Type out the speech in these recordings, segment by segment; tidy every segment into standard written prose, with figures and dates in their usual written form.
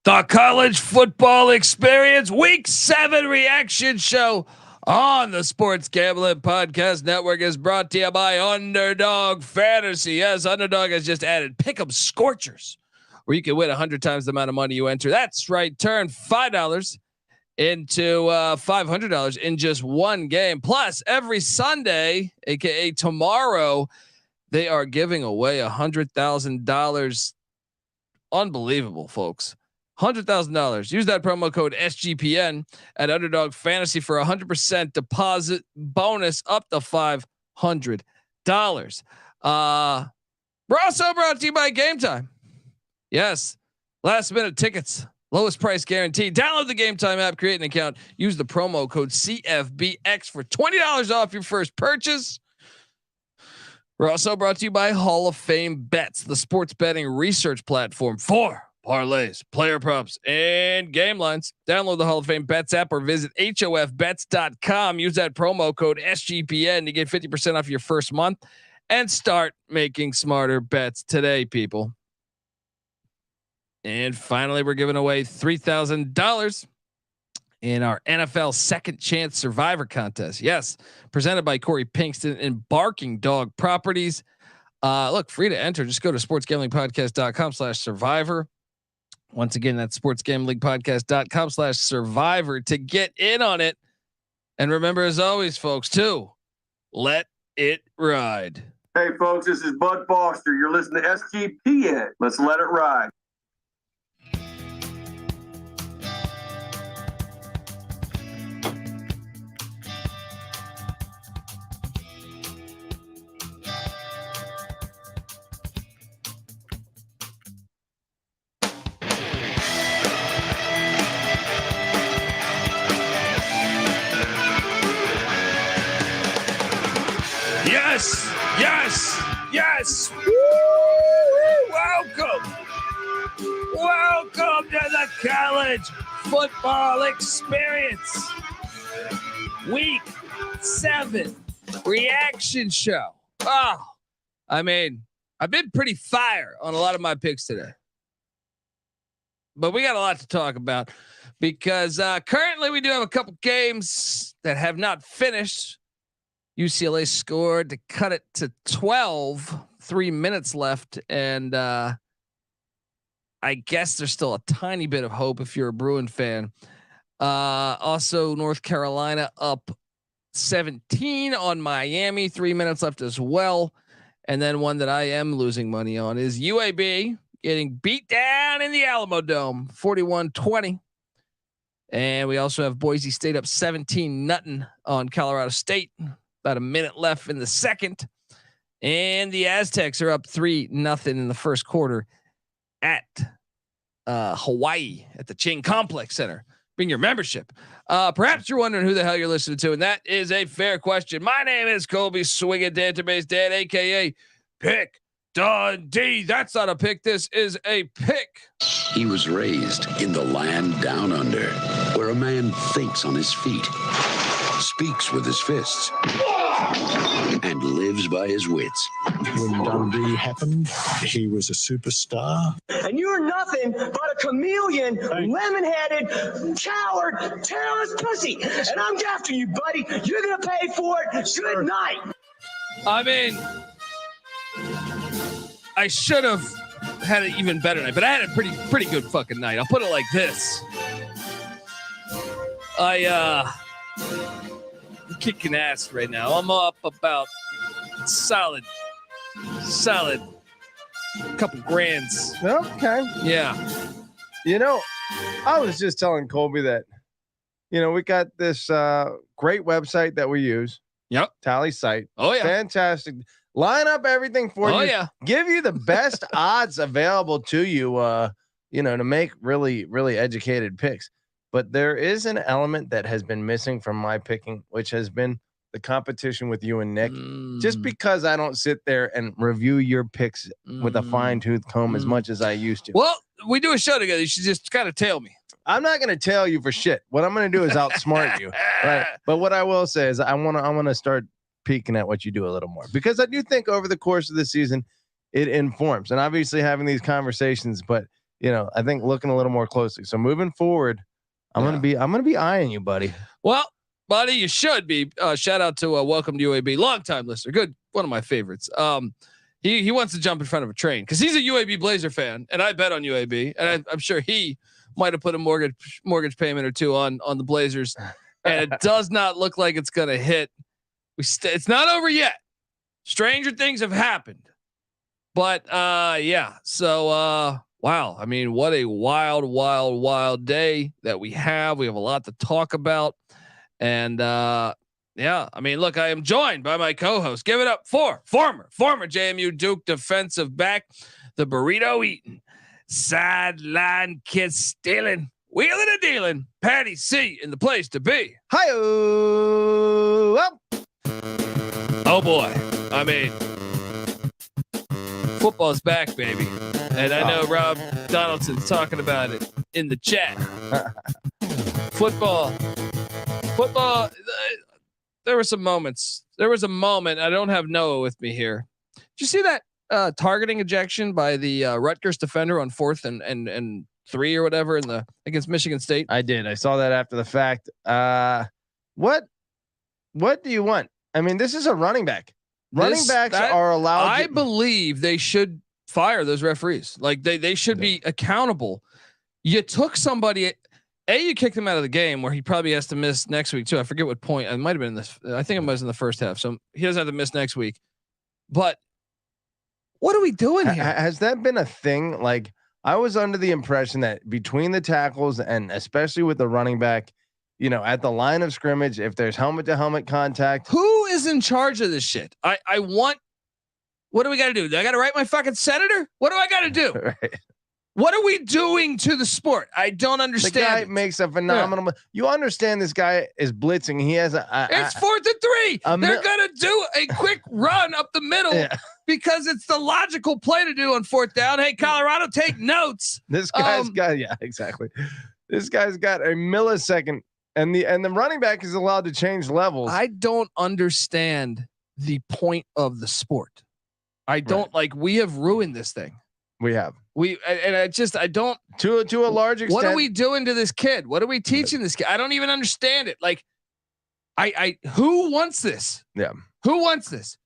The college football experience week 7 reaction show on the Sports Gambling Podcast Network is brought to you by Underdog Fantasy. Yes, Underdog has just added Pick'em Scorchers, where you can win 100 times the amount of money you enter. That's right. Turn $5 into $500 in just one game. Plus, every Sunday, aka tomorrow, they are giving away $100,000. Unbelievable, folks. $100,000. Use that promo code SGPN at Underdog Fantasy for 100% deposit bonus up to $500. We're also brought to you by Game Time. Yes, last minute tickets, lowest price guaranteed. Download the Game Time app, create an account, use the promo code CFBX for $20 off your first purchase. We're also brought to you by Hall of Fame Bets, the sports betting research platform for parlays, player props, and game lines. Download the Hall of Fame Bets app or visit hofbets.com. Use that promo code SGPN to get 50% off your first month and start making smarter bets today, people. And finally, we're giving away $3,000 in our NFL Second Chance Survivor Contest. Yes, presented by Corey Pinkston and Barking Dog Properties. Look, free to enter. Just go to sportsgamblingpodcast.com/survivor. Once again, that's sportsgamblingpodcast.com/survivor to get in on it. And remember, as always, folks, too, let it ride. Hey, folks, this is Bud Foster. You're listening to SGPN. Let's let it ride. Yes. Woo! Welcome to the college football experience. Week 7 reaction show. Oh, I mean, I've been pretty fire on a lot of my picks today, but we got a lot to talk about because currently we do have a couple games that have not finished. UCLA scored to cut it to 12, 3 minutes left. And I guess there's still a tiny bit of hope if you're a Bruin fan. Also, North Carolina up 17 on Miami, 3 minutes left as well. And then one that I am losing money on is UAB getting beat down in the Alamo Dome, 41-20. And we also have Boise State up 17-0 on Colorado State. About a minute left in the second, and the Aztecs are up 3-0 in the first quarter at Hawaii at the Ching Complex Center. Bring your membership. Perhaps you're wondering who the hell you're listening to, and that is a fair question. My name is Colby Swinging Database Dad, aka Pick Dundee. That's not a pick. This is a pick. He was raised in the land down under, where a man thinks on his feet, speaks with his fists, and lives by his wits. When Dundee happened, he was a superstar. And you're nothing but a chameleon, lemon-headed, coward, tailless pussy. And I'm after you, buddy. You're going to pay for it. Good night. I mean, I should have had an even better night, but I had a pretty good fucking night. I'll put it like this. I'm kicking ass right now. I'm up about solid couple grands. Okay. Yeah. You know, I was just telling Colby that, we got this great website that we use. Yep. Tally site. Oh yeah. Fantastic. Line up everything for you. Oh yeah. Give you the best odds available to you, to make really, really educated picks. But there is an element that has been missing from my picking, which has been the competition with you and Nick. Just because I don't sit there and review your picks with a fine-tooth comb as much as I used to. Well, we do a show together. You should just kind of tail me. I'm not going to tell you for shit. What I'm going to do is outsmart you. Right? But what I will say is I want to start peeking at what you do a little more, because I do think over the course of the season it informs, and obviously having these conversations, but I think looking a little more closely. So moving forward, I'm gonna be eyeing you, buddy. Well, buddy, you should be. Shout out to Welcome to UAB, longtime listener, good, one of my favorites. He wants to jump in front of a train because he's a UAB Blazer fan, and I bet on UAB, and I'm sure he might have put a mortgage payment or two on the Blazers, and it does not look like it's gonna hit. It's not over yet. Stranger things have happened, but yeah. So wow, I mean, what a wild day that we have. We have a lot to talk about, and yeah, I mean, look, I am joined by my co-host. Give it up for former JMU Duke defensive back, the burrito eating, sideline kiss stealing, wheeling and dealing, Patty C in the place to be. Hi-oh. Oh boy, I mean, football's back, baby, and I know Rob Donaldson's talking about it in the chat. Football. There were some moments. There was a moment. I don't have Noah with me here. Did you see that targeting ejection by the Rutgers defender on 4th and 3 or whatever against Michigan State? I did. I saw that after the fact. What do you want? I mean, this is a running back. Running backs are allowed. I believe they should fire those referees. Like they should be accountable. You took somebody. You kicked him out of the game where he probably has to miss next week too. I forget what point. It might have been in this. I think it was in the first half. So he doesn't have to miss next week. But what are we doing here? Has that been a thing? Like I was under the impression that between the tackles and especially with the running back, at the line of scrimmage, if there's helmet to helmet contact, who is in charge of this shit? I want. What do we got to do? I got to write my fucking senator. What do I got to do? Right. What are we doing to the sport? I don't understand. The guy makes a phenomenal. Yeah. You understand this guy is blitzing. He has it's 4th and 3. They're gonna do a quick run up the middle because it's the logical play to do on 4th down. Hey, Colorado, take notes. This guy's got exactly. This guy's got a millisecond, and the running back is allowed to change levels. I don't understand the point of the sport. I don't we have ruined this thing. We have. I don't to a large extent. What are we doing to this kid? What are we teaching this kid? I don't even understand it. Like, who wants this? Yeah. Who wants this?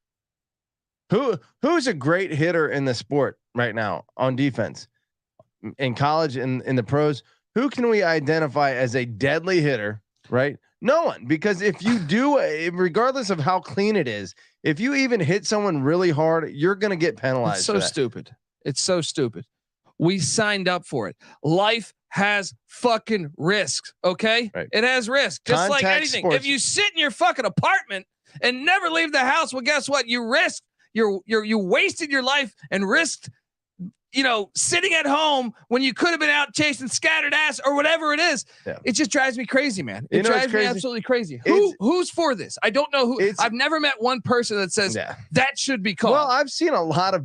Who's a great hitter in the sport right now on defense in college and in the pros? Who can we identify as a deadly hitter? Right? No one, because if you do, regardless of how clean it is, if you even hit someone really hard, you're going to get penalized. It's so stupid. It's so stupid. We signed up for it. Life has fucking risks. Okay. Right. It has risks. Just Contact like anything. sports. If you sit in your fucking apartment and never leave the house, well, guess what? You risked you wasted your life and risked, sitting at home when you could have been out chasing scattered ass or whatever it is. Yeah. It just drives me crazy, man. It drives me absolutely crazy. Who's for this? I don't know who. I've never met one person that says that should be called. Well, I've seen a lot of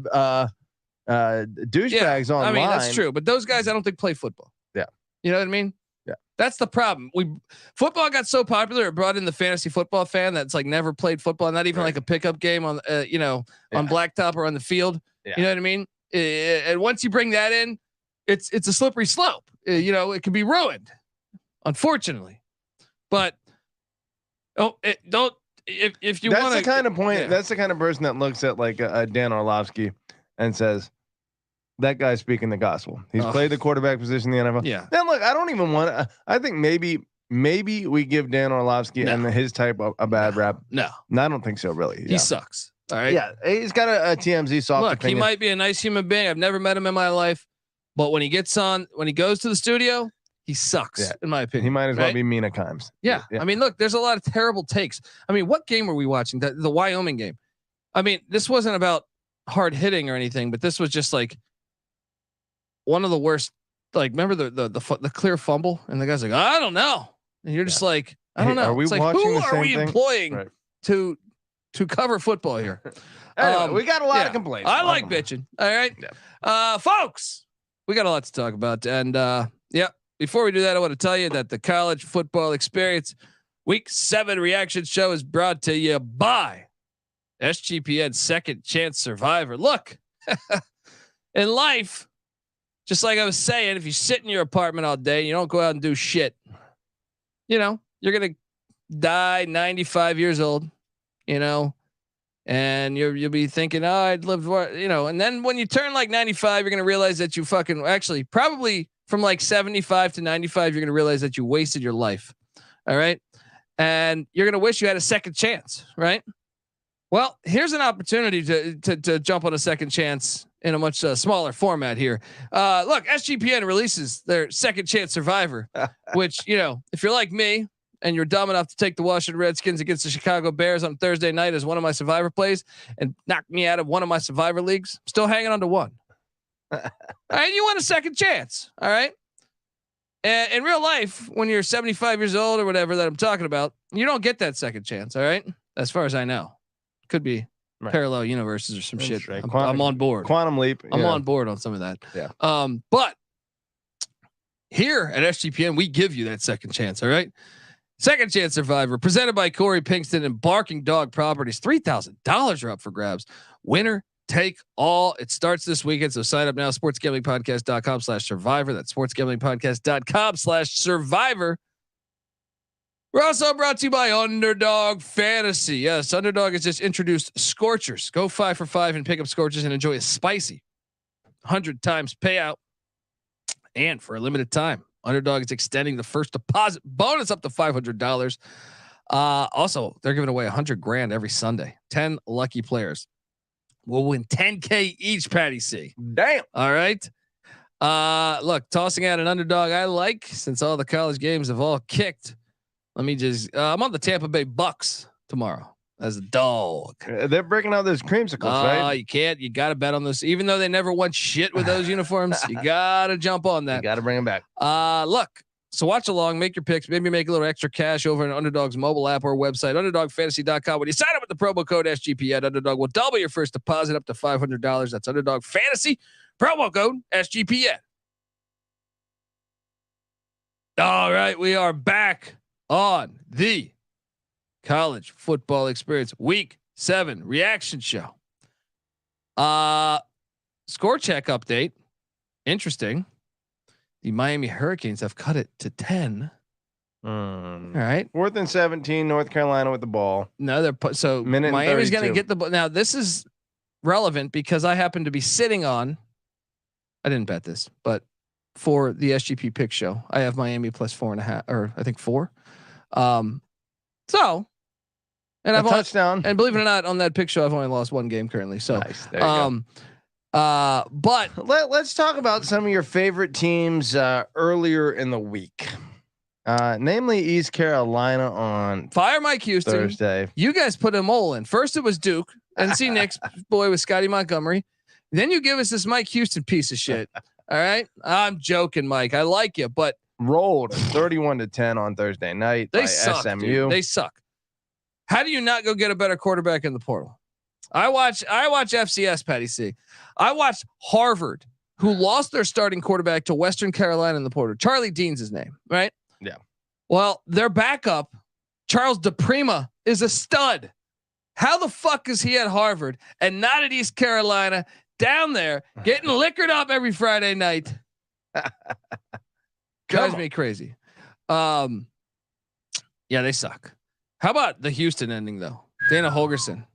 douchebags online. I mean, that's true, but those guys I don't think play football. Yeah. You know what I mean? Yeah. That's the problem. Football got so popular, it brought in the fantasy football fan that's like never played football, not even like a pickup game on on blacktop or on the field. Yeah. You know what I mean? And once you bring that in, it's a slippery slope. It can be ruined, unfortunately. But if you want, that's the kind of point. Yeah. That's the kind of person that looks at like Dan Orlovsky and says, that guy's speaking the gospel. He's played the quarterback position in the NFL. Yeah. Then look, I don't even want to. I think maybe we give Dan Orlovsky and his type a bad rap. No, I don't think so. Really, he sucks. All right. Yeah, he's got a TMZ soft opinion. He might be a nice human being. I've never met him in my life, but when he goes to the studio, he sucks. In my opinion, he might as well be Mina Kimes. Yeah. I mean, look, there's a lot of terrible takes. I mean, what game were we watching? The Wyoming game. I mean, this wasn't about hard hitting or anything, but this was just like one of the worst. Like, remember the clear fumble, and the guy's like, I don't know, and you're just like, I don't know. Are we watching who are we employing to cover football here? Anyway, we got a lot of complaints. I like bitching. All right, folks, we got a lot to talk about, and before we do that, I want to tell you that the College Football Experience Week 7 reaction show is brought to you by SGPN Second Chance Survivor. Look, in life, just like I was saying, if you sit in your apartment all day, you don't go out and do shit, you know, you're going to die 95 years old, you know, and you'll be thinking, oh, I'd lived, you know, and then when you turn like 95, you're going to realize that you actually probably from like 75 to 95, you're going to realize that you wasted your life. All right. And you're going to wish you had a second chance. Right. Well, here's an opportunity to jump on a second chance in a much smaller format here. Look, SGPN releases their Second Chance Survivor, which, you know, if you're like me and you're dumb enough to take the Washington Redskins against the Chicago Bears on Thursday night as one of my Survivor plays and knock me out of one of my Survivor leagues, I'm still hanging on to one. All right, you want a second chance. All right. And in real life, when you're 75 years old or whatever that I'm talking about, you don't get that second chance. All right. As far as I know, could be parallel universes or some shit. Right. I'm on board. Quantum leap. I'm on board on some of that. Yeah. But here at SGPN, we give you that second chance. All right. Second Chance Survivor presented by Corey Pinkston and Barking Dog Properties. $3,000 are up for grabs. Winner take all. It starts this weekend. So sign up now. sportsgamblingpodcast.com/survivor. That's sportsgamblingpodcast.com/survivor. We're also brought to you by Underdog Fantasy. Yes, Underdog has just introduced Scorchers. Go 5 for 5 and pick up Scorchers and enjoy a spicy 100 times payout. And for a limited time, Underdog is extending the first deposit bonus up to $500. Also, they're giving away $100,000 every Sunday. 10 lucky players will win $10K each. Patty C. Damn. All right. Look, tossing out an underdog I like since all the college games have all kicked. Let me just. I'm on the Tampa Bay Bucks tomorrow as a dog. They're breaking out those creamsicles, right? You can't. You got to bet on this, even though they never won shit with those uniforms. You got to jump on that. You got to bring them back. Look. So watch along, make your picks, maybe make a little extra cash over on Underdog's mobile app or website, underdogfantasy.com. When you sign up with the promo code SGPN, Underdog will double your first deposit up to $500. That's Underdog Fantasy, promo code SGPN. All right, we are back on the College Football Experience Week 7 reaction show. Score check update. Interesting. The Miami Hurricanes have cut it to 10. All right. 4th and 17, North Carolina with the ball. No, they're so Miami's going to get the ball. Now this is relevant because I happen to be sitting on. I didn't bet this, but for the SGP pick show, I have Miami plus 4.5, or I think 4. And I've touchdown. And believe it or not, on that pick show, I've only lost one game currently. So nice. There you go. But let's talk about some of your favorite teams earlier in the week. Namely East Carolina on fire Mike Houston Thursday. You guys put them all in. First it was Duke, NC Nick's boy with Scotty Montgomery. Then you give us this Mike Houston piece of shit. All right. I'm joking, Mike. I like you, but rolled 31-10 on Thursday night. They by suck. SMU. Dude. They suck. How do you not go get a better quarterback in the portal? I watch FCS, Patty C. I watched Harvard, who lost their starting quarterback to Western Carolina in the portal. Charlie Dean's his name, right? Yeah. Well, their backup, Charles DePrima, is a stud. How the fuck is he at Harvard and not at East Carolina down there getting liquored up every Friday night? Drives me crazy. Yeah, they suck. How about the Houston ending though? Dana Holgorsen.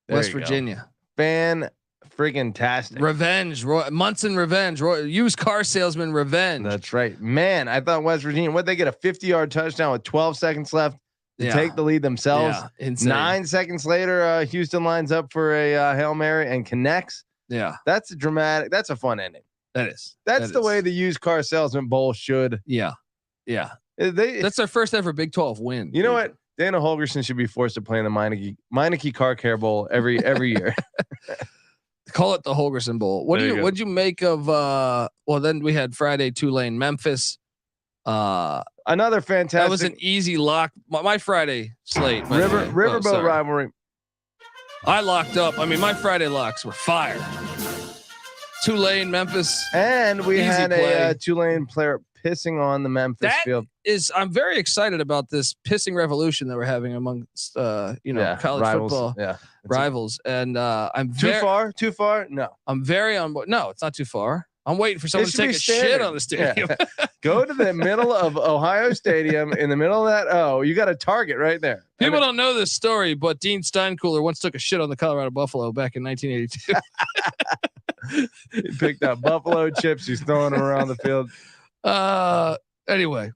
West Virginia. Fan friggin' tastic. Revenge. Munson revenge. Used car salesman revenge. That's right. Man, I thought West Virginia, what they get a 50-yard touchdown with 12 seconds left to take the lead themselves. Yeah, insane. 9 seconds later, Houston lines up for a Hail Mary and connects. Yeah. That's a dramatic. That's a fun ending. That is. That's the way the used car salesman bowl should. Yeah. Yeah. That's their first ever Big 12 win. You know what? Dana Holgorsen should be forced to play in the Meineke Car Care Bowl every year. Call it the Holgorsen Bowl. What'd you make of well then we had Friday Tulane Memphis. Another fantastic. That was an easy lock. My Friday slate. Riverboat rivalry. I locked up. I mean, my Friday locks were fire. Tulane, Memphis, and we had a Tulane player pissing on the Memphis field. I'm very excited about this pissing revolution that we're having amongst college rivals. football rivals. And I'm too far. No, I'm very on board. No, it's not too far. I'm waiting for someone to take a shit on the stadium. Yeah. Go to the middle of Ohio Stadium in the middle of that. Oh, you got a target right there. People don't know this story, but Dean Steinkooler once took a shit on the Colorado Buffalo back in 1982. He picked up buffalo chips. He's throwing them around the field. Anyway,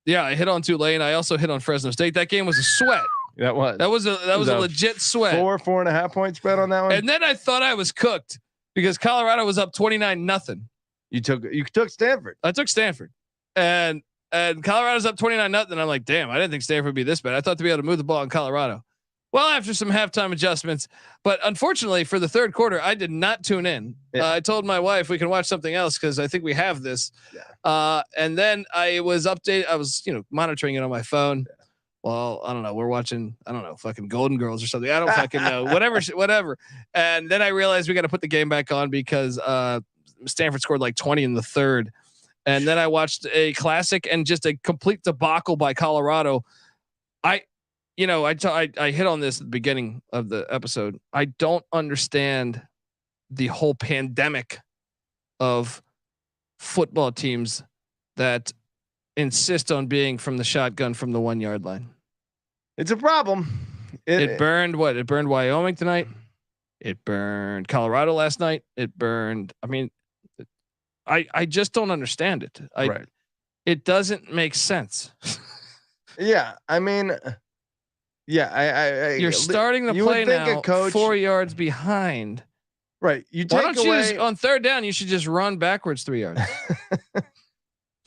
yeah, I hit on Tulane. I also hit on Fresno State. That game was a sweat. That was a legit sweat. 4.5 point spread on that one. And then I thought I was cooked because Colorado was up 29-0. You took Stanford. I took Stanford, and Colorado's up 29-0. I'm like, damn, I didn't think Stanford would be this bad. I thought to be able to move the ball in Colorado. Well, after some halftime adjustments, but unfortunately for the third quarter, I did not tune in. Yeah. I told my wife we can watch something else because I think we have this. Yeah. And then I was updated. I was, monitoring it on my phone. Yeah. Well, I don't know. We're watching, I don't know, fucking Golden Girls or something. I don't fucking know. Whatever. And then I realized we got to put the game back on because Stanford scored like 20 in the third. And then I watched a classic and just a complete debacle by Colorado. I hit on this at the beginning of the episode. I don't understand the whole pandemic of football teams that insist on being from the shotgun from the 1 yard line. It's a problem. It burned what? It burned Wyoming tonight. It burned Colorado last night. It burned. I mean, I just don't understand it. Right. It doesn't make sense. Yeah. I mean, yeah. You're starting to play now 4 yards behind. Right. You take away on third down. You should just run backwards 3 yards.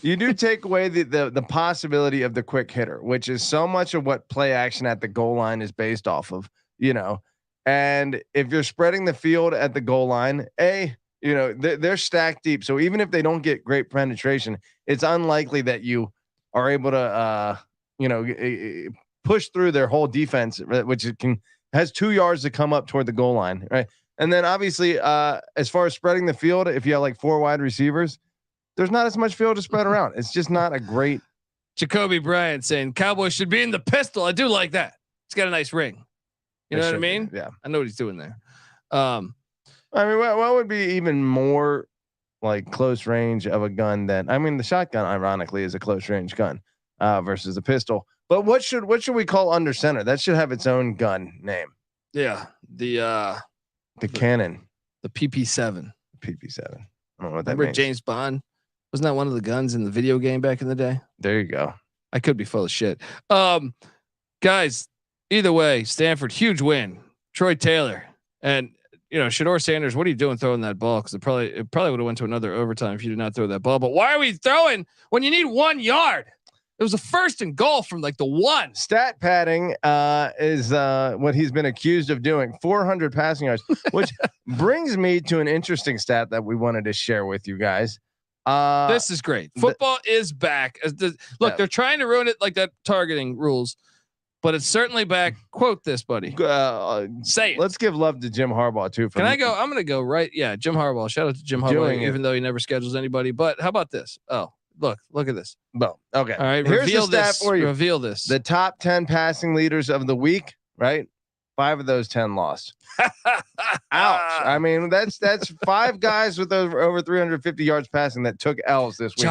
You do take away the possibility of the quick hitter, which is so much of what play action at the goal line is based off of, and if you're spreading the field at the goal line, they're stacked deep. So even if they don't get great penetration, it's unlikely that you are able to, push through their whole defense, which has 2 yards to come up toward the goal line. Right. And then obviously as far as spreading the field, if you have like 4 wide receivers, there's not as much field to spread around. It's just not a great. Jacoby Bryant saying Cowboys should be in the pistol. I do like that. It's got a nice ring. You know what I mean? Yeah. I know what he's doing there. I mean, what would be even more like close range of a gun than, the shotgun ironically is a close range gun versus the pistol. But what should we call under center? That should have its own gun name. Yeah. The cannon. The PP7. PP7. I don't know what that Remember means. James Bond? Wasn't that one of the guns in the video game back in the day? There you go. I could be full of shit. Guys, either way, Stanford, huge win. Troy Taylor and Shador Sanders. What are you doing throwing that ball? Because it probably would have went to another overtime if you did not throw that ball. But why are we throwing when you need 1 yard? It was a 1st and goal from like the 1. Stat padding is what he's been accused of doing. 400 passing yards, which brings me to an interesting stat that we wanted to share with you guys. This is great. Football is back. They're trying to ruin it like that targeting rules, but it's certainly back. Quote this, buddy. Say it. Let's give love to Jim Harbaugh too. Can I go? I'm going to go right. Yeah, Jim Harbaugh. Shout out to Jim Harbaugh, even though he never schedules anybody. But how about this? Oh, look at this. Well, okay. All right. Here's the stat for you. Reveal this. The top 10 passing leaders of the week, right? 5 of those 10 lost. Ouch. I mean, that's 5 guys with over 350 yards passing that took L's this week.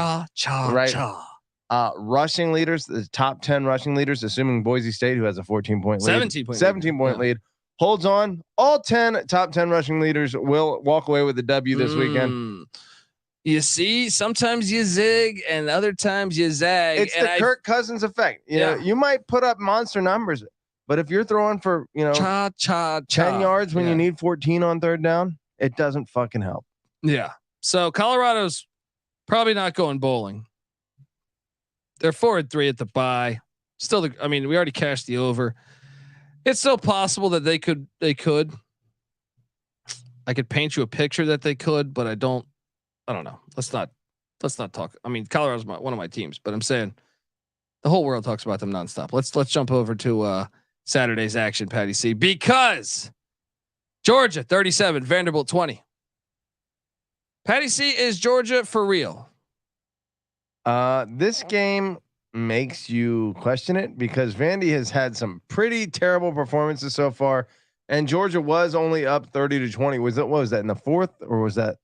Rushing leaders, the top 10 rushing leaders, assuming Boise State, who has a 14-point lead, 17-point lead, holds on. All top 10 rushing leaders will walk away with the W this weekend. You see, sometimes you zig and other times you zag. It's the Kirk Cousins effect. You know, you might put up monster numbers, but if you're throwing for 10 yards when you need 14 on third down, it doesn't fucking help. Yeah. So Colorado's probably not going bowling. They're 4-3 at the bye. Still, we already cashed the over. It's still possible that they could. I could paint you a picture that they could, but I don't know. Let's not talk. Colorado's one of my teams, but I'm saying the whole world talks about them nonstop. Let's jump over to Saturday's action, Patty C, because Georgia 37, Vanderbilt 20. Patty C, is Georgia for real? This game makes you question it because Vandy has had some pretty terrible performances so far, and Georgia was only up 30-20. What was that in the fourth, or was that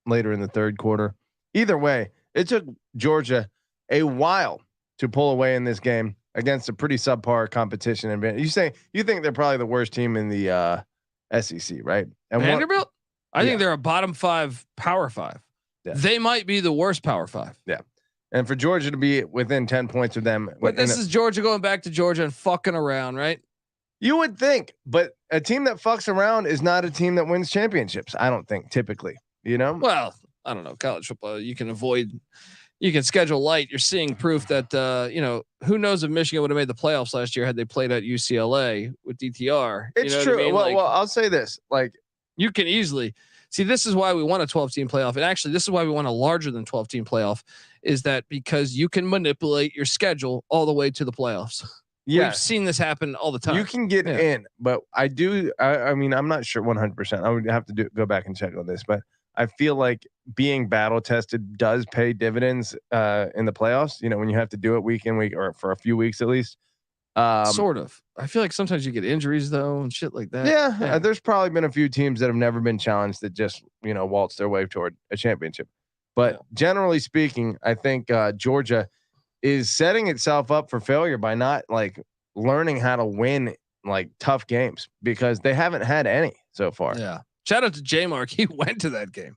later in the third quarter. Either way, it took Georgia a while to pull away in this game against a pretty subpar competition. And you think they're probably the worst team in the SEC, right? And Vanderbilt? I think they're a bottom 5 Power 5. Yeah. They might be the worst Power 5. Yeah. And for Georgia to be within 10 points of them. But this is Georgia going back to Georgia and fucking around, right? You would think, but a team that fucks around is not a team that wins championships. I don't think typically, Well, I don't know. College football, you can schedule light. You're seeing proof that, who knows if Michigan would have made the playoffs last year had they played at UCLA with DTR. It's true. I mean? Well, I'll say this, you can easily see, this is why we want a 12-team playoff. And actually, this is why we want a larger than 12-team playoff, is that because you can manipulate your schedule all the way to the playoffs. Yeah. We've seen this happen all the time. You can get in, but I mean, I'm not sure 100%. I would have to go back and check on this, but I feel like being battle tested does pay dividends in the playoffs. When you have to do it week in, week, or for a few weeks at least. Sort of. I feel like sometimes you get injuries though and shit like that. Yeah. There's probably been a few teams that have never been challenged that just waltz their way toward a championship. But generally speaking, I think Georgia is setting itself up for failure by not learning how to win tough games, because they haven't had any so far. Yeah. Shout out to J-Mark. He went to that game.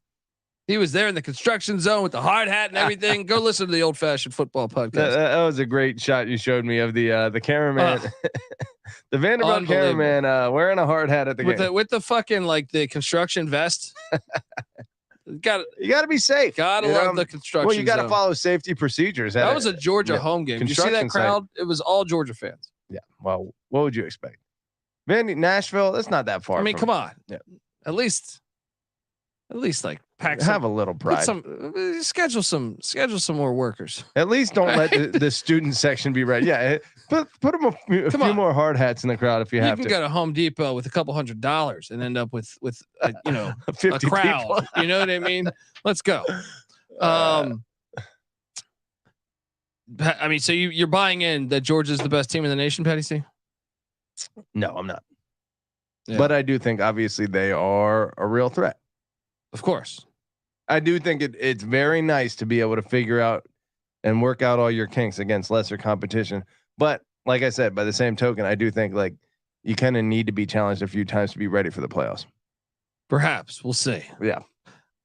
He was there in the construction zone with the hard hat and everything. Go listen to the Old Fashioned Football podcast. That was a great shot you showed me of the cameraman, the Vanderbilt cameraman wearing a hard hat at the game with the fucking the construction vest. You got to be safe. Gotta love the construction. Well, you got to follow safety procedures. That was a Georgia home game. Did you see that crowd? It was all Georgia fans. Yeah. Well, what would you expect? Nashville, that's not that far. I mean, come on. Yeah. At least pack. Have a little pride. Schedule some more workers. At least don't let the student section be red. Yeah. Put them a few more hard hats in the crowd if you have to. You can go to Home Depot with a couple $100 and end up with a crowd. People. You know what I mean? Let's go. I mean, so you're buying in that Georgia's the best team in the nation, Patty C? No, I'm not. Yeah. But I do think obviously they are a real threat. Of course. I do think it's very nice to be able to figure out and work out all your kinks against lesser competition. But like I said, by the same token, I do think you kind of need to be challenged a few times to be ready for the playoffs. Perhaps we'll see. Yeah.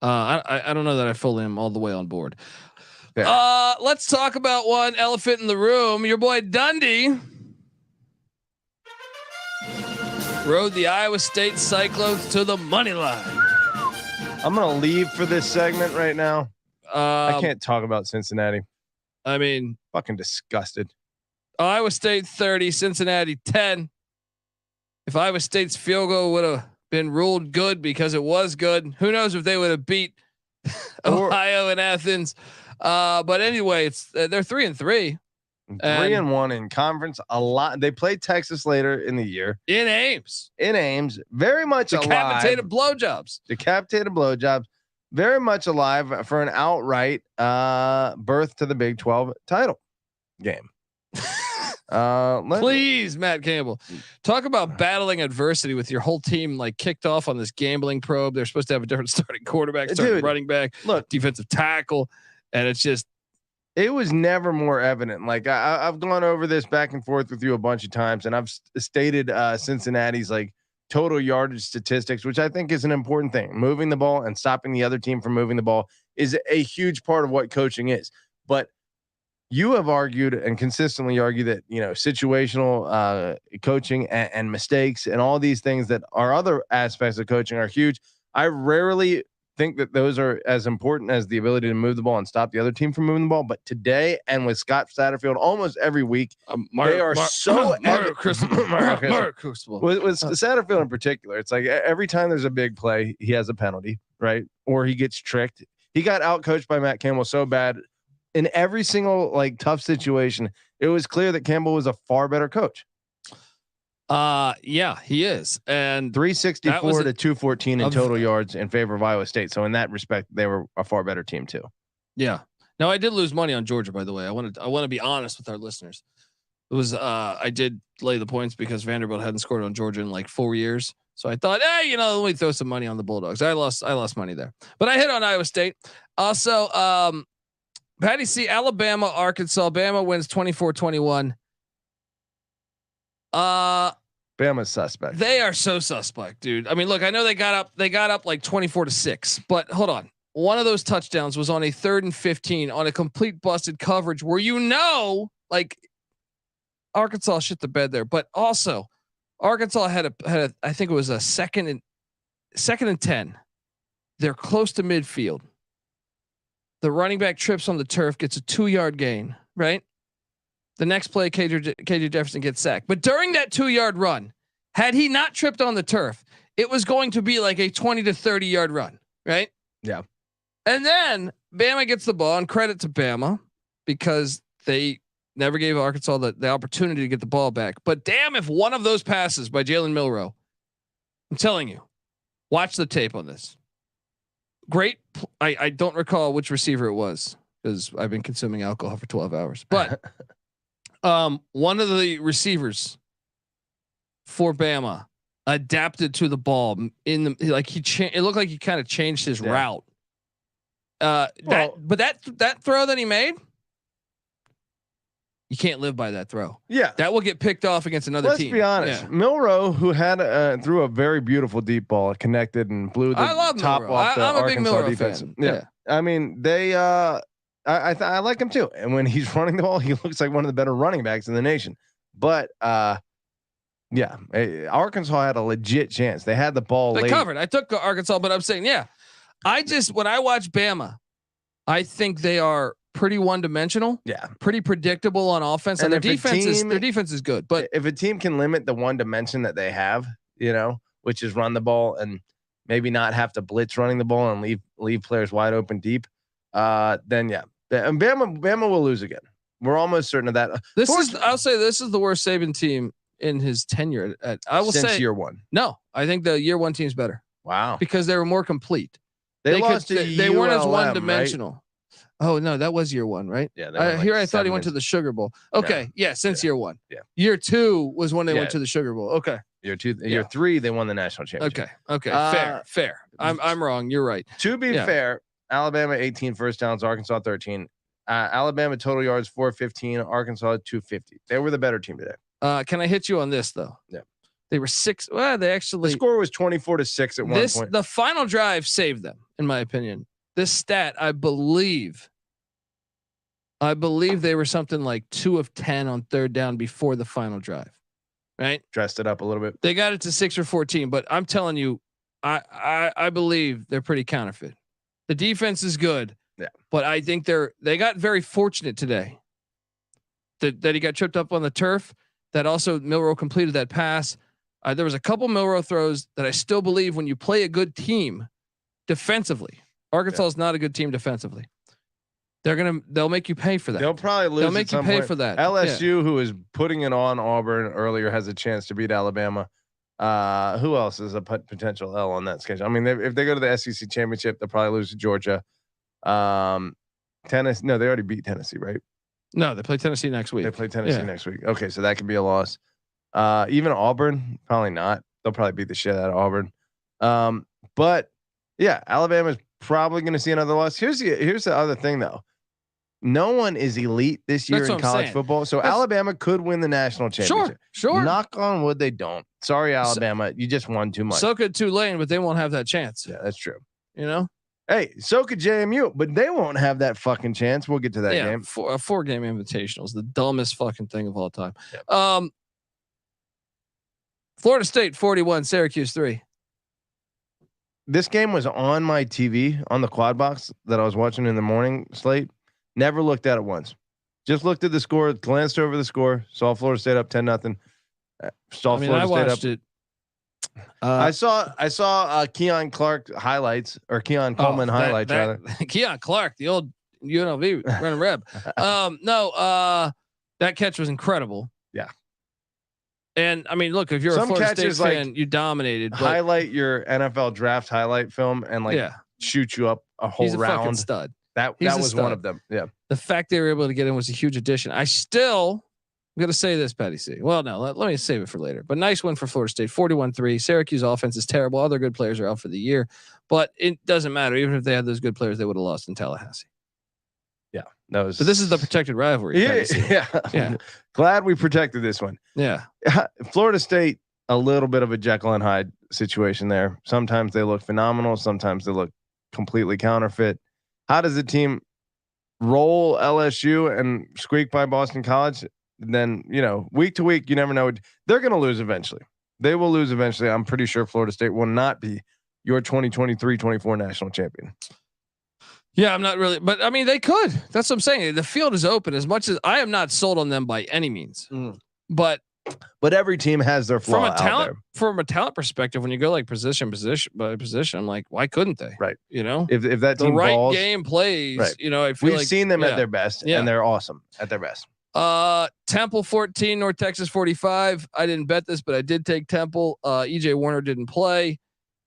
I don't know that I fully am all the way on board. Yeah. Let's talk about one elephant in the room. Your boy Dundee rode the Iowa State Cyclones to the money line. I'm going to leave for this segment right now. I can't talk about Cincinnati. I mean, fucking disgusted. Iowa State 30, Cincinnati 10. If Iowa State's field goal would have been ruled good because it was good, who knows if they would have beat Ohio and Athens. But anyway, they're 3-3. 3-1 in conference. A lot. They play Texas later in the year in Ames. Very much decapitated blowjobs. Very much alive for an outright berth to the Big 12 title game. Please, Matt Campbell, talk about battling adversity with your whole team kicked off on this gambling probe. They're supposed to have a different starting quarterback, starting running back, defensive tackle, and it's just. It was never more evident. I've gone over this back and forth with you a bunch of times, and I've stated Cincinnati's total yardage statistics, which I think is an important thing. Moving the ball and stopping the other team from moving the ball is a huge part of what coaching is. But you have argued and consistently argue that situational coaching and mistakes and all these things that are other aspects of coaching are huge. I rarely think that those are as important as the ability to move the ball and stop the other team from moving the ball. But today, and with Scott Satterfield almost every week, they are so with Satterfield in particular. It's every time there's a big play, he has a penalty, right? Or he gets tricked. He got outcoached by Matt Campbell so bad in every single tough situation. It was clear that Campbell was a far better coach. Yeah, he is. And 364 to 214 in total yards in favor of Iowa State. So in that respect, they were a far better team too. Yeah. Now I did lose money on Georgia, by the way. I want to be honest with our listeners. It was, I did lay the points because Vanderbilt hadn't scored on Georgia in 4 years. So I thought, let me throw some money on the Bulldogs. I lost money there, but I hit on Iowa State. Also, Patty C, Alabama, Arkansas. Bama wins 24-21. Bama's suspect. They are so suspect, dude. I mean, look, I know they got up like 24-6, but hold on. One of those touchdowns was on a 3rd and 15 on a complete busted coverage where like Arkansas shit the bed there, but also Arkansas had a I think it was a second and 10. They're close to midfield. The running back trips on the turf, gets a 2-yard gain, right? The next play, KJ Jefferson gets sacked. But during that 2-yard run, had he not tripped on the turf, it was going to be like a 20 to 30-yard run, right? Yeah. And then Bama gets the ball, and credit to Bama because they never gave Arkansas the opportunity to get the ball back. But damn, if one of those passes by Jalen Milroe, I'm telling you, watch the tape on this. Great. I don't recall which receiver it was because I've been consuming alcohol for 12 hours, but one of the receivers for Bama adapted to the ball it looked like he kind of changed his route. That throw that he made, you can't live by that throw. Yeah, that will get picked off against another team. Let's be honest. Yeah. Milroe, who had threw a very beautiful deep ball, connected and blew the top Milroe. off the I'm Arkansas a big Milroe defense. fan. Yeah. I mean, they. I like him too, and when he's running the ball, he looks like one of the better running backs in the nation. But Arkansas had a legit chance. They had the ball. They late. covered. I took Arkansas, but I'm saying, when I watch Bama, I think they are pretty one-dimensional. Yeah, pretty predictable on offense, and their defense is good. But if a team can limit the one dimension that they have, which is run the ball and maybe not have to blitz running the ball and leave players wide open deep, then and Bama will lose again. We're almost certain of that. I'll say this is the worst Saban team in his tenure. Since year one. No, I think the year one team's better. Wow, because they were more complete. They weren't as one dimensional. Right? Oh no, that was year one, right? Yeah. I thought he went to the Sugar Bowl. Okay, no. Yeah, since year one. Yeah. Year two was when they went to the Sugar Bowl. Okay. Year three, they won the national championship. Okay. Fair. I'm wrong. You're right. To be fair, Alabama 18 first downs, Arkansas 13. Alabama total yards 415, Arkansas 250. They were the better team today. Can I hit you on this though? Yeah. They were 6. Well, the score was 24-6 at one point. The final drive saved them, in my opinion. This stat, I believe they were something like 2 of 10 on 3rd down before the final drive, right? Dressed it up a little bit. They got it to 6 or 14, but I'm telling you, I believe they're pretty counterfeit. The defense is good, but I think they got very fortunate today that he got tripped up on the turf. That also Milroe completed that pass. There was a couple Milroe throws that I still believe when you play a good team defensively. Arkansas is not a good team defensively. They'll make you pay for that. They'll probably lose. They'll make you pay for that. LSU, who is putting it on Auburn earlier, has a chance to beat Alabama. Who else is a potential L on that schedule? I mean, if they go to the SEC championship, they'll probably lose to Georgia. Tennessee. No, they already beat Tennessee, right? No, they play Tennessee next week. They play Tennessee next week. Okay, so that could be a loss. Even Auburn, probably not. They'll probably beat the shit out of Auburn. But yeah, Alabama's probably going to see another loss. Here's the other thing though. No one is elite this year in college football, so Alabama could win the national championship. Sure. Knock on wood, they don't. Sorry, Alabama, you just won too much. So could Tulane, but they won't have that chance. Yeah, that's true. Hey, so could JMU, but they won't have that fucking chance. We'll get to that game. 4-game invitational is the dumbest fucking thing of all time. Yep. Florida State 41, Syracuse 3. This game was on my TV on the quad box that I was watching in the morning slate. Never looked at it once. Just looked at the score, glanced over the score, saw Florida State up 10-0. I watched it. I saw Keon Clark highlights or Keon Coleman highlights rather. Keon Clark, the old UNLV running reb. That catch was incredible. Yeah. And I mean, look, if you're a Florida State fan, you dominated. Highlight your NFL draft highlight film and shoot you up a whole round. Fucking stud. That was one of them. Yeah. The fact they were able to get him was a huge addition. I still I'm going to say this, Patty C. Well, no, let me save it for later. But nice win for Florida State, 41-3. Syracuse offense is terrible. Other good players are out for the year, but it doesn't matter. Even if they had those good players, they would have lost in Tallahassee. Yeah, that was. But this is the protected rivalry. Yeah. Glad we protected this one. Yeah. Florida State, a little bit of a Jekyll and Hyde situation there. Sometimes they look phenomenal. Sometimes they look completely counterfeit. How does the team roll LSU and squeak by Boston College? Then, week to week, you never know. They're going to lose eventually. They will lose eventually. I'm pretty sure Florida State will not be your 2023-24 national champion. Yeah, I'm not really, but I mean, they could. That's what I'm saying. The field is open. As much as I am not sold on them by any means, but every team has their flaw from a talent perspective. When you go like position by position, I'm like, why couldn't they? Right. If that team the right balls, game plays, right. I feel we've seen them at their best, and they're awesome at their best. Temple 14, North Texas 45. I didn't bet this, but I did take Temple. EJ Warner didn't play.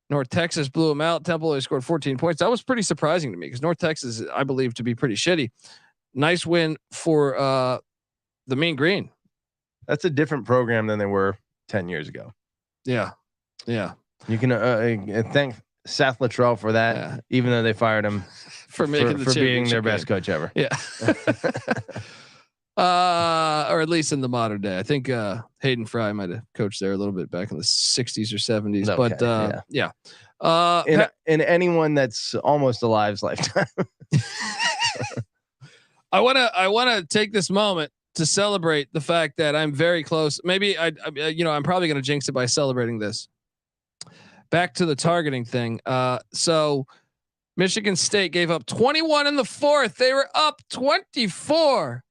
North Texas blew them out. Temple only scored 14 points. That was pretty surprising to me because North Texas, I believe, to be pretty shitty. Nice win for the Mean Green. That's a different program than they were 10 years ago. Yeah. You can thank Seth Luttrell for that, even though they fired him for being their best coach ever. Yeah. Or at least in the modern day. I think Hayden Fry might have coached there a little bit back in the 60s or 70s. Okay, but in anyone that's almost alive's lifetime. I wanna take this moment to celebrate the fact that I'm very close. Maybe I'm probably gonna jinx it by celebrating this. Back to the targeting thing. So Michigan State gave up 21 in the fourth. They were up 24-13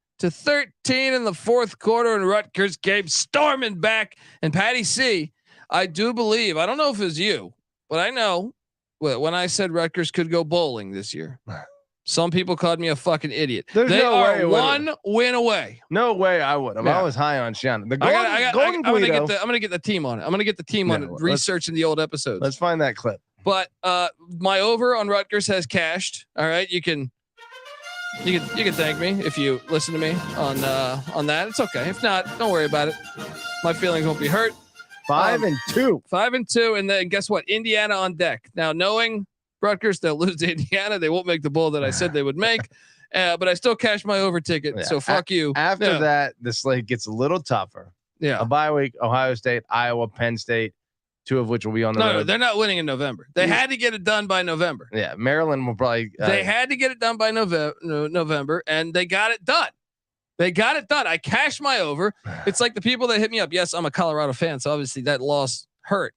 in the fourth quarter, and Rutgers came storming back. And Patty C, I do believe, I don't know if it was you, but I know when I said Rutgers could go bowling this year, some people called me a fucking idiot. They are one win away. No way I would have. I was high on Shannon. I'm gonna get the team on it. I'm gonna get the team on it. Researching the old episodes. Let's find that clip. But my over on Rutgers has cashed. All right, you can thank me if you listen to me on that. It's okay. If not, don't worry about it. My feelings won't be hurt. 5-2, and then guess what? Indiana on deck. Now, knowing Rutgers, they'll lose to Indiana. They won't make the bowl that I said they would make. But I still cashed my over ticket. Yeah. So fuck you. After that, the slate gets a little tougher. Yeah. A bye week: Ohio State, Iowa, Penn State. 2 of which will be on the road. No, they're not winning in November. They had to get it done by November. Yeah, Maryland will probably. They had to get it done by November, and they got it done. I cashed my over. It's like the people that hit me up. Yes, I'm a Colorado fan, so obviously that loss hurt,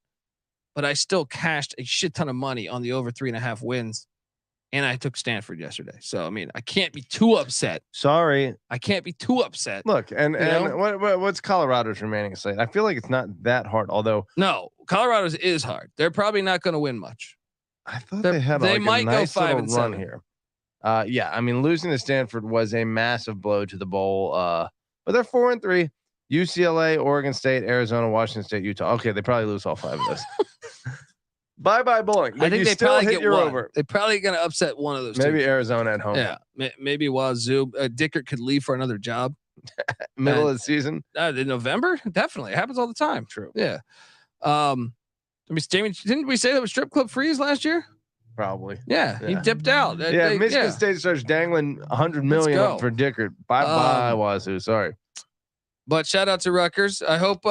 but I still cashed a shit ton of money on the over 3.5 wins, and I took Stanford yesterday. So I mean, I can't be too upset. Sorry, I can't be too upset. Look, and what's Colorado's remaining slate? I feel like it's not that hard. Although no, Colorado's is hard. They're probably not going to win much. I thought they might go 5-7 here. Yeah, I mean, losing to Stanford was a massive blow to the bowl. But they're 4-3. UCLA, Oregon State, Arizona, Washington State, Utah. Okay, they probably lose all 5 of those. Bye bowling. I think they probably get one. Over. They're probably going to upset one of those. Maybe teams. Arizona at home. Yeah, maybe Wazoo. Dickert could leave for another job. Middle of the season. In November, definitely. It happens all the time. True. Yeah. I mean, Jamie, didn't we say that was strip club freeze last year? Probably. Yeah, he dipped out. Michigan State starts dangling $100 million up for Dickert. Bye, Wazoo. Sorry. But shout out to Rutgers. I hope.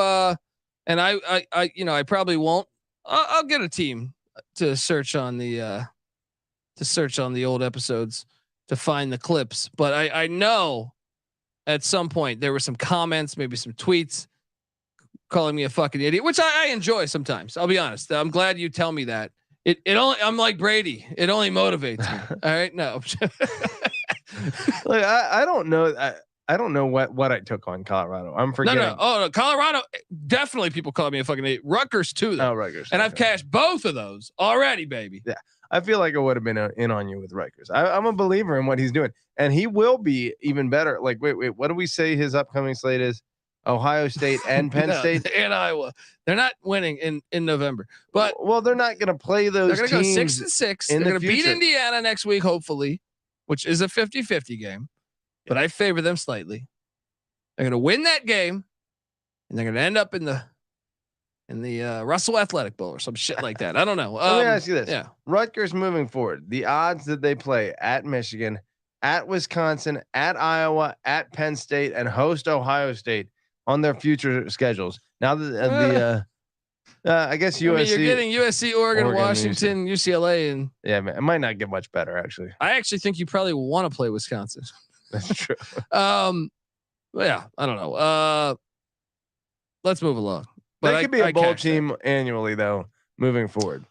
And I probably won't. I'll get a team to search on the old episodes to find the clips. But I know at some point there were some comments, maybe some tweets calling me a fucking idiot, which I enjoy sometimes. I'll be honest. I'm glad you tell me that. It only, I'm like Brady. It only motivates me. All right. No. Like, I don't know. I don't know what I took on Colorado. I'm forgetting. No. Oh, no. Colorado. Definitely people call me a fucking idiot. Rutgers too. Though. Oh, Rutgers. And I've cashed both of those already, baby. Yeah. I feel like I would have been in on you with Rutgers. I'm a believer in what he's doing, and he will be even better. Like, wait. What do we say his upcoming slate is? Ohio State and Penn State and Iowa. They're not winning in November, but they're not going to play those. They're going to go 6-6. They're going to beat Indiana next week, hopefully, which is a 50-50 game. But I favor them slightly. They're going to win that game, and they're going to end up in the Russell Athletic Bowl or some shit like that. I don't know. Let me ask you this. Yeah. Rutgers moving forward, the odds that they play at Michigan, at Wisconsin, at Iowa, at Penn State, and host Ohio State on their future schedules. Now that I guess USC. I mean, you're getting USC, Oregon, Washington, UCLA, and it might not get much better actually. I actually think you probably want to play Wisconsin. That's true. Yeah, I don't know. Let's move along. But that could be a bowl team annually though, moving forward.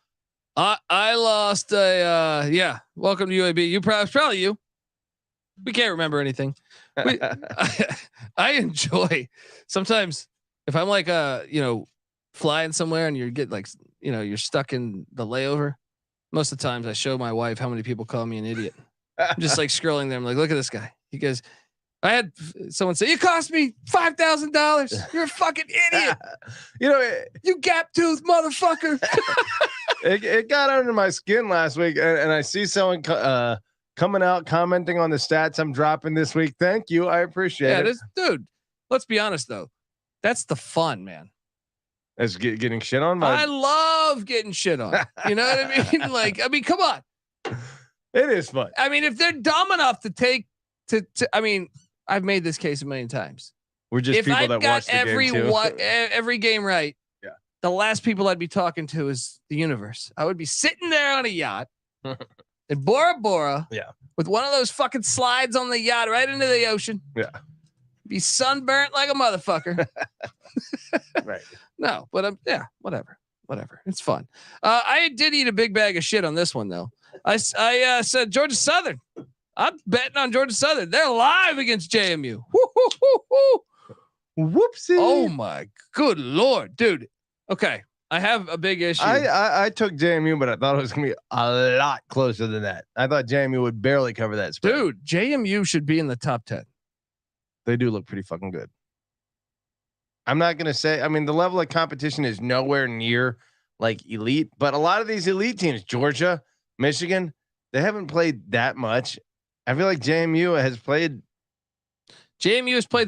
I lost a welcome to UAB. You probably you. We can't remember anything. I enjoy sometimes if I'm like flying somewhere and you're you're stuck in the layover. Most of the times I show my wife how many people call me an idiot. I'm just like scrolling there. I'm like, look at this guy. He goes, I had someone say, "You cost me $5,000. You're a fucking idiot. You gap tooth motherfucker." it got under my skin last week, and I see someone coming out commenting on the stats I'm dropping this week. Thank you, I appreciate it. Dude. Let's be honest though, that's the fun, man. As getting shit on. I love getting shit on. You know what I mean? Come on. It is fun. I mean, if they're dumb enough to take to I've made this case a million times. We're just if people I've that got watch the game too. every game right, the last people I'd be talking to is the universe. I would be sitting there on a yacht in Bora Bora, with one of those fucking slides on the yacht right into the ocean. Yeah, be sunburnt like a motherfucker. Right. No, but whatever. It's fun. I did eat a big bag of shit on this one though. I said Georgia Southern. I'm betting on Georgia Southern. They're live against JMU. Whoopsie. Oh my good Lord, dude. Okay. I have a big issue. I took JMU, but I thought it was going to be a lot closer than that. I thought JMU would barely cover that spread. Dude, JMU should be in the top 10. They do look pretty fucking good. I'm not going to say, the level of competition is nowhere near like elite, but a lot of these elite teams, Georgia, Michigan, they haven't played that much. I feel like JMU has played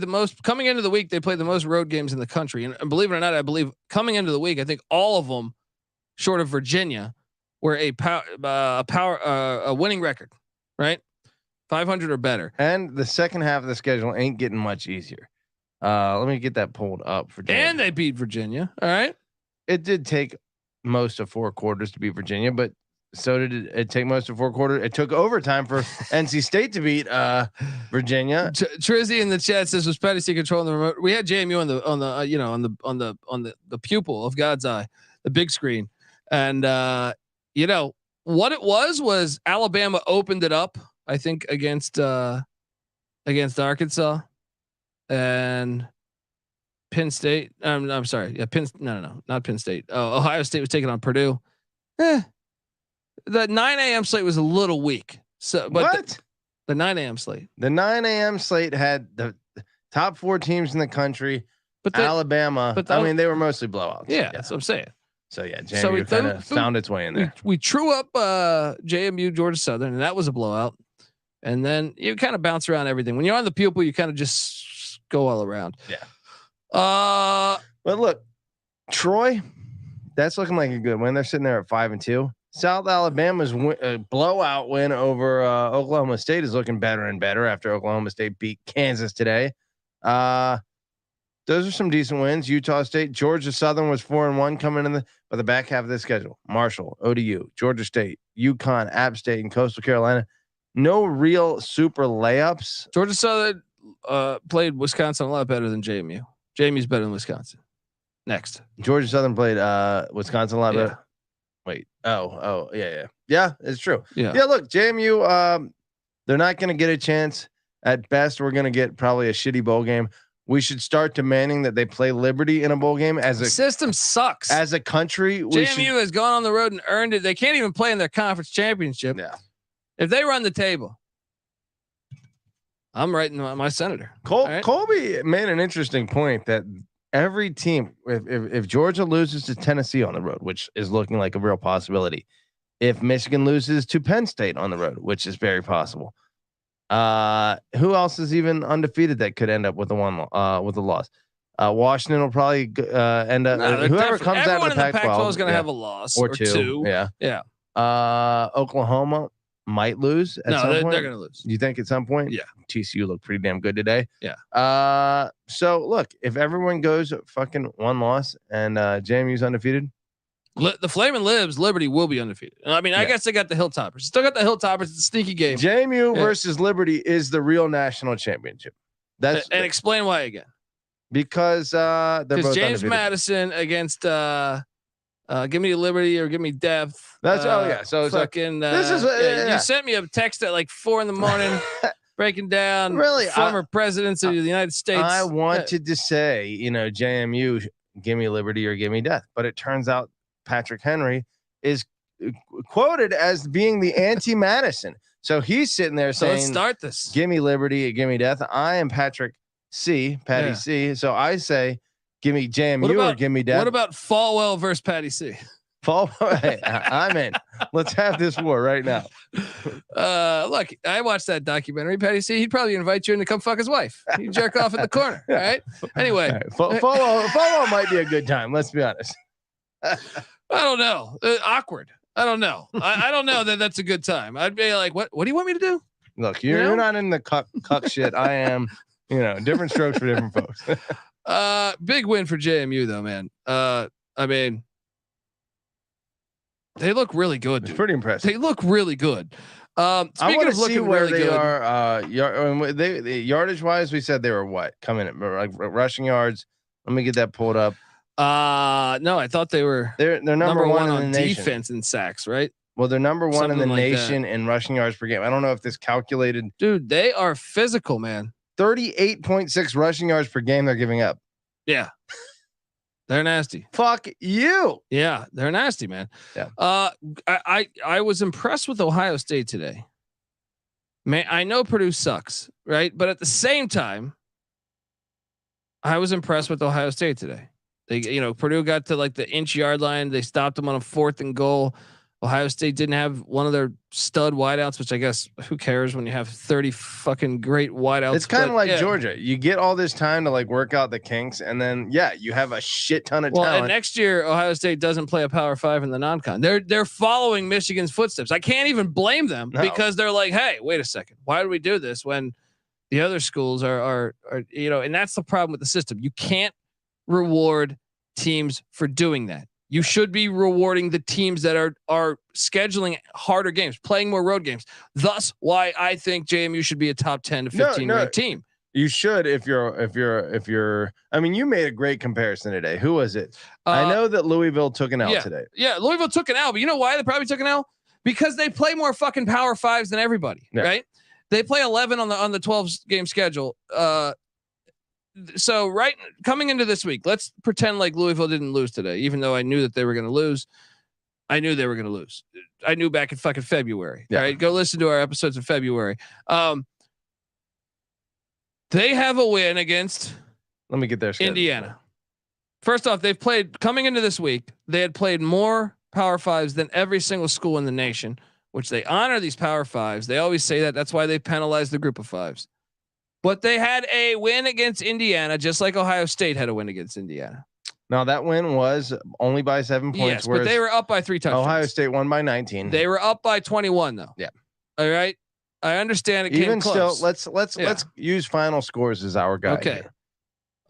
the most coming into the week. They played the most road games in the country. And believe it or not, I believe coming into the week, I think all of them short of Virginia were a winning record, right? 500 or better. And the second half of the schedule ain't getting much easier. Let me get that pulled up for JMU. And they beat Virginia. All right. It did take most of 4 quarters to beat Virginia, but so did it take most of 4 quarters. It took overtime for NC State to beat Virginia. Trizzy in the chat says, "Was Patty C controlling the remote?" We had JMU on the pupil of God's eye, the big screen, and what it was Alabama opened it up. I think against Arkansas and Penn State. I'm sorry, yeah, not Penn State. Ohio State was taking on Purdue. The 9 a.m. slate was a little weak. So, but the 9 a.m. slate. The 9 a.m. slate had the top 4 teams in the country. But Alabama. They were mostly blowouts. Yeah, that's what I'm saying. So JMU kind of found its way in there. We true up JMU, Georgia Southern, and that was a blowout. And then you kind of bounce around everything. When you're on the pupil, you kind of just go all around. Yeah. But look, Troy, that's looking like a good win. They're sitting there at 5-2. South Alabama's blowout win over Oklahoma State is looking better and better after Oklahoma State beat Kansas today. Those are some decent wins. Utah State, Georgia Southern was 4-1 coming in the back half of the schedule. Marshall, ODU, Georgia State, UConn, App State, and Coastal Carolina. No real super layups. Georgia Southern played Wisconsin a lot better than JMU. JMU's better than Wisconsin. Next, Georgia Southern played Wisconsin a lot better. Wait. Oh, yeah. It's true. Yeah. Look, JMU, they're not going to get a chance. At best, we're going to get probably a shitty bowl game. We should start demanding that they play Liberty in a bowl game. As a system sucks. As a country, JMU has gone on the road and earned it. They can't even play in their conference championship. Yeah. If they run the table, I'm writing my senator. Colby made an interesting point that every team, if Georgia loses to Tennessee on the road, which is looking like a real possibility, if Michigan loses to Penn State on the road, which is very possible, Who else is even undefeated that could end up with with a loss? Washington will probably end up. No, Whoever comes out everyone of the in the Pac-12 is going to have a loss or two. Yeah. Yeah. Oklahoma might lose at some point. They're going to lose. You think at some point? Yeah. TCU looked pretty damn good today. Yeah. So look, if everyone goes fucking one loss and JMU's undefeated, the Flamin' Libs, Liberty will be undefeated. I mean, I guess they got the Hilltoppers. Still got the Hilltoppers. It's a sneaky game. JMU versus Liberty is the real national championship. And explain why again. Because they're both James undefeated. Madison against give me liberty or give me depth. That's So fucking. This is you sent me a text at like 4 a.m. breaking down former presidents of the United States. I wanted to say, JMU, give me liberty or give me death, but it turns out Patrick Henry is quoted as being the anti-Madison. So he's sitting there saying, let's start this. Give me liberty, give me death. I am Patty C. So I say, give me JMU or give me death. What about Falwell versus Patty C? Hey, I'm in. Let's have this war right now. Look, I watched that documentary. Patty C. He'd probably invite you in to come fuck his wife. He'd jerk off in the corner. All right. Anyway, Falwell might be a good time. Let's be honest. I don't know. Awkward. I don't know. I don't know that that's a good time. I'd be like, what do you want me to do? Look, you're not in the cuck shit. I am, different strokes for different folks. Big win for JMU though, man. I mean, they look really good. It's pretty impressive. They look really good. Speaking of looking where really they good, are, yardage wise, we said they were what coming at like rushing yards. Let me get that pulled up. No, I thought they're number one on the defense in sacks, right? Well, they're number one Something in the like nation in rushing yards per game. I don't know if this calculated. Dude, they are physical, man. 38.6 rushing yards per game they're giving up. Yeah. They're nasty. Fuck you. Yeah, they're nasty, man. Yeah. I was impressed with Ohio State today. Man, I know Purdue sucks, right? But at the same time, I was impressed with Ohio State today. They, Purdue got to like the inch yard line. They stopped them on a 4th and goal. Ohio State didn't have one of their stud wideouts, which I guess who cares when you have 30 fucking great wideouts. It's kind of like Georgia. You get all this time to like work out the kinks, and then you have a shit ton of talent. And next year Ohio State doesn't play a Power 5 in the non-con. They're following Michigan's footsteps. I can't even blame them because they're like, hey, wait a second, why do we do this when the other schools are and that's the problem with the system. You can't reward teams for doing that. You should be rewarding the teams that are scheduling harder games, playing more road games. Thus, why I think JMU should be a top 10 to 15 ranked team. You should if you're. I mean, you made a great comparison today. Who was it? I know that Louisville took an L today. Yeah, Louisville took an L, but you know why they probably took an L? Because they play more fucking Power 5s than everybody, right? They play 11 on the 12 game schedule. So coming into this week, let's pretend like Louisville didn't lose today, even though I knew that they were going to lose. I knew they were going to lose. I knew back in fucking February. Yeah. Right. Go listen to our episodes in February. They have a win against Let me get their schedule. Indiana. First off, they've played coming into this week. They had played more Power 5s than every single school in the nation, which they honor these Power 5s. They always say that. That's why they penalize the group of 5s. But they had a win against Indiana, just like Ohio State had a win against Indiana. Now that win was only by 7 points. Yes, but they were up by 3 touchdowns. Ohio State won by 19. They were up by 21 though. Yeah. All right. I understand it Even came close. Still, let's use final scores as our guide. Okay. Here.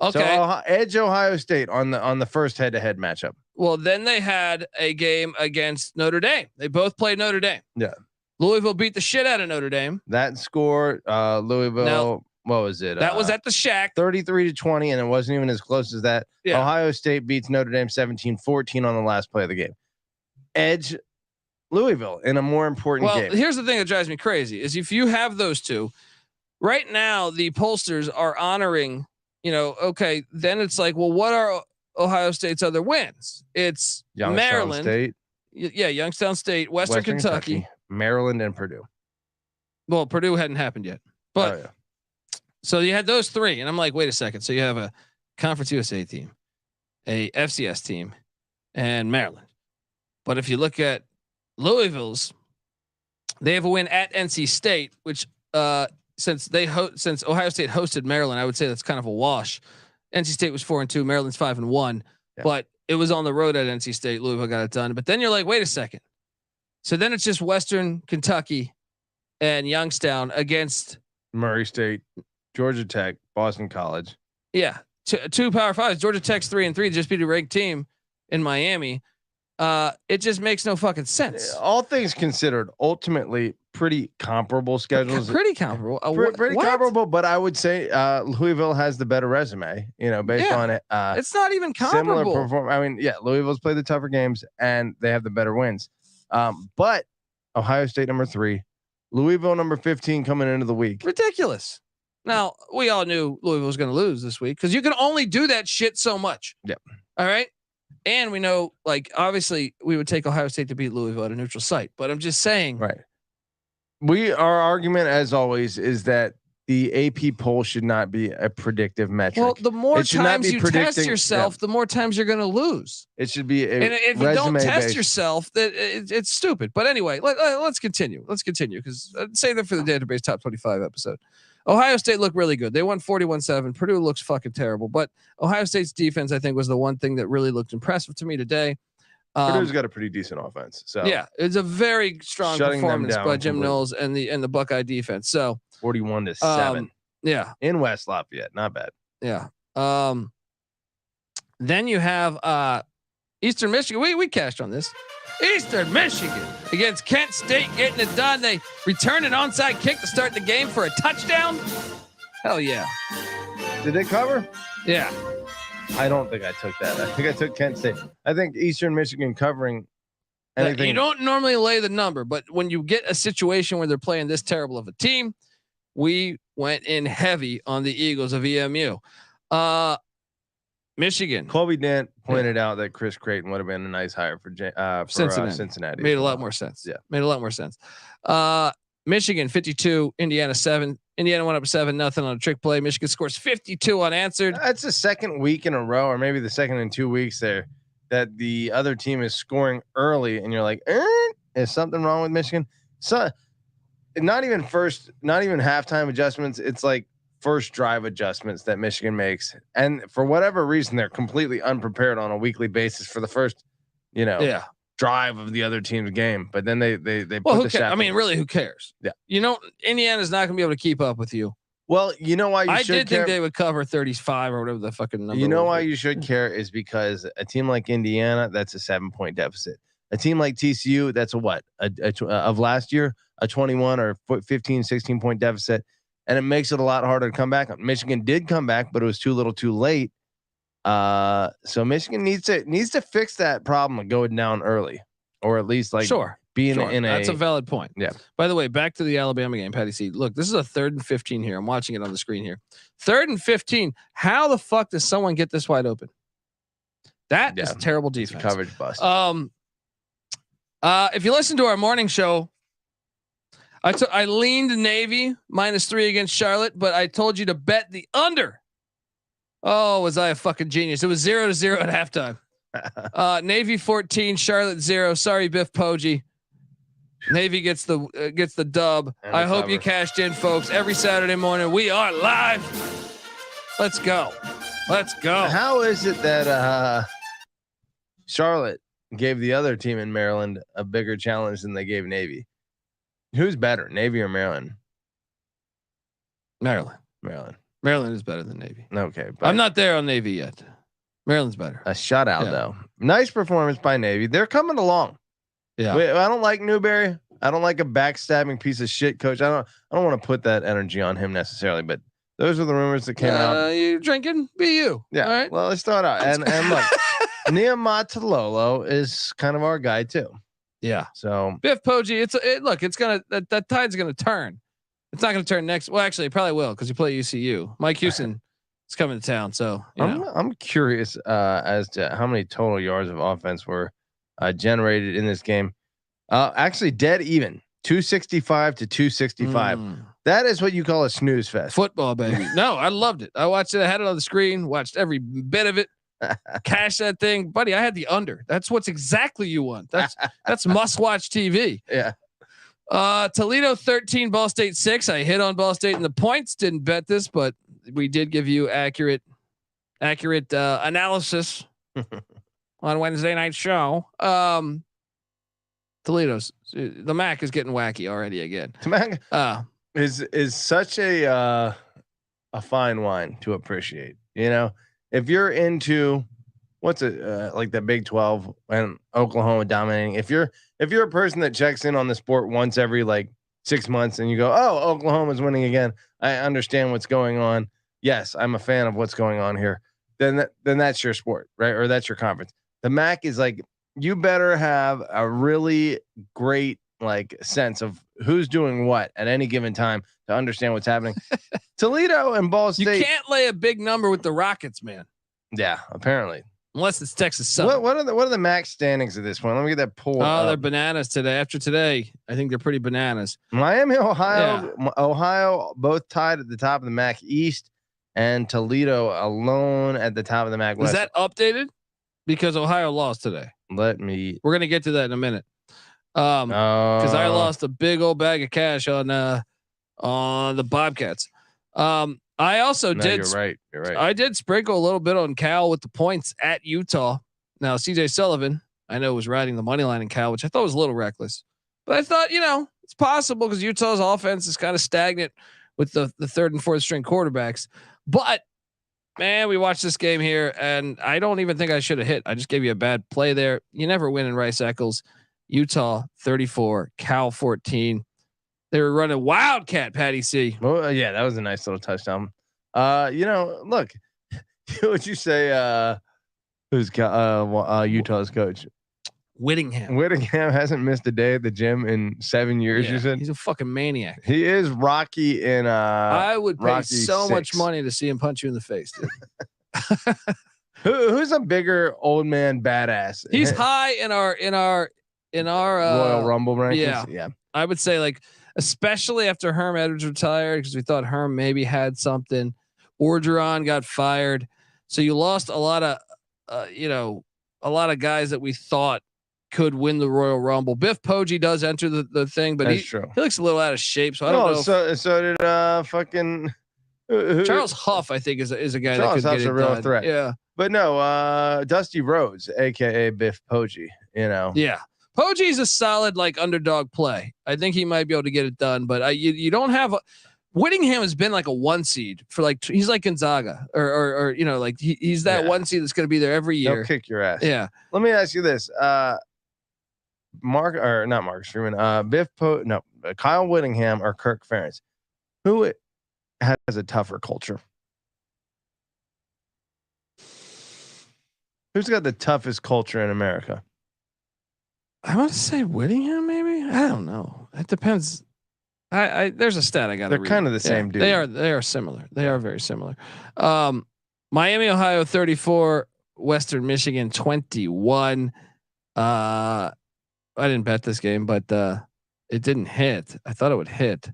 Okay. So edge Ohio State on the first head-to-head matchup. Well, then they had a game against Notre Dame. They both played Notre Dame. Yeah. Louisville beat the shit out of Notre Dame. That score, Louisville. Now, what was it? That was at the Shack. 33-20, and it wasn't even as close as that. Yeah. Ohio State beats Notre Dame 17-14 on the last play of the game. Edge Louisville in a more important game. Well, here's the thing that drives me crazy is if you have those two, right now the pollsters are honoring, okay, then it's like, well, what are Ohio State's other wins? It's Youngstown Maryland. State. Yeah, Youngstown State, Western Kentucky, Maryland, and Purdue. Well, Purdue hadn't happened yet. But so you had those three, and I'm like, wait a second. So you have a Conference USA team, a FCS team, and Maryland. But if you look at Louisville's, they have a win at NC State, which since Ohio State hosted Maryland, I would say that's kind of a wash. NC State was 4-2, Maryland's 5-1, but it was on the road at NC State. Louisville got it done. But then you're like, wait a second. So then it's just Western Kentucky and Youngstown against Murray State, Georgia Tech, Boston College. Yeah. Two Power Fives. Georgia Tech's 3-3, just beat a ranked team in Miami. It just makes no fucking sense. All things considered, ultimately pretty comparable schedules. Pretty comparable. Pretty comparable, but I would say Louisville has the better resume. Based on it. It's not even comparable. Louisville's played the tougher games and they have the better wins. But Ohio State number 3, Louisville number 15 coming into the week. Ridiculous. Now we all knew Louisville was going to lose this week because you can only do that shit so much. Yep. All right. And we know, like, obviously we would take Ohio State to beat Louisville at a neutral site, but I'm just saying. Right. Our argument, as always, is that the AP poll should not be a predictive metric. Well, the more times you test yourself, the more times you're going to lose. It should be and if you don't test yourself, that it's stupid. But anyway, let's continue. Let's continue because save that for the database top 25 episode. Ohio State looked really good. They won 41-7. Purdue looks fucking terrible, but Ohio State's defense, I think, was the one thing that really looked impressive to me today. Purdue's got a pretty decent offense. So yeah, it's a very strong performance by Jim Knowles and the Buckeye defense. So 41-7. Yeah. In West Lafayette. Not bad. Yeah. Then you have Eastern Michigan. We cashed on this. Eastern Michigan against Kent State getting it done. They return an onside kick to start the game for a touchdown. Hell yeah. Did they cover? Yeah. I don't think I took that. I think I took Kent State. I think Eastern Michigan covering anything. You don't normally lay the number, but when you get a situation where they're playing this terrible of a team, we went in heavy on the Eagles of EMU. Michigan. Colby Dent pointed out that Chris Creighton would have been a nice hire for Cincinnati. Made a lot more sense. Yeah, made a lot more sense. Michigan 52, Indiana 7. Indiana went up 7-0 on a trick play. Michigan scores 52 unanswered. That's the second week in a row, or maybe the second in 2 weeks there, that the other team is scoring early, and you're like, is something wrong with Michigan? So, not even halftime adjustments. It's like first drive adjustments that Michigan makes, and for whatever reason, they're completely unprepared on a weekly basis for the first, drive of the other team's game. But then they put the shot. I mean, really, who cares? Yeah, Indiana's not going to be able to keep up with you. Well, you know why I did think they would cover 35 or whatever the fucking number. You know why you should care is because a team like Indiana, that's a 7-point deficit. A team like TCU, that's of last year, a 21 or 15, 16 point deficit. And it makes it a lot harder to come back. Michigan did come back, but it was too little too late. So Michigan needs to fix that problem of going down early, or at least being in that's a valid point. Yeah. By the way, back to the Alabama game, Patty C. Look, this is a 3rd and 15 here. I'm watching it on the screen here. 3rd and 15. How the fuck does someone get this wide open? That is a terrible defense. It's a coverage bust. If you listen to our morning show, I leaned Navy -3 against Charlotte, but I told you to bet the under. Oh, was I a fucking genius? It was 0-0 at halftime. Navy 14, Charlotte 0. Sorry, Biff Poggi. Navy gets the dub. I hope you cashed in, folks. Every Saturday morning, we are live. Let's go. How is it that Charlotte gave the other team in Maryland a bigger challenge than they gave Navy? Who's better, Navy or Maryland? Maryland. Maryland is better than Navy. Okay. I'm not there on Navy yet. Maryland's better. A shutout though. Nice performance by Navy. They're coming along. Yeah. I don't like Newberry. I don't like a backstabbing piece of shit coach. I don't want to put that energy on him necessarily, but those are the rumors that came out. You drinking? Be you. Yeah. All right. Well, let's start out. And look, Niumatalolo is kind of our guy too. Yeah. So Biff Poggi, it's gonna that tide's gonna turn. It's not gonna turn next. Well, actually, it probably will because you play UCU. Mike Houston is coming to town. So I'm curious as to how many total yards of offense were generated in this game. Actually, dead even 265 to 265. That is what you call a snooze fest. Football, baby. No, I loved it. I watched it. I had it on the screen. Watched every bit of it. Cash that thing, buddy. I had the under. That's what's exactly you want. That's must watch TV. Yeah. Toledo 13, Ball State 6. I hit on Ball State in the points. Didn't bet this, but we did give you accurate analysis on Wednesday night show. Toledo's the MAC is getting wacky already again. The MAC is such a fine wine to appreciate. You know, if you're into what's it like the Big 12 and Oklahoma dominating, if you're a person that checks in on the sport once every like 6 months and you go, oh, Oklahoma's winning again, I understand what's going on. Yes, I'm a fan of what's going on here. Then that's your sport, right? Or that's your conference. The MAC is like, you better have a really great like sense of who's doing what at any given time to understand what's happening. Toledo and Ball State. You can't lay a big number with the Rockets, man. Yeah, apparently. Unless it's Texas Southern. What are the MAC standings at this point? Let me get that pulled. Oh, they're bananas today. After today, I think they're pretty bananas. Miami, Ohio, both tied at the top of the MAC East, and Toledo alone at the top of the MAC West. Is that updated? Because Ohio lost today. We're gonna get to that in a minute. Because I lost a big old bag of cash on the Bobcats. I also did. You're right. I did sprinkle a little bit on Cal with the points at Utah. Now, CJ Sullivan, I know, was riding the money line in Cal, which I thought was a little reckless. But I thought, it's possible because Utah's offense is kind of stagnant with the third and fourth string quarterbacks. But man, we watched this game here, and I don't even think I should have hit. I just gave you a bad play there. You never win in Rice-Eccles. Utah 34, Cal 14. They were running Wildcat, Patty C. Well, yeah, that was a nice little touchdown. Look, what'd you say? Who's Utah's coach? Whittingham. Whittingham hasn't missed a day at the gym in 7 years. Yeah, you said he's a fucking maniac. He is Rocky in. I would pay Rocky so 6. much money to see him punch you in the face, dude. Who's a bigger old man badass? He's high in our Royal Rumble rankings. Yeah. I would say like. Especially after Herm Edwards retired, because we thought Herm maybe had something. Orgeron got fired, so you lost a lot of, a lot of guys that we thought could win the Royal Rumble. Biff Poggi does enter the thing, but he looks a little out of shape. So I don't know. So did fucking Charles Huff. I think is a guy Charles that could Huff's get it a real done. threat. Yeah, but no, Dusty Rhodes, aka Biff Poggi. Yeah. Poggi's a solid like underdog play. I think he might be able to get it done, but you don't have Whittingham has been like a 1 seed for like he's like Gonzaga or like he's that 1 seed that's going to be there every year. He'll kick your ass. Yeah. Let me ask you this: not Marcus Freeman, Kyle Whittingham or Kirk Ferentz, who has a tougher culture? Who's got the toughest culture in America? I want to say Whittingham, maybe. I don't know. It depends. There's a stat I got. They're kind of the same dude. They are similar. They are very similar. Miami, Ohio 34, Western Michigan 21. I didn't bet this game, but it didn't hit. I thought it would hit.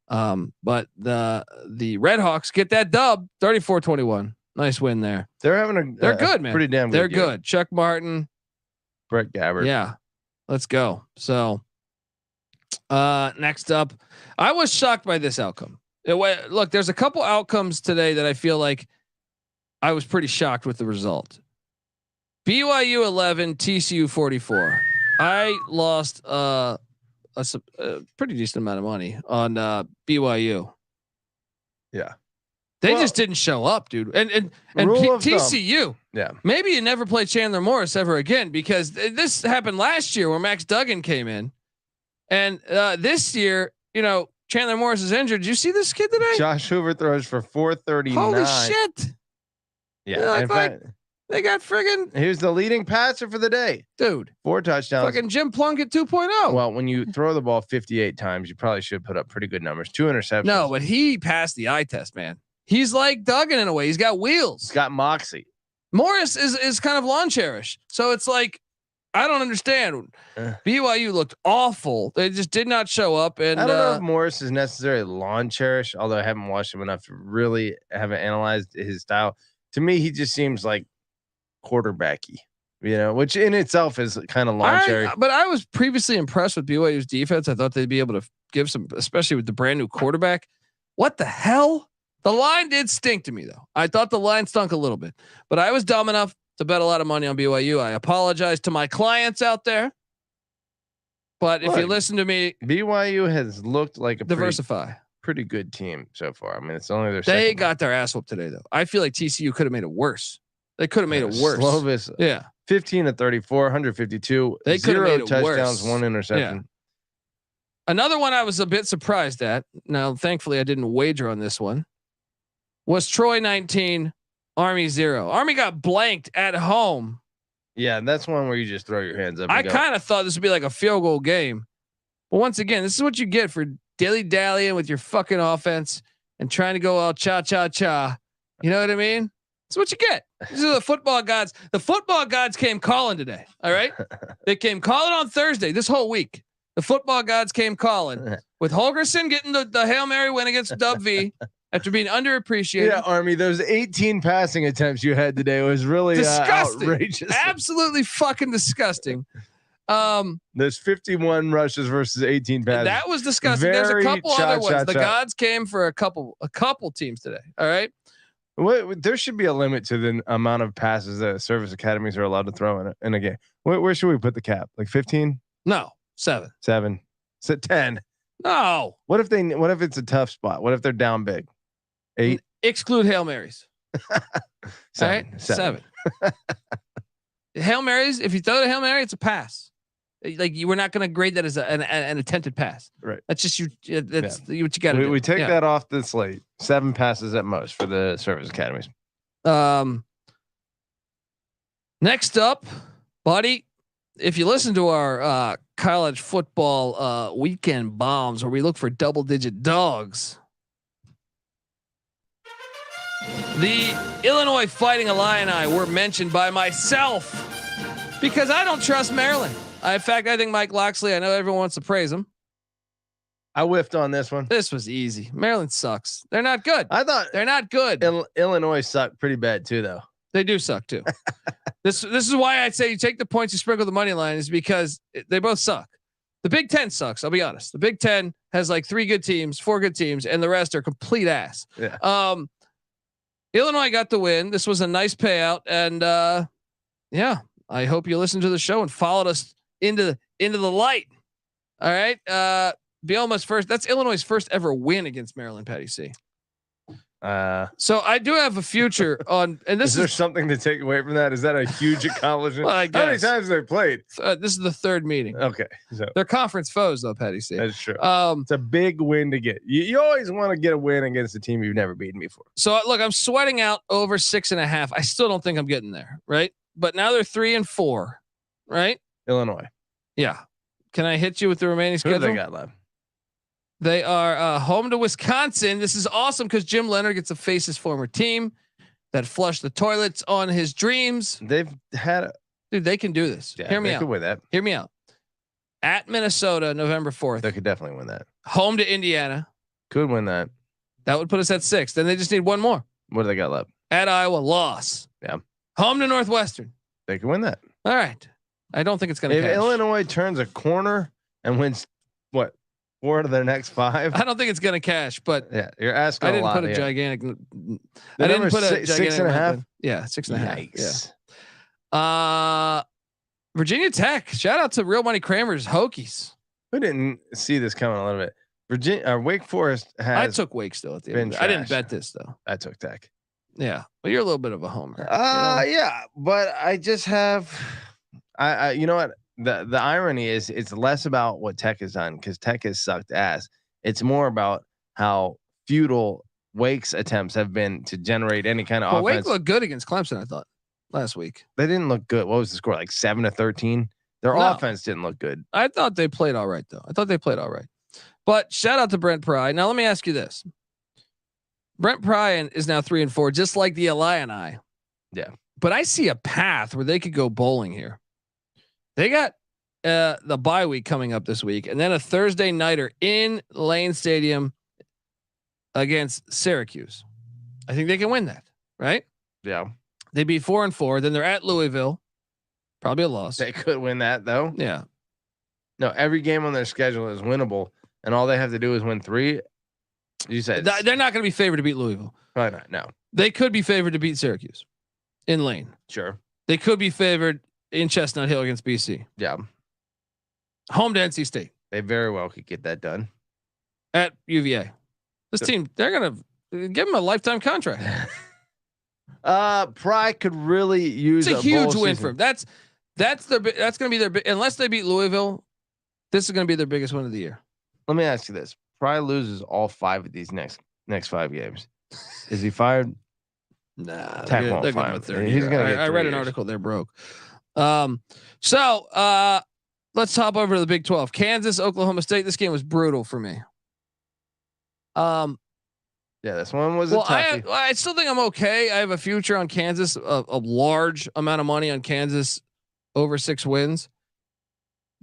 But the Red Hawks get that dub 34-21. Nice win there. They're good, man. Pretty damn good. They're good. Chuck Martin, Brett Gabbert. Yeah. Let's go. So next up, I was shocked by this outcome. Look, there's a couple outcomes today that I feel like I was pretty shocked with the result. BYU 11, TCU 44. I lost a pretty decent amount of money on BYU. Yeah. They just didn't show up, dude. And TCU. Yeah. Maybe you never play Chandler Morris ever again, because this happened last year where Max Duggan came in, and this year, Chandler Morris is injured. Did you see this kid today? Josh Hoover throws for 439. Holy shit! Yeah. In fact, they got friggin'. He was the leading passer for the day, dude. 4 touchdowns. Fucking Jim Plunkett 2.0. Well, when you throw the ball 58 times, you probably should put up pretty good numbers. 2 interceptions. No, but he passed the eye test, man. He's like Duggan in a way. He's got wheels. He's got moxie. Morris is kind of lawn cherish. So it's like, I don't understand. BYU looked awful. They just did not show up. And I don't know if Morris is necessarily lawn cherish, although I haven't watched him enough to really haven't analyzed his style. To me, he just seems like quarterbacky. which in itself is kind of lawn cherry. But I was previously impressed with BYU's defense. I thought they'd be able to give some, especially with the brand new quarterback. What the hell? The line did stink to me though. I thought the line stunk a little bit, but I was dumb enough to bet a lot of money on BYU. I apologize to my clients out there. But if you listen to me, BYU has looked like a pretty good team so far. I mean, it's only their They got their ass whooped today though. I feel like TCU could have made it worse. They could have made it worse. Slovis, 15 to 34, 152. They could have made it touchdowns, worse. 1 interception. Yeah. Another one I was a bit surprised at. Now, thankfully, I didn't wager on this one. Was Troy 19, Army 0. Army got blanked at home. Yeah, that's one where you just throw your hands up. I kind of thought this would be like a field goal game. But once again, this is what you get for dilly-dallying with your fucking offense and trying to go all cha-cha-cha. You know what I mean? That's what you get. These are the football gods. The football gods came calling today. All right. They came calling on Thursday, this whole week. The football gods came calling with Holgerson getting the Hail Mary win against Dub V after being underappreciated. Yeah, Army, those 18 passing attempts you had today was really disgusting. Outrageous. Absolutely fucking disgusting. There's 51 rushes versus 18 passes. That was disgusting. There's a couple other ones. The gods came for a couple teams today. All right. There should be a limit to the amount of passes that service academies are allowed to throw in a game. Where should we put the cap? Like 15? No, 7. 7. It's at 10. No. What if it's a tough spot? What if they're down big? 8. Exclude Hail Marys. 7. Right? 7. Hail Marys. If you throw the Hail Mary, it's a pass. Like you were not going to grade that as an attempted pass. Right. That's just you. That's what you got to do. We take that off the slate. 7 passes at most for the service academies. Next up, buddy, if you listen to our college football weekend bombs where we look for double-digit dogs, the Illinois Fighting Illini were mentioned by myself because I don't trust Maryland. In fact, I think Mike Loxley, I know everyone wants to praise him. I whiffed on this one. This was easy. Maryland sucks. They're not good. I thought they're not good. Illinois sucked pretty bad too, though. They do suck too. This is why I'd say you take the points, you sprinkle the money line, is because they both suck. The Big Ten sucks. I'll be honest. The Big Ten has like 4 good teams, and the rest are complete ass. Yeah. Illinois got the win. This was a nice payout, and I hope you listened to the show and followed us into the light. All right. Bielema's first. That's Illinois' first ever win against Maryland. Patty C. So I do have a future on, and this is there something to take away from that? Is that a huge accomplishment? Well, I guess. How many times have they played? This is the 3rd meeting. Okay, so they're conference foes though, Patty C. That's true. It's a big win to get. You always want to get a win against a team you've never beaten before. So look, I'm sweating out over 6.5. I still don't think I'm getting there, right? But now they're 3-4, right? Illinois. Yeah. Can I hit you with the remaining schedule? Who they got left? They are home to Wisconsin. This is awesome because Jim Leonard gets to face his former team that flushed the toilets on his dreams. They've had dude. They can do this. Yeah, Hear me out. Could win that. Hear me out. At Minnesota, November 4th. They could definitely win that. Home to Indiana. Could win that. That would put us at 6. Then they just need one more. What do they got left? At Iowa, loss. Yeah. Home to Northwestern. They could win that. All right. I don't think it's going to. If Illinois turns a corner and wins, what? 4 out of their next 5. I don't think it's going to cash, but yeah, you're asking. I didn't put a gigantic. I didn't put a 6.5. Yeah, 6.5. Yikes. Yeah. Virginia Tech. Shout out to Real Money Kramer's Hokies. We didn't see this coming a little bit. Virginia, Wake Forest has. I took Wake still at the end. I didn't bet this though. I took Tech. Yeah, well, you're a little bit of a homer. Yeah, but I just have. I you know what. The irony is it's less about what Tech has done because Tech has sucked ass. It's more about how futile Wake's attempts have been to generate any kind of offense. Wake looked good against Clemson, I thought, last week. They didn't look good. What was the score? Like 7-13? Their offense didn't look good. I thought they played all right, though. But shout out to Brent Pry. Now, let me ask you this. Brent Pry is now 3-4, just like the Illini. Yeah. But I see a path where they could go bowling here. They got the bye week coming up this week, and then a Thursday nighter in Lane Stadium against Syracuse. I think they can win that, right? Yeah. They'd be 4-4. Then they're at Louisville. Probably a loss. They could win that though. Yeah. No, every game on their schedule is winnable, and all they have to do is win 3. You said They're not going to be favored to beat Louisville. probably not. No, They could be favored to beat Syracuse in Lane. sure. They could be favored in Chestnut Hill against BC. Yeah, Home to NC State they very well could get that done. at UVA. This team, they're going to give them a lifetime contract. Pride could really use It's a huge win season. for them. That's going to be their unless they beat Louisville. This is going to be their biggest win of the year. Let me ask you this: Pride loses all 5 of these next 5 games. Is he fired? Nah, Tech they're won't gonna fire go him. 30 He's year. gonna get I 3 read an years. article. They're broke. So let's hop over to the Big 12. Kansas, Oklahoma State. This game was brutal for me. Yeah, this one was Well, a toughie. I still think I'm okay. I have a future on Kansas, a large amount of money on Kansas over 6 wins.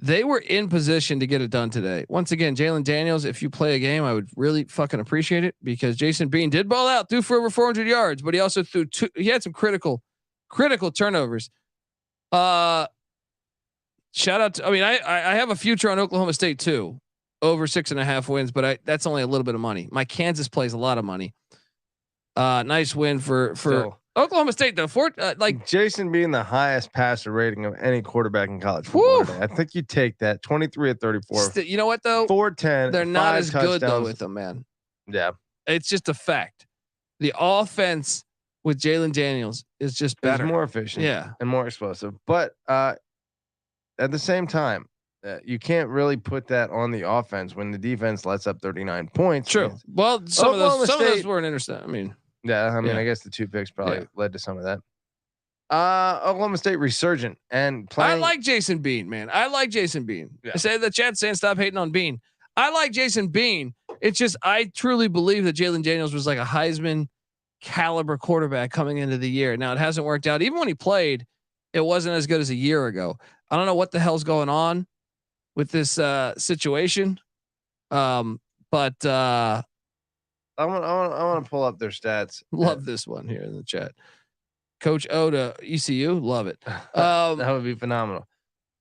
They were in position to get it done today. Once again, Jalen Daniels, if you play a game, I would really fucking appreciate it because Jason Bean did ball out, threw for over 400 yards, but he also threw 2. He had some critical turnovers. Shout out to, I have a future on Oklahoma State too, over 6.5 wins, but that's only a little bit of money. My Kansas plays a lot of money. Nice win for So, Oklahoma State though. Jason being the highest passer rating of any quarterback in college football today. I think you take that 23 of 34. You know what though? 410. They're not 5 as good though touchdowns. with them, man. Yeah, It's just a fact. The offense with Jalen Daniels is just better. It's more efficient. Yeah. and more explosive. But at the same time, you can't really put that on the offense when the defense lets up 39 points. True. Well, some of Oklahoma those State- weren't interesting. I mean, Yeah, Yeah. I guess the 2 picks probably Yeah. led to some of that. Oklahoma State resurgent and playing. I like Jason Bean, man. I like Jason Bean. Yeah. I say the chat saying stop hating on Bean. I like Jason Bean. It's just I truly believe that Jalen Daniels was like a Heisman caliber quarterback coming into the year. Now it hasn't worked out. Even when he played, it wasn't as good as a year ago. I don't know what the hell's going on with this situation. But I want to pull up their stats. love this one here in the chat. Coach O to ECU, love it. That would be phenomenal.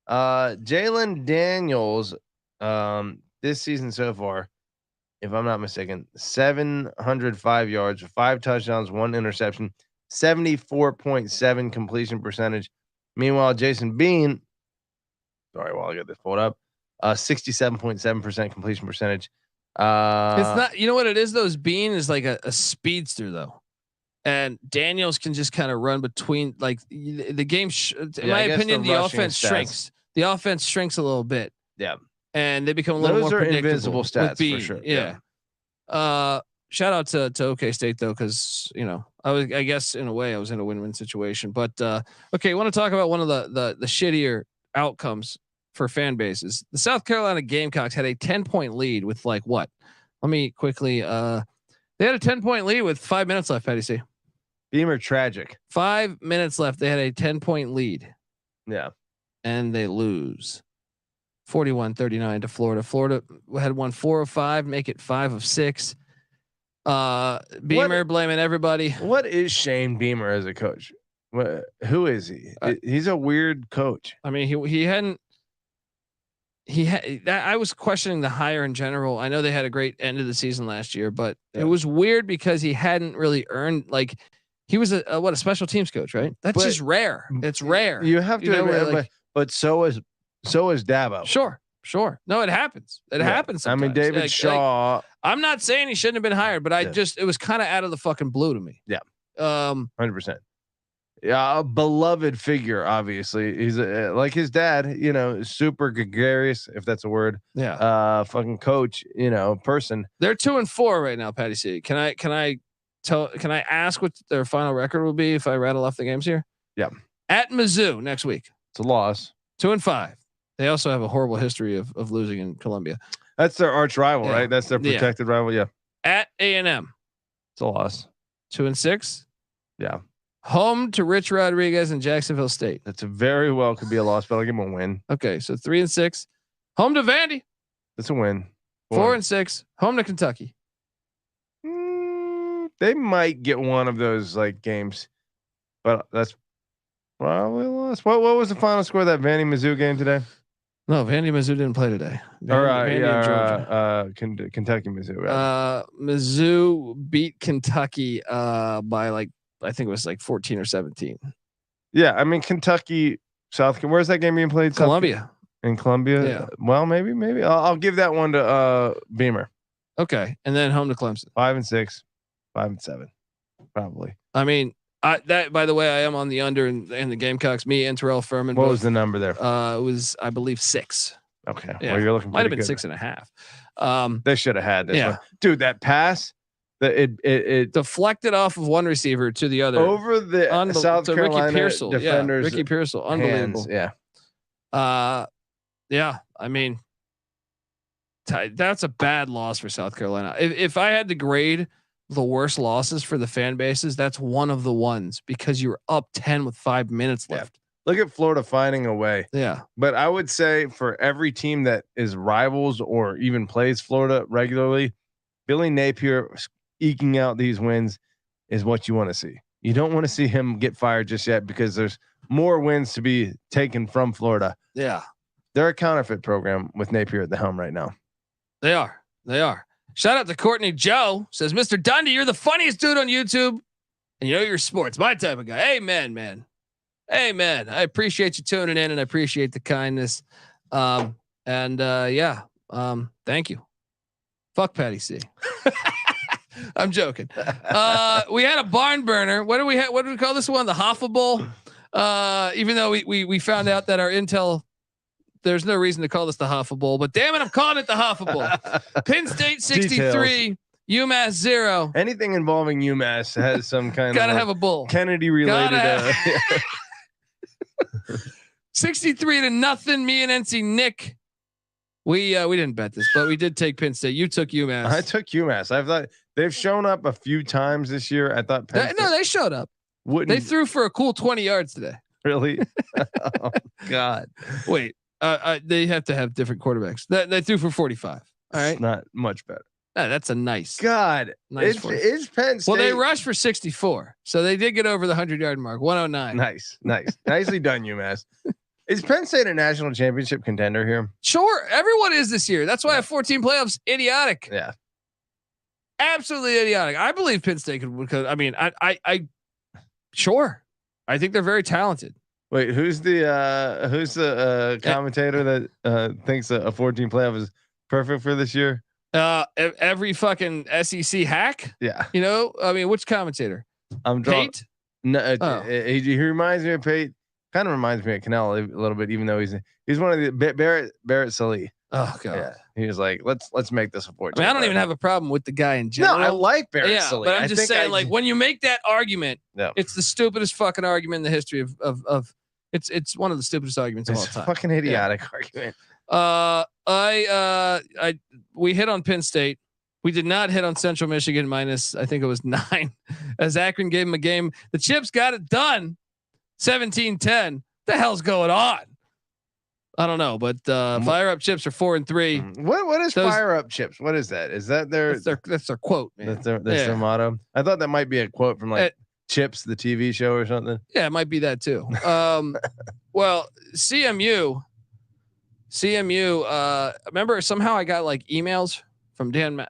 Jalen Daniels, this season so far, if I'm not mistaken, 705 yards, 5 touchdowns, 1 interception, 74.7 completion percentage. Meanwhile, Jason Bean, sorry, while I get this pulled up, 67.7% completion percentage. It's not, you know what it is though, is Bean is like a speedster though. And Daniels can just kind of run between like the game. In my opinion, the offense shrinks. The offense shrinks a little bit. Yeah. And they become a little Those more are predictable invisible with stats Bean. for sure. Yeah. Shout out to OK State though, because I guess in a way I was in a win-win situation. But okay, I want to talk about one of the shittier outcomes for fan bases. The South Carolina Gamecocks had a 10-point lead with like what? Let me quickly. They had a 10-point lead with 5 minutes left. Patty C. Beamer tragic. 5 minutes left. They had a 10-point lead. Yeah. And they lose 41-39 to Florida. Florida had won 4 of 5, make it 5 of 6. Beamer blaming everybody. What is Shane Beamer as a coach? Who is he? He's a weird coach. I mean, I was questioning the hire in general. I know they had a great end of the season last year, but it was weird because he hadn't really earned, like he was a special teams coach, right? That's just rare. It's rare. You have to admit, but so is Dabo. Sure. No, it happens. It happens. I mean, sometimes. David Shaw. I'm not saying he shouldn't have been hired, but it was kind of out of the fucking blue to me. Yeah. 100%. Yeah, a beloved figure. Obviously, he's like his dad. Super gregarious, if that's a word. Yeah. Fucking coach. Person. They're 2-4 right now. Patty C. Can I ask what their final record will be if I rattle off the games here? Yeah. At Mizzou next week. It's a loss. 2-5. They also have a horrible history of losing in Columbia. That's their arch rival, right? That's their protected rival. Yeah. At A&M. It's a loss. 2-6. Yeah. Home to Rich Rodriguez and Jacksonville State. That's very well could be a loss, but I'll give them a win. Okay, so 3-6. Home to Vandy. That's a win. 4-6. Home to Kentucky. They might get one of those like games, but that's Probably lost. What was the final score of that Vandy Mizzou game today? No, Vandy Mizzou didn't play today. Vandy and Georgia. Kentucky Mizzou. Right? Mizzou beat Kentucky by like I think it was like 14 or 17. Yeah, I mean Kentucky, Where's that game being played? Columbia. In Columbia. Yeah. Well, maybe I'll give that one to Beamer. Okay, and then home to Clemson. 5-6, 5-7, probably. I mean, that by the way, I am on the under in the Gamecocks. Me and Terrell Furman. What both, was the number there? It was I believe 6. Okay, yeah. Well, you're looking. Might have been good. 6.5. They should have had this yeah. one. Dude. That pass, it deflected off of one receiver to the other over the South Carolina Ricky Pearsall. defenders. Ricky Pearsall, unbelievable. Hands, yeah. Yeah. I mean, that's a bad loss for South Carolina. If I had to grade the worst losses for the fan bases, that's one of the ones because you were up 10 with 5 minutes left. Look at Florida finding a way. Yeah. But I would say for every team that is rivals or even plays Florida regularly, Billy Napier eking out these wins is what you want to see. You don't want to see him get fired just yet because there's more wins to be taken from Florida. Yeah. They're a counterfeit program with Napier at the helm right now. They are. Shout out to Courtney Joe. Says, Mr. Dundee, you're the funniest dude on YouTube. And you know your sports. My type of guy. Amen, man. Amen. I appreciate you tuning in and I appreciate the kindness. Thank you. Fuck Patty C. I'm joking. We had a barn burner. What do we call this one? The Hoffa Bowl. Even though we found out that our intel, there's no reason to call this the Hoffa Bowl, but damn it, I'm calling it the Hoffa Bowl. Penn State 63, UMass 0. Anything involving UMass has some kind Gotta of have a bull. Kennedy related. 63-0. Me and NC Nick. We didn't bet this, but we did take Penn State. You took UMass. I took UMass. I thought they've shown up a few times this year. I thought Penn State they showed up. They threw for a cool 20 yards today. Really? Oh, God. Wait. They have to have different quarterbacks. They threw for 45. All right. It's not much better. That's a nice. God. Nice is Penn State. Well, they rushed for 64. So they did get over the 100-yard mark. 109. Nice. Nicely done, UMass. Is Penn State a national championship contender here? Sure. Everyone is this year. That's why a 14 playoffs idiotic. Yeah. Absolutely idiotic. I believe Penn State could. I mean, I sure. I think they're very talented. Wait, who's the commentator that thinks a 14 playoff is perfect for this year? Every fucking SEC hack. Yeah. You know, I mean, which commentator? I'm drawing. Pate? No, he reminds me of Pate. Kind of reminds me of Cannell a little bit, even though he's one of the Barrett Sallee. Oh God. Yeah. He was like, let's make this a 14. I mean, I don't even have a problem with the guy in general. No, I like Barrett Sallee. But I'm just saying, like, when you make that argument, it's the stupidest fucking argument in the history of it's one of the stupidest arguments of all time. Fucking idiotic argument. We hit on Penn State. We did not hit on Central Michigan minus, I think it was 9, as Akron gave him a game. The Chips got it done. 17-10. The hell's going on? I don't know, but Fire Up Chips are 4-3. What is Fire Up Chips? What is that? Is that that's their quote? Man. That's their motto. I thought that might be a quote from Chips, the TV show or something. Yeah, it might be that too. Well, CMU. Remember somehow I got like emails from Jim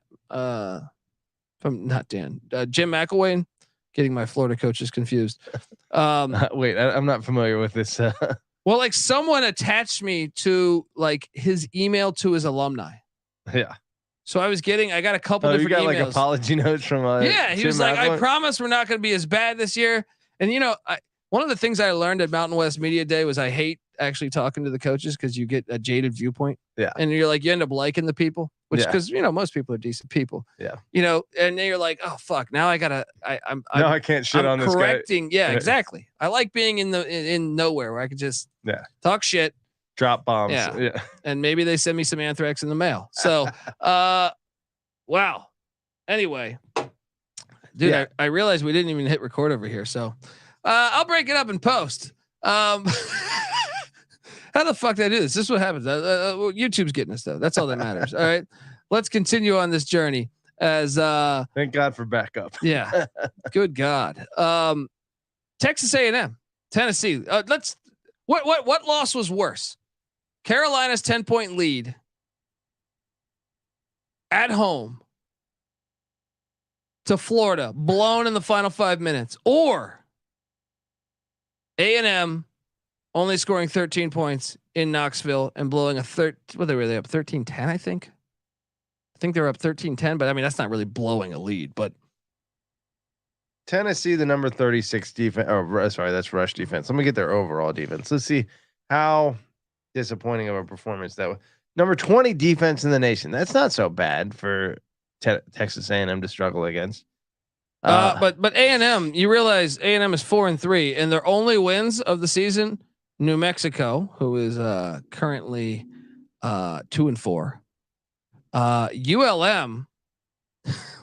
McElwain. Getting my Florida coaches confused. Wait, I'm not familiar with this. Well, like someone attached me to like his email to his alumni. Yeah. So I got a couple different emails. Like apology notes from he was like, I promise we're not going to be as bad this year. And you know, one of the things I learned at Mountain West Media Day was I hate actually talking to the coaches because you get a jaded viewpoint. Yeah. And you're like, you end up liking the people, which because you know most people are decent people. Yeah. You know, and then you're like, oh fuck, now I can't shit on this correcting. Yeah, exactly. I like being in nowhere where I could just talk shit, drop bombs. Yeah. And maybe they send me some anthrax in the mail. So, wow. Anyway, dude, I realized we didn't even hit record over here. So, I'll break it up in post. How the fuck did I do this? This is what happens. YouTube's getting us though. That's all that matters. All right, let's continue on this journey. As thank God for backup. Yeah, good God. Texas A&M. Tennessee. What loss was worse? Carolina's 10-point lead at home to Florida, blown in the final 5 minutes, or A&M only scoring 13 points in Knoxville and blowing a what they were up 13-10, I think. I think they were up 13-10, but I mean that's not really blowing a lead, but Tennessee, the number 36 defense. Oh, sorry, that's rush defense. Let me get their overall defense. Let's see how disappointing of a performance that was. Number 20 defense in the nation. That's not so bad for Texas A&M to struggle against. But A&M, you realize A&M is 4-3, and their only wins of the season, New Mexico, who is currently 2-4. ULM,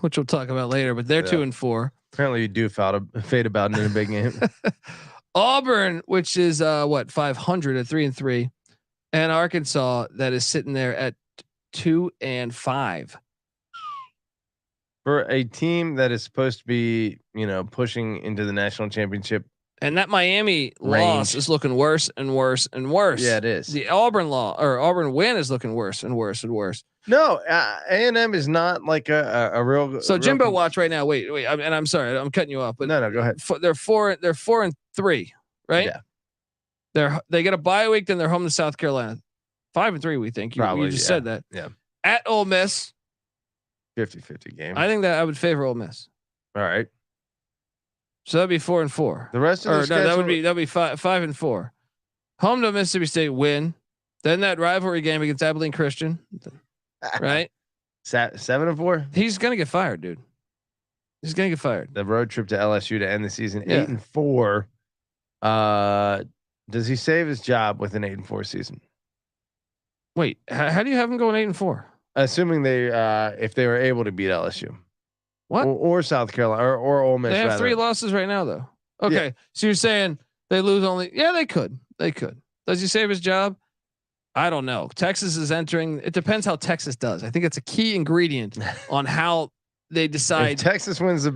which we'll talk about later, but they're 2-4. Apparently, you do fade about in a big game. Auburn, which is 500 at 3-3, and Arkansas that is sitting there at 2-5. For a team that is supposed to be, pushing into the national championship. And that Miami loss is looking worse and worse and worse. Yeah, it is. The Auburn win is looking worse and worse and worse. No, A&M is not like a real. So Jimbo, watch right now. Wait. And I'm sorry, I'm cutting you off, but no, go ahead. They're 4-3, right? Yeah. They get a bye week, then they're home to South Carolina. 5-3, we think. You just said that. Yeah. At Ole Miss. 50-50 game. I think that I would favor Ole Miss. All right. So that'd be 4-4. The rest of the schedule, that'd be 5-4. Home to Mississippi State, win. Then that rivalry game against Abilene Christian, right? 7-4. He's gonna get fired, dude. He's gonna get fired. The road trip to LSU to end the season 8-4. Does he save his job with an 8-4 season? Wait, how do you have him going 8-4? Assuming they, if they were able to beat LSU, what or South Carolina or Ole Miss. They have 3 losses right now, though. Okay, so you're saying they lose only? Yeah, they could. Does he save his job? I don't know. Texas is entering. It depends how Texas does. I think it's a key ingredient on how they decide. If Texas wins the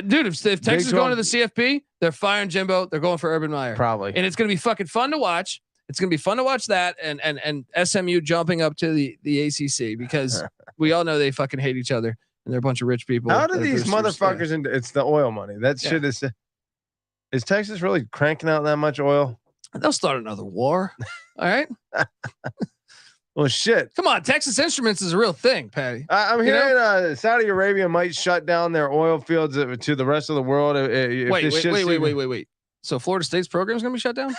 dude. If Texas is going to the CFP, they're firing Jimbo. They're going for Urban Meyer, probably, and it's going to be fucking fun to watch. It's going to be fun to watch that and SMU jumping up to the ACC because we all know they fucking hate each other and they're a bunch of rich people. How do these motherfuckers? It's the oil money. That shit is. Is Texas really cranking out that much oil? They'll start another war. All right. Well, shit. Come on, Texas Instruments is a real thing, Patty. I'm hearing Saudi Arabia might shut down their oil fields to the rest of the world. Wait. So Florida State's program is going to be shut down?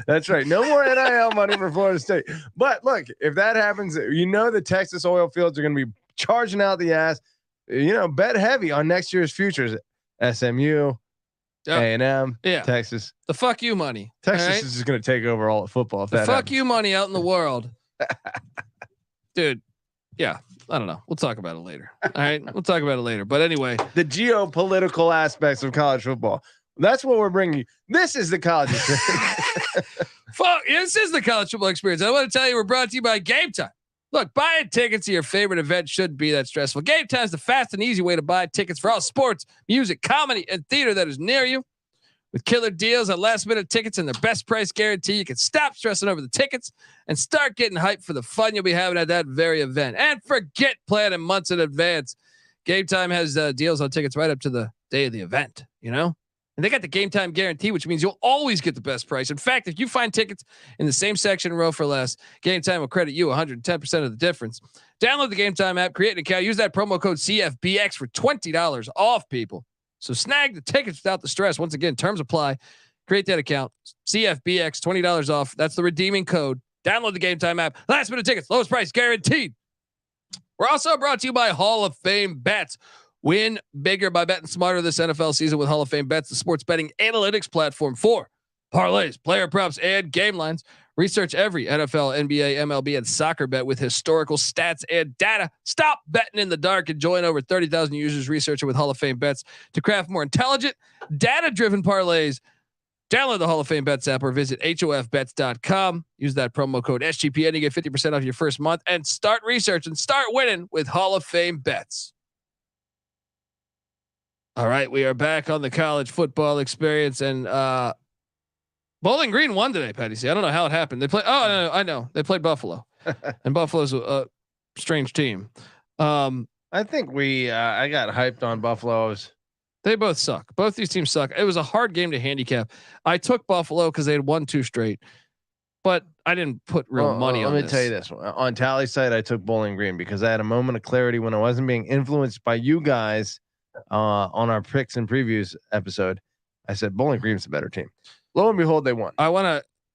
That's right. No more NIL money for Florida State. But look, if that happens, the Texas oil fields are going to be charging out the ass. Bet heavy on next year's futures. SMU, A&M, Texas. The fuck you money. Texas is just going to take over all of football. The fuck you money out in the world. Dude, yeah. I don't know. We'll talk about it later. All right. We'll talk about it later. But anyway. The geopolitical aspects of college football. That's what we're bringing you. This is the college experience. Fuck, this is the college football experience. I want to tell you we're brought to you by Game Time. Look, buying tickets to your favorite event shouldn't be that stressful. Game Time is the fast and easy way to buy tickets for all sports, music, comedy, and theater that is near you. With killer deals on last-minute tickets and their best price guarantee, you can stop stressing over the tickets and start getting hyped for the fun you'll be having at that very event. And forget planning months in advance. Game Time has deals on tickets right up to the day of the event, And they got the Game Time guarantee, which means you'll always get the best price. In fact, if you find tickets in the same section row for less, Game Time will credit you 110% of the difference. Download the Game Time app, create an account, use that promo code CFBX for $20 off, people. So snag the tickets without the stress. Once again, terms apply. Create that account. CFBX, $20 off. That's the redeeming code. Download the Game Time app. Last minute tickets, lowest price guaranteed. We're also brought to you by Hall of Fame Bets. Win bigger by betting smarter this NFL season with Hall of Fame Bets, the sports betting analytics platform for parlays, player props, and game lines. Research every NFL, NBA, MLB, and soccer bet with historical stats and data. Stop betting in the dark and join over 30,000 users researching with Hall of Fame Bets to craft more intelligent, data-driven parlays. Download the Hall of Fame Bets app or visit hofbets.com. Use that promo code SGPN to get 50% off your first month and start research and start winning with Hall of Fame Bets. All right, we are back on the college football experience, and Bowling Green won today, Patty C. I don't know how it happened. They played. Oh, no, I know they played Buffalo, and Buffalo's a strange team. I think I got hyped on Buffalo's. They both suck. Both these teams suck. It was a hard game to handicap. I took Buffalo because they had won 2 straight, but I didn't put real money on. Let me tell you this: on Tally site, I took Bowling Green because I had a moment of clarity when I wasn't being influenced by you guys on our picks and previews episode. I said Bowling Green's the better team. Lo and behold, they won.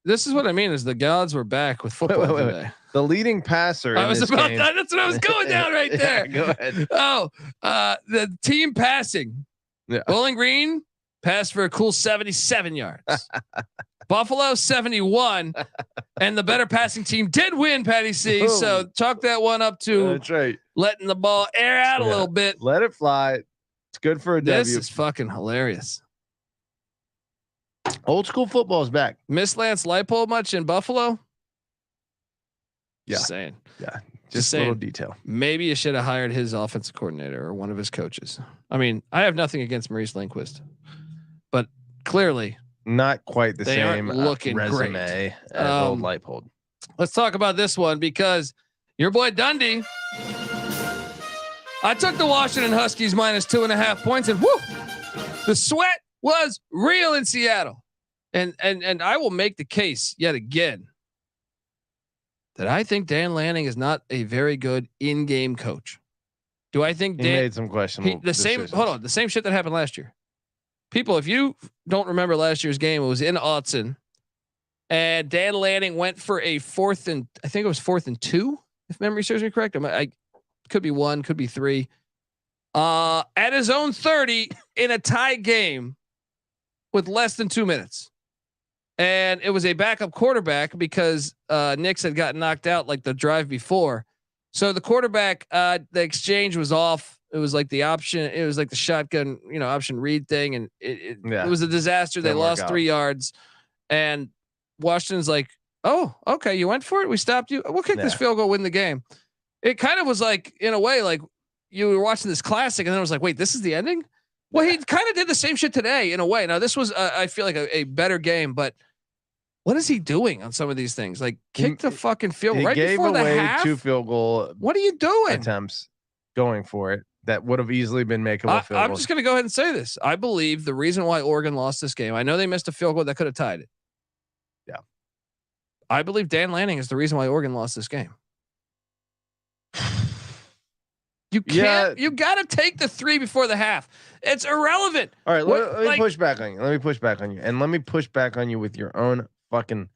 This is what I mean: is the gods were back with football today. The leading passer. That's what I was going down right there. Go ahead. Oh, the team passing. Yeah. Bowling Green passed for a cool 77 yards. Buffalo 71, and the better passing team did win, Patty C. Boom. So chalk that one up to That's right. letting the ball air out a little bit. Let it fly. It's good for a This W. is fucking hilarious. Old school football is back. Miss Lance Leipold much in Buffalo? Yeah. Just saying. Yeah. Just a little saying. detail. Maybe you should have hired his offensive coordinator or one of his coaches. I mean, I have nothing against Maurice Lindquist, but clearly Not quite the they same aren't looking resume great. as old Leipold. Let's talk about this one because your boy Dundee. I took the Washington Huskies minus 2.5 points, and whoo, the sweat was real in Seattle. And I will make the case yet again that I think Dan Lanning is not a very good in-game coach. Do I think He made some questionable decisions. The same shit that happened last year. People, if you don't remember last year's game, it was in Autzen, and Dan Lanning went for a 4th and 2, if memory serves me correct. I could be 1, could be 3. At his own 30 in a tie game with less than 2 minutes. And it was a backup quarterback because Nix had gotten knocked out like the drive before. So the quarterback, the exchange was off. It was like the option. It was like the shotgun, option read thing. And it was a disaster. They lost 3 yards, and Washington's like, oh, okay. You went for it. We stopped you. We'll kick this field goal, win the game. It kind of was like, in a way, like you were watching this classic and then it was like, wait, this is the ending. Well, he kind of did the same shit today in a way. Now this was, I feel like a better game, but what is he doing on some of these things? Like kick the fucking field right before the half. 2 field goal. What are you doing? Attempts going for it that would have easily been makeable field I'm goals. just going to go ahead and say this. I believe the reason why Oregon lost this game, I know they missed a field goal that could have tied it. Yeah. I believe Dan Lanning is the reason why Oregon lost this game. You can't, you got to take the 3 before the half. It's irrelevant. All right. Let me push back on you. Let me push back on you. And let me push back on you with your own fucking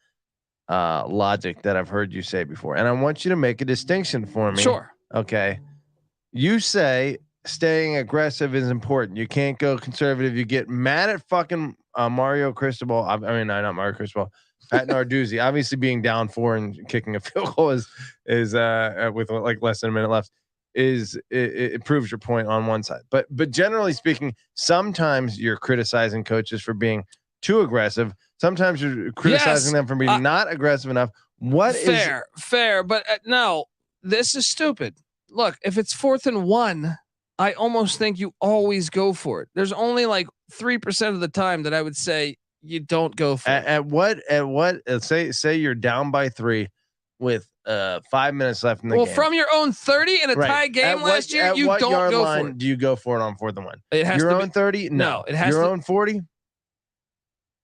logic that I've heard you say before. And I want you to make a distinction for me. Sure. Okay. You say staying aggressive is important. You can't go conservative. You get mad at fucking Mario Cristobal. I mean, not Mario Cristobal. Pat Narduzzi, obviously being down 4 and kicking a field goal is with like less than a minute left. It proves your point on one side, but generally speaking, sometimes you're criticizing coaches for being too aggressive. Sometimes you're criticizing them for being not aggressive enough. Fair, but no, this is stupid. Look, if it's 4th and 1, I almost think you always go for it. There's only like 3% of the time that I would say you don't go for it. At what? Say you're down by 3 with 5 minutes left in the game. Well, from your own 30 in a tie game last year, you don't go for it. Do you go for it on 4th and 1? It has your to own be, 30? No, it has your own 40.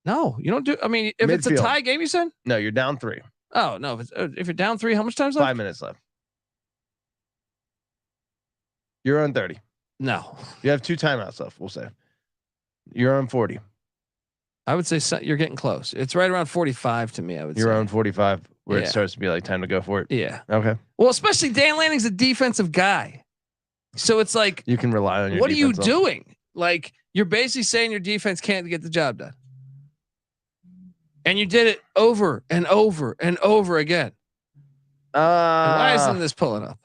No, you don't do. I mean, if it's a tie game, you said no. You're down 3. Oh no, if you're down 3, how much time's left? 5 minutes left. Your own 30. No, you have 2 timeouts left. We'll say you're on 40. I would say you're getting close. It's right around 45 to me. I would say you're on 45 where it starts to be like time to go for it. Yeah. Okay. Well, especially Dan Lanning's a defensive guy, so it's like you can rely on your. What are you doing? Like you're basically saying your defense can't get the job done, and you did it over and over and over again. And why isn't this pulling up?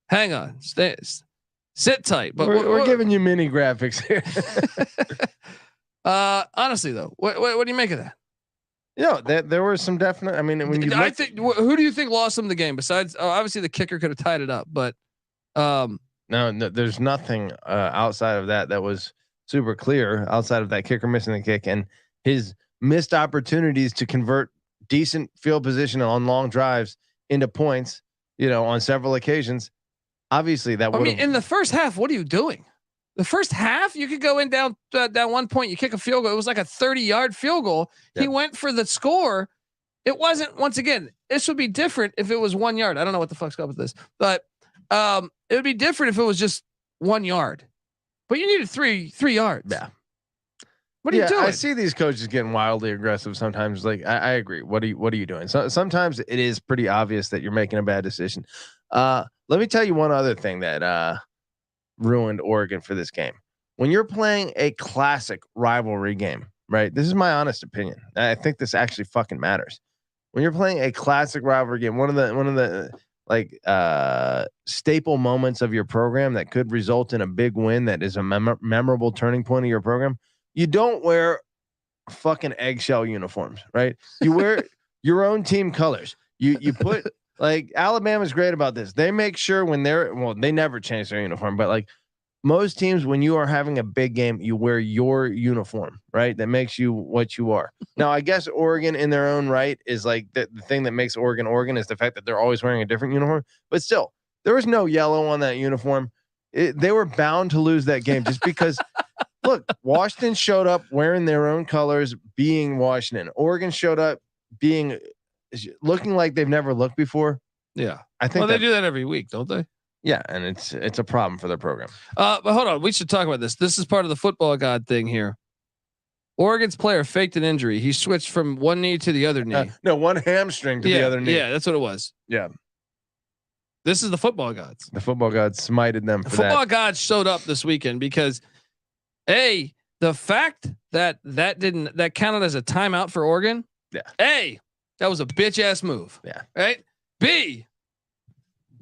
Hang on, sit tight. But we're giving you mini graphics here. Honestly though, what do you make of that? There were some definite. I mean, when you who do you think lost them the game? Besides, obviously the kicker could have tied it up, but No, there's nothing outside of that was super clear outside of that kicker missing the kick and his missed opportunities to convert decent field position on long drives into points, on several occasions. Obviously that would in the first half, what are you doing? The first half, you could go in down 1 point, you kick a field goal. It was like a 30-yard field goal. Yep. He went for the score. It wasn't, once again, this would be different if it was 1 yard. I don't know what the fuck's up with this, but it would be different if it was just 1 yard, but you needed three yards. Yeah. What are you doing? I see these coaches getting wildly aggressive sometimes. Like I agree. What are you doing? So sometimes it is pretty obvious that you're making a bad decision. Let me tell you one other thing that ruined Oregon for this game. When you're playing a classic rivalry game, right? This is my honest opinion. I think this actually fucking matters. When you're playing a classic rivalry game, one of the staple moments of your program that could result in a big win that is a memorable turning point of your program, you don't wear fucking eggshell uniforms, right? You wear your own team colors. You put like Alabama's great about this. They make sure when they never change their uniform, but like most teams, when you are having a big game, you wear your uniform, right? That makes you what you are. Now, I guess Oregon in their own right is like the thing that makes Oregon is the fact that they're always wearing a different uniform, but still there was no yellow on that uniform. They were bound to lose that game just because look, Washington showed up wearing their own colors, being Washington. Oregon showed up looking like they've never looked before. Yeah. I think they do that every week, don't they? Yeah. And it's a problem for their program. But hold on. We should talk about this. This is part of the football god thing here. Oregon's player faked an injury. He switched from one knee to the other knee. No, one hamstring to the other knee. Yeah. That's what it was. Yeah. This is the football gods. The football gods smited them for that. Football gods showed up this weekend because the fact that counted as a timeout for Oregon. Yeah. That was a bitch ass move. Yeah. Right. B,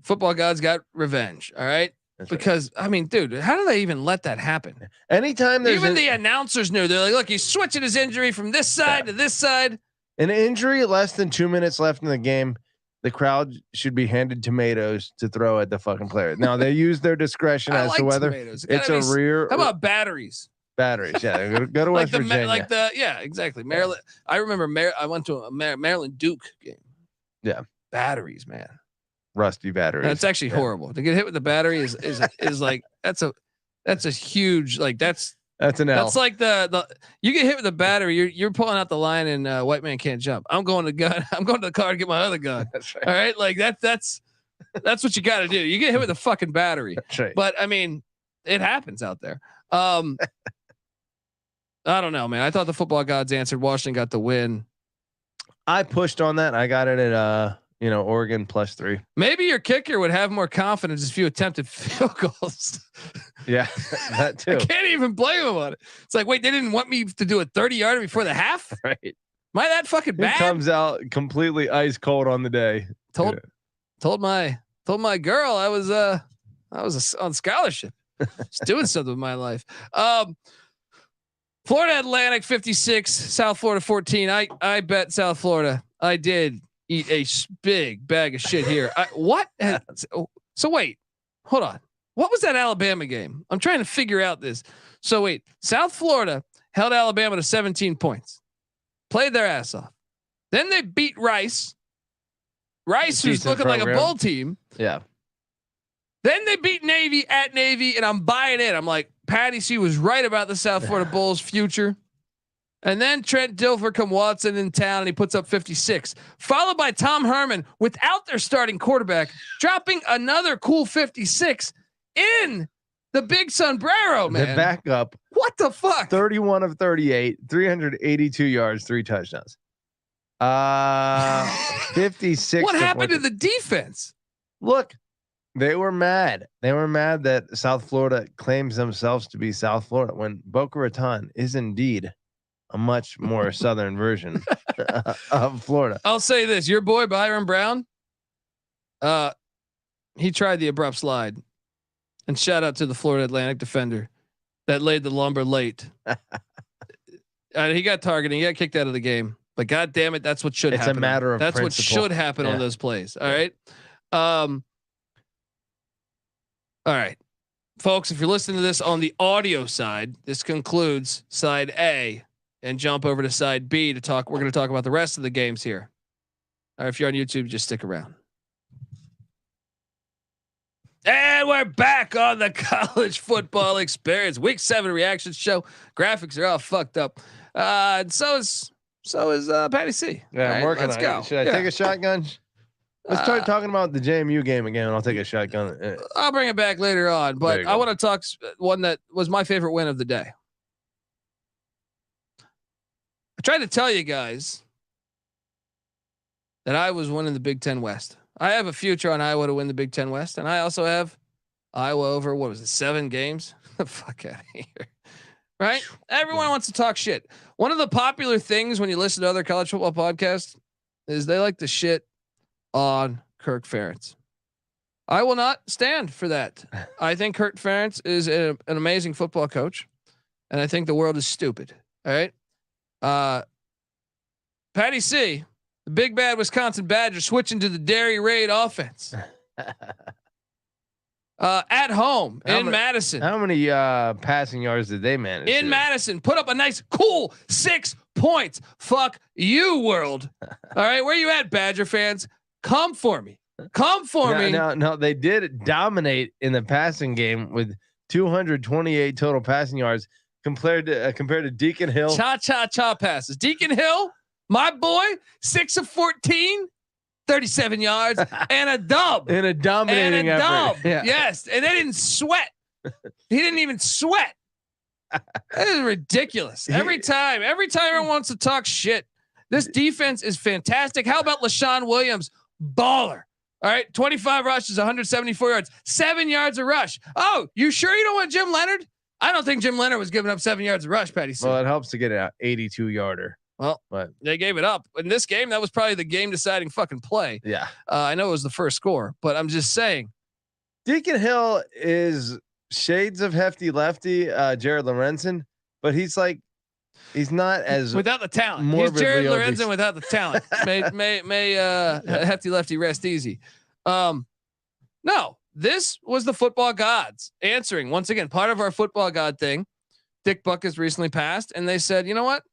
football gods got revenge. All right. That's because right. I mean, dude, how do they even let that happen? Anytime there's the announcers knew. They're like, look, he's switching his injury from this side to this side. An injury less than 2 minutes left in the game. The crowd should be handed tomatoes to throw at the fucking player. Now they use their discretion as to whether tomatoes. It's a rear. How about batteries? Batteries, yeah. Go to West Virginia. Yeah, exactly. Maryland. I remember I went to a Maryland Duke game. Yeah, batteries, man. Rusty batteries. That's actually horrible. To get hit with the battery is like that's a huge that's an L. That's like the you get hit with a battery, you're pulling out the line and White Man Can't Jump. I'm going to the car to get my other gun. That's right. All right, like that's what you got to do. You get hit with a fucking battery. That's right. But I mean, it happens out there. I don't know, man. I thought the football gods answered. Washington got the win. I pushed on that. I got it at Oregon +3. Maybe your kicker would have more confidence if you attempted field goals. Yeah, that too. I can't even blame him on it. It's like, wait, they didn't want me to do a 30-yarder before the half? Right. Am I that fucking bad? He comes out completely ice cold on the day. Told my girl I was on scholarship. Just doing something with my life. Florida Atlantic 56, South Florida 14. I bet South Florida. I did eat a big bag of shit here. So wait, hold on. What was that Alabama game? I'm trying to figure out this. So wait, South Florida held Alabama to 17 points, played their ass off. Then they beat Rice, who's looking like a bowl team. Yeah. Then they beat Navy at Navy, and I'm buying it. I'm like, Patty C was right about the South Florida Bulls' future. And then Trent Dilfer come Watson in town, and he puts up 56, followed by Tom Herman without their starting quarterback, dropping another cool 56 in the big sombrero, man. The backup. What the fuck? 31 of 38, 382 yards, 3 touchdowns. 56. What happened to the defense? Look, they were mad. They were mad that South Florida claims themselves to be South Florida when Boca Raton is indeed a much more southern version of Florida. I'll say this: your boy Byron Brown, he tried the abrupt slide, and shout out to the Florida Atlantic defender that laid the lumber late. He got targeted. He got kicked out of the game. But God damn it, that's what should happen. It's a matter of that's principle. What should happen on those plays. All right. All right. folks, if you're listening to this on the audio side, this concludes side A, and jump over to side B to talk. We're going to talk about the rest of the games here. All right, if you're on YouTube, just stick around. And we're back on the college football experience. Week 7 reaction show. Graphics are all fucked up. And so is Patty C. Yeah, I'm working on it. Should I take a shotgun? Let's start talking about the JMU game again, and I'll take a shotgun. I'll bring it back later on, but I want to talk one that was my favorite win of the day. I tried to tell you guys that I was winning the Big Ten West. I have a future on Iowa to win the Big Ten West, and I also have Iowa over, what was it, 7 games? The fuck out of here. Right? Everyone wants to talk shit. One of the popular things when you listen to other college football podcasts is they like to shit on Kirk Ferentz. I will not stand for that. I think Kirk Ferentz is an amazing football coach, and I think the world is stupid. All right. Patty C, the big bad Wisconsin Badgers switching to the Dairy Raid offense. At home in Madison. How many passing yards did they manage? In Madison, put up a nice, cool 6 points. Fuck you, world. All right, where you at, Badger fans? Come for me. Come for me. No, they did dominate in the passing game with 228 total passing yards compared to Deacon Hill. Cha passes. Deacon Hill, my boy, 6 of 14. 37 yards and a dub. In a dominating effort. Yeah. Yes. And they didn't sweat. He didn't even sweat. That is ridiculous. Every time everyone wants to talk shit. This defense is fantastic. How about LaShawn Williams? Baller. All right. 25 rushes, 174 yards, 7 yards a rush. Oh, you sure you don't want Jim Leonard? I don't think Jim Leonard was giving up 7 yards of rush, Patty. Well, it helps to get an 82 yarder. Well, but they gave it up in this game. That was probably the game deciding fucking play. Yeah. I know it was the first score, but I'm just saying. Deacon Hill is shades of hefty lefty, Jared Lorenzen, but he's not as without the talent. He's Jared Lorenzen without the talent. may hefty lefty rest easy. No, this was the football gods answering once again, part of our football god thing. Dick Buck has recently passed and they said, you know what?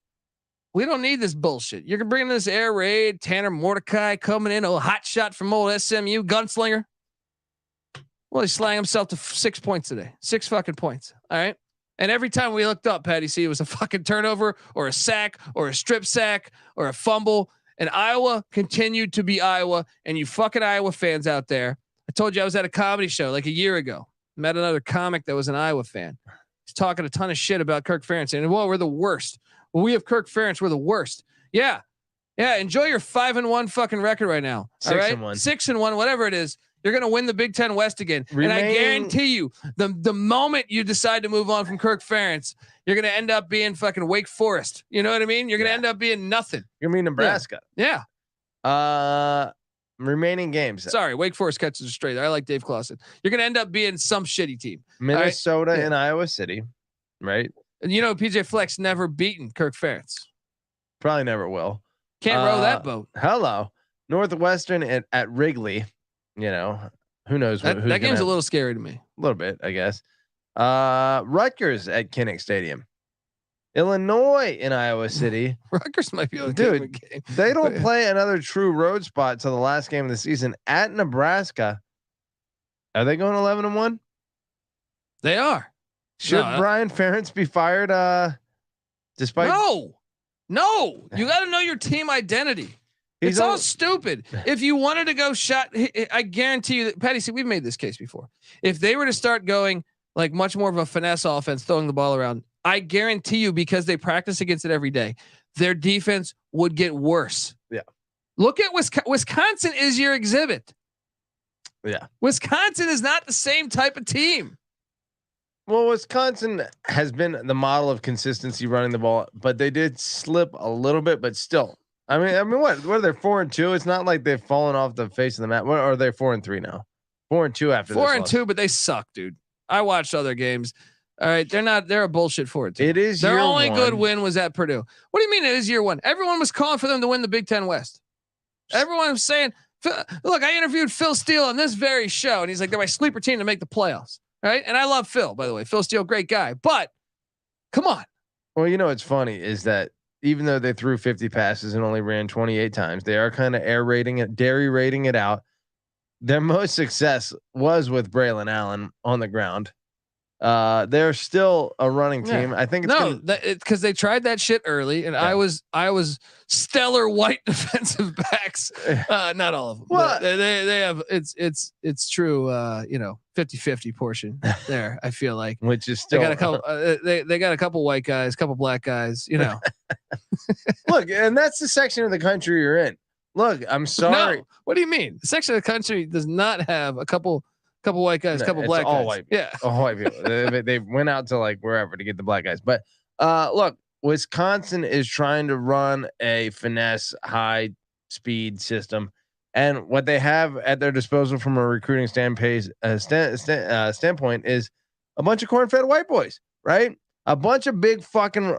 We don't need this bullshit. You're bringing this air raid. Tanner Mordecai coming in, a hot shot from old SMU gunslinger. Well, he slang himself to 6 points today. 6 fucking points. All right. And every time we looked up, Patty C, it was a fucking turnover or a sack or a strip sack or a fumble. And Iowa continued to be Iowa. And you fucking Iowa fans out there, I told you I was at a comedy show like a year ago. Met another comic that was an Iowa fan. He's talking a ton of shit about Kirk Ferentz. And well, we're the worst. Well, we have Kirk Ferentz. We're the worst. Yeah. Enjoy your 5-1 fucking record right now. 6-1. 6-1, whatever it is. You're going to win the Big Ten West again. And I guarantee you the moment you decide to move on from Kirk Ferentz, you're going to end up being fucking Wake Forest. You know what I mean? You're going to end up being nothing. You're going to be Nebraska. Yeah. Remaining games. Sorry. Wake Forest catches it straight. I like Dave Clawson. You're going to end up being some shitty team. Minnesota and Iowa City. Right. And PJ Fleck's never beaten Kirk Ferentz. Probably never will. Can't row that boat. Hello. Northwestern at Wrigley. Who knows? That game's a little scary to me. A little bit, I guess. Rutgers at Kinnick Stadium. Illinois in Iowa City. Rutgers might be able to dude. Game. They don't play another true road spot till the last game of the season at Nebraska. Are they going 11-1? They are. Should Brian Ferentz be fired? Despite no, you got to know your team identity. It's all stupid. If you wanted to go shot, I guarantee you that Patty C, we've made this case before. If they were to start going like much more of a finesse offense, throwing the ball around, I guarantee you, because they practice against it every day, their defense would get worse. Yeah. Look at Wisconsin is your exhibit. Yeah. Wisconsin is not the same type of team. Well, Wisconsin has been the model of consistency running the ball, but they did slip a little bit, but still. I mean, what are they 4-2? It's not like they've fallen off the face of the map. What are they 4-3 now? 4-2 after 4-2, but they suck, dude. I watched other games. All right, they're a bullshit 4-2. It is their only good win was at Purdue. What do you mean it is year one? Everyone was calling for them to win the Big Ten West. Everyone was saying, look, I interviewed Phil Steele on this very show, and he's like, they're my sleeper team to make the playoffs. right? And I love Phil, by the way. Phil Steele, great guy, but come on. Well, you know what's funny is that even though they threw 50 passes and only ran 28 times, they are kind of dairy rating it out. Their most success was with Braylon Allen on the ground. They're still a running team. Yeah. I think it's because they tried that shit early, and I was stellar white defensive backs. Not all of them. Well, they have it's true. 50-50 portion there. I feel like which is still they got a couple. They got a couple white guys, couple black guys. Look, and that's the section of the country you're in. Look, I'm sorry. No, what do you mean? The section of the country does not have a couple white guys, couple black all guys. White. Yeah, all white people. they went out to like wherever to get the black guys. But look, Wisconsin is trying to run a finesse, high speed system, and what they have at their disposal from a recruiting standpoint is a bunch of corn-fed white boys, right? A bunch of big fucking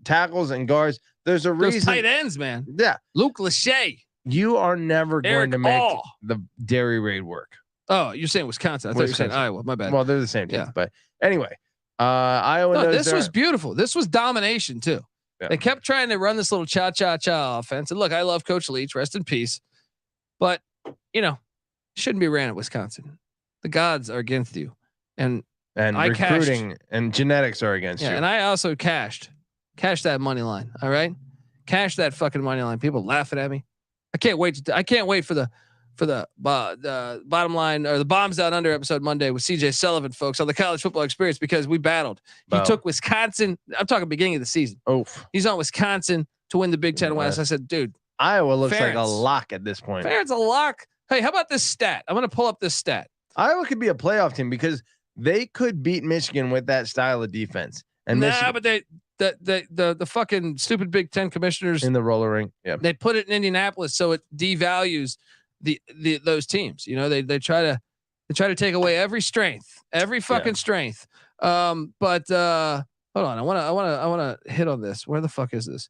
tackles and guards. There's a reason. Those tight ends, man. Yeah, Luke Lachey. You are never Eric going to make All. the dairy raid work. Oh, you're saying Wisconsin. I thought you were saying Iowa. My bad. Well, they're the same team. Yeah. But anyway, Iowa. No, this was beautiful. This was domination too. Yeah. They kept trying to run this little cha-cha-cha offense. And look, I love Coach Leach. Rest in peace. But, shouldn't be ran at Wisconsin. The gods are against you. And recruiting and genetics are against you. And I also cashed that money line. All right. Cash that fucking money line. People laughing at me. I can't wait for the bottom line or the Bombs Down Under episode Monday with CJ Sullivan, folks, on the College Football Experience, because we battled. He took Wisconsin. I'm talking beginning of the season. He's on Wisconsin to win the Big Ten West. I said, dude, Iowa looks like a lock at this point. Farron's a lock. Hey, how about this stat? I'm going to pull up this stat. Iowa could be a playoff team because they could beat Michigan with that style of defense. And but the fucking stupid Big Ten commissioners in the roller ring. Yeah, they put it in Indianapolis, so it devalues those teams. They try to take away every strength, every fucking strength. But hold on, I want to hit on this. Where the fuck is this?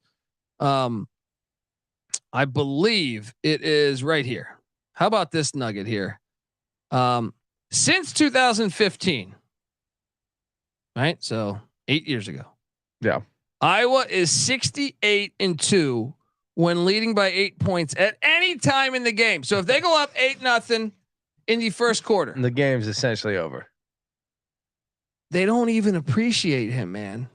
I believe it is right here. How about this nugget here? Since 2015, right? So 8 years ago. Yeah. Iowa is 68-2 when leading by 8 points at any time in the game. So if they go up 8-0 in the first quarter, the game's essentially over. They don't even appreciate him, man.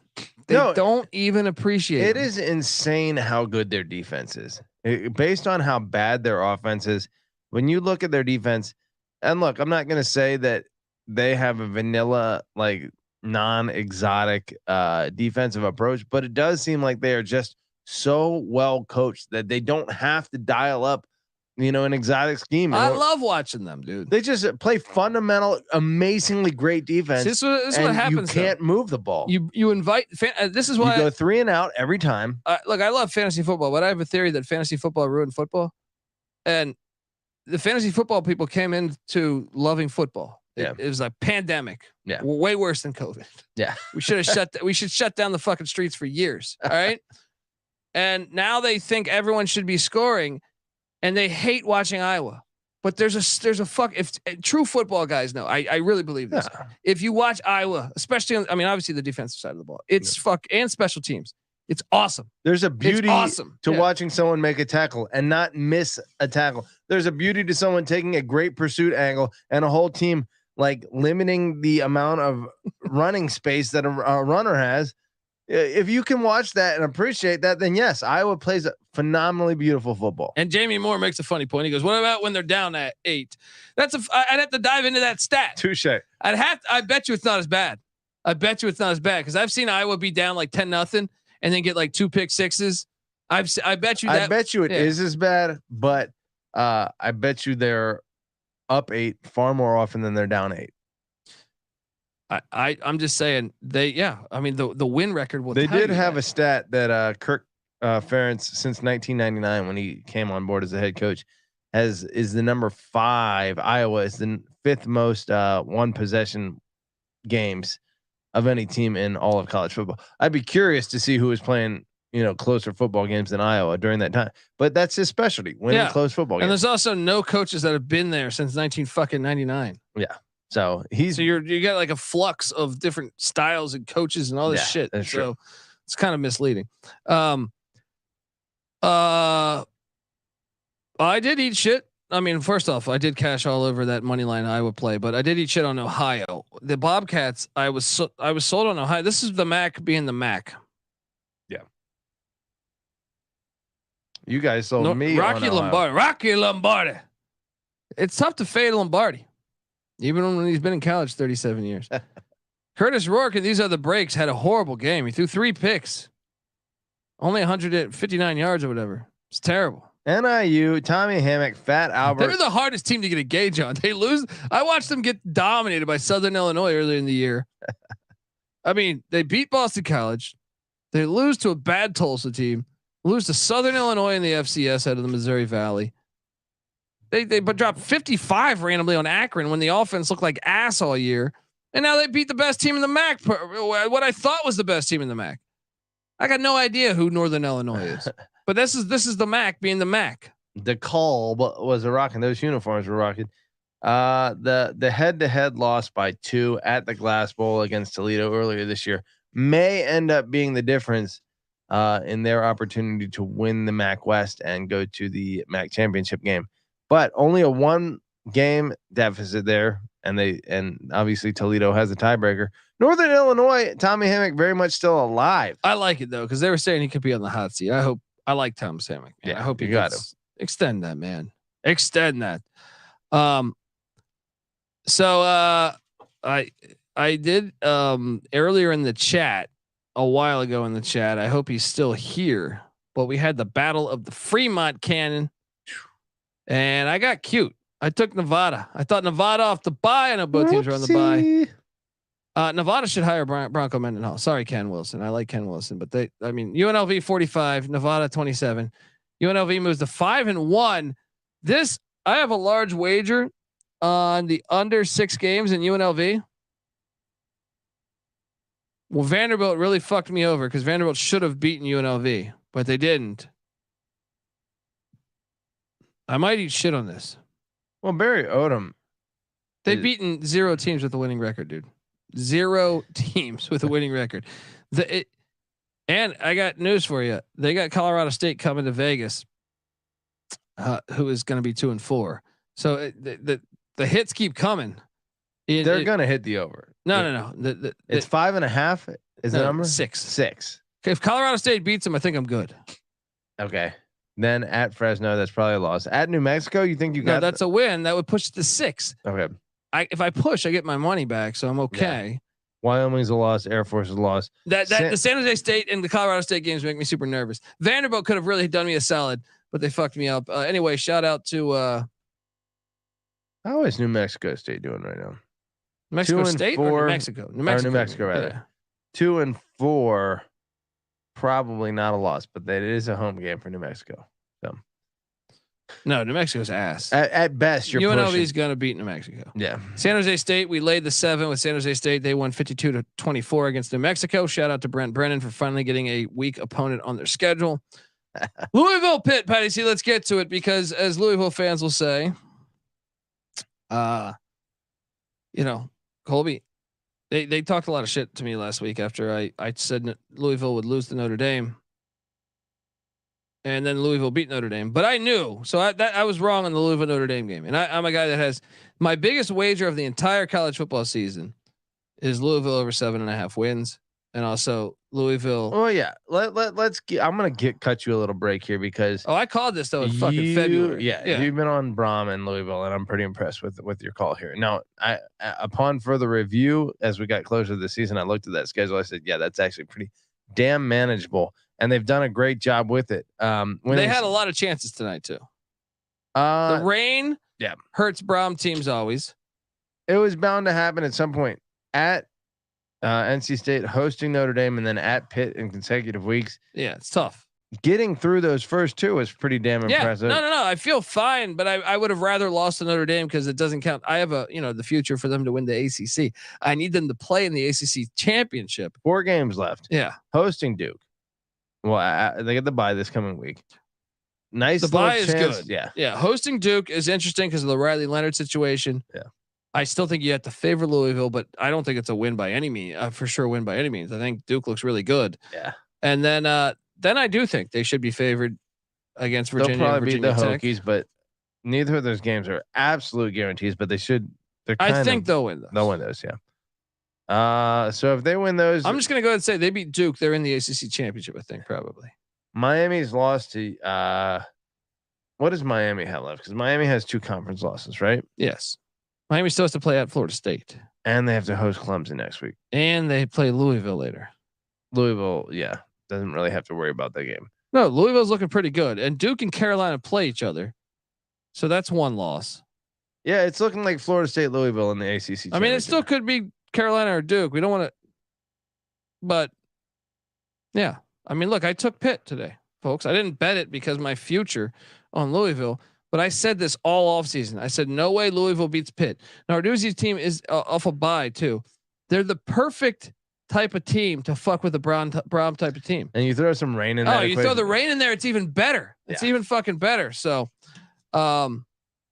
They don't even appreciate it. Him. Is insane how good their defense is. Based on how bad their offense is, when you look at their defense, and look, I'm not going to say that they have a vanilla, like non-exotic defensive approach, but it does seem like they are just so well coached that they don't have to dial up, an exotic scheme. I love watching them, dude. They just play fundamental, amazingly great defense. This is what happens. You can't move the ball. You invite. This is why you go 3 and out every time. Look, I love fantasy football, but I have a theory that fantasy football ruined football, and the fantasy football people came into loving football. It was like pandemic. Yeah, way worse than COVID. Yeah, we should have we should shut down the fucking streets for years. All right, and now they think everyone should be scoring. And they hate watching Iowa, but there's a if true football guys know, I really believe this. Yeah. If you watch Iowa, especially obviously the defensive side of the ball, it's and special teams. It's awesome. There's a beauty to watching someone make a tackle and not miss a tackle. There's a beauty to someone taking a great pursuit angle and a whole team like limiting the amount of running space that a runner has. If you can watch that and appreciate that, then yes, Iowa plays a phenomenally beautiful football. And Jamie Moore makes a funny point. He goes, "What about when they're down at 8?" I'd have to dive into that stat. Touche. I bet you it's not as bad. Because I've seen Iowa be down like 10-0 and then get like 2 pick sixes. I bet you it is as bad, but I bet you they're up 8 far more often than they're down 8. I'm just saying the win record will. They did have a stat that Kirk Ferentz since 1999 when he came on board as a head coach is the number 5. Iowa is the 5th most one possession games of any team in all of college football. I'd be curious to see who was playing closer football games than Iowa during that time, but that's his specialty, winning close football games. And there's also no coaches that have been there since 1999. Yeah. So you got like a flux of different styles and coaches and all this shit. That's so true. it's kind of misleading. I did eat shit. I mean, first off, I did cash all over that money line Iowa play, but I did eat shit on Ohio. The Bobcats, I was sold on Ohio. This is the MAC being the MAC. Yeah. You guys sold me Rocky on Lombardi. Rocky Lombardi. It's tough to fade Lombardi, even when he's been in college 37 years. Curtis Rourke and these other breaks had a horrible game. He threw 3 picks, only 159 yards or whatever. It's terrible. NIU, Tommy Hammock, Fat Albert. They're the hardest team to get a gauge on. They lose. I watched them get dominated by Southern Illinois earlier in the year. I mean, they beat Boston College. They lose to a bad Tulsa team. Lose to Southern Illinois in the FCS out of the Missouri Valley. They dropped 55 randomly on Akron when the offense looked like ass all year. And now they beat the best team in the MAC. What I thought was the best team in the MAC. I got no idea who Northern Illinois is. But this is the MAC being the MAC. The call was a rocking. Those uniforms were rocking. The head-to-head loss by 2 at the Glass Bowl against Toledo earlier this year may end up being the difference in their opportunity to win the MAC West and go to the MAC championship game. But only a 1-game deficit there, and obviously Toledo has a tiebreaker. Northern Illinois, Tommy Hammock very much still alive. I like it though because they were saying he could be on the hot seat. I like Tom Hammock. Yeah, I hope he got him. Extend that, man. Extend that. So I did earlier in the chat a while ago in the chat. I hope he's still here. But we had the battle of the Fremont Cannon, and I got cute. I took Nevada. I thought Nevada off the bye. I know both teams are on the bye. Nevada should hire Bronco Mendenhall. Sorry, Ken Wilson. I like Ken Wilson, but UNLV 45, Nevada 27. UNLV moves to 5-1. I have a large wager on the under 6 games in UNLV. Well, Vanderbilt really fucked me over because Vanderbilt should have beaten UNLV, but they didn't. I might eat shit on this. Well, Barry Odom. They've beaten 0 teams with a winning record, dude. 0 teams with a winning record. And I got news for you. They got Colorado State coming to Vegas, who is going to be 2-4. So the hits keep coming. They're going to hit the over. No. It's 5.5. Is the number 6? Okay, if Colorado State beats them, I think I'm good. Okay. Then at Fresno, that's probably a loss. At New Mexico, you think you got? No, that's a win. That would push it to 6. Okay. If I push, I get my money back, so I'm okay. Yeah. Wyoming's a loss. Air Force is a loss. The San Jose State and the Colorado State games make me super nervous. Vanderbilt could have really done me a solid, but they fucked me up. Anyway, shout out to. How is New Mexico State doing right now? Mexico State or New Mexico? New Mexico, rather. 2-4, probably not a loss, but that is a home game for New Mexico. So. No, New Mexico's ass. At best, you're UNLV is going to beat New Mexico. Yeah. San Jose State, we laid the 7 with San Jose State. They won 52-24 against New Mexico. Shout out to Brent Brennan for finally getting a weak opponent on their schedule. Louisville Pitt, Patty C. Let's get to it because, as Louisville fans will say, Colby, they talked a lot of shit to me last week after I said Louisville would lose to Notre Dame. And then Louisville beat Notre Dame, but I knew, so I was wrong on the Louisville Notre Dame game. And I'm a guy that has my biggest wager of the entire college football season is Louisville over 7.5 wins, and also Louisville. Oh yeah, let's get. I'm gonna cut you a little break here because I called this though in fucking February. Yeah, you've been on Braum and Louisville, and I'm pretty impressed with your call here. Now, upon further review, as we got closer to the season, I looked at that schedule. I said, yeah, that's actually pretty damn manageable. And they've done a great job with it. They had a lot of chances tonight too. The rain hurts Braum teams always. It was bound to happen at some point. At NC State hosting Notre Dame and then at Pitt in consecutive weeks. Yeah, it's tough. Getting through those first 2 was pretty damn impressive. No. I feel fine, but I would have rather lost to Notre Dame because it doesn't count. I have the future for them to win the ACC. I need them to play in the ACC championship. 4 games left. Yeah, hosting Duke. Well, they get the bye this coming week. Nice. The bye is chance. good. Yeah. Hosting Duke is interesting because of the Riley Leonard situation. Yeah. I still think you have to favor Louisville, but I don't think it's a win by any means. For sure, win by any means. I think Duke looks really good. Yeah. And then I do think they should be favored against Virginia. They'll probably Virginia beat the Tech. Hokies, but neither of those games are absolute guarantees. But they should. I think they'll win those. They'll win those. Yeah. So if they win those, I'm just gonna go ahead and say they beat Duke. They're in the ACC championship. I think probably. Miami's lost to. What does Miami have left? Because Miami has 2 conference losses, right? Yes. Miami still has to play at Florida State. And they have to host Clemson next week. And they play Louisville later. Louisville, yeah, doesn't really have to worry about that game. No, Louisville's looking pretty good. And Duke and Carolina play each other. So that's 1 loss. Yeah, it's looking like Florida State, Louisville in the ACC. I mean, it still could be Carolina or Duke. We don't want to. But, yeah. I mean, look, I took Pitt today, folks. I didn't bet it because my future on Louisville. But I said this all offseason. I said, no way Louisville beats Pitt. Now, Narduzzi's team is off a bye, too. They're the perfect type of team to fuck with a Brown type of team. And you throw some rain in there. Oh, you throw the rain in there, it's even better. It's even fucking better. So, yeah,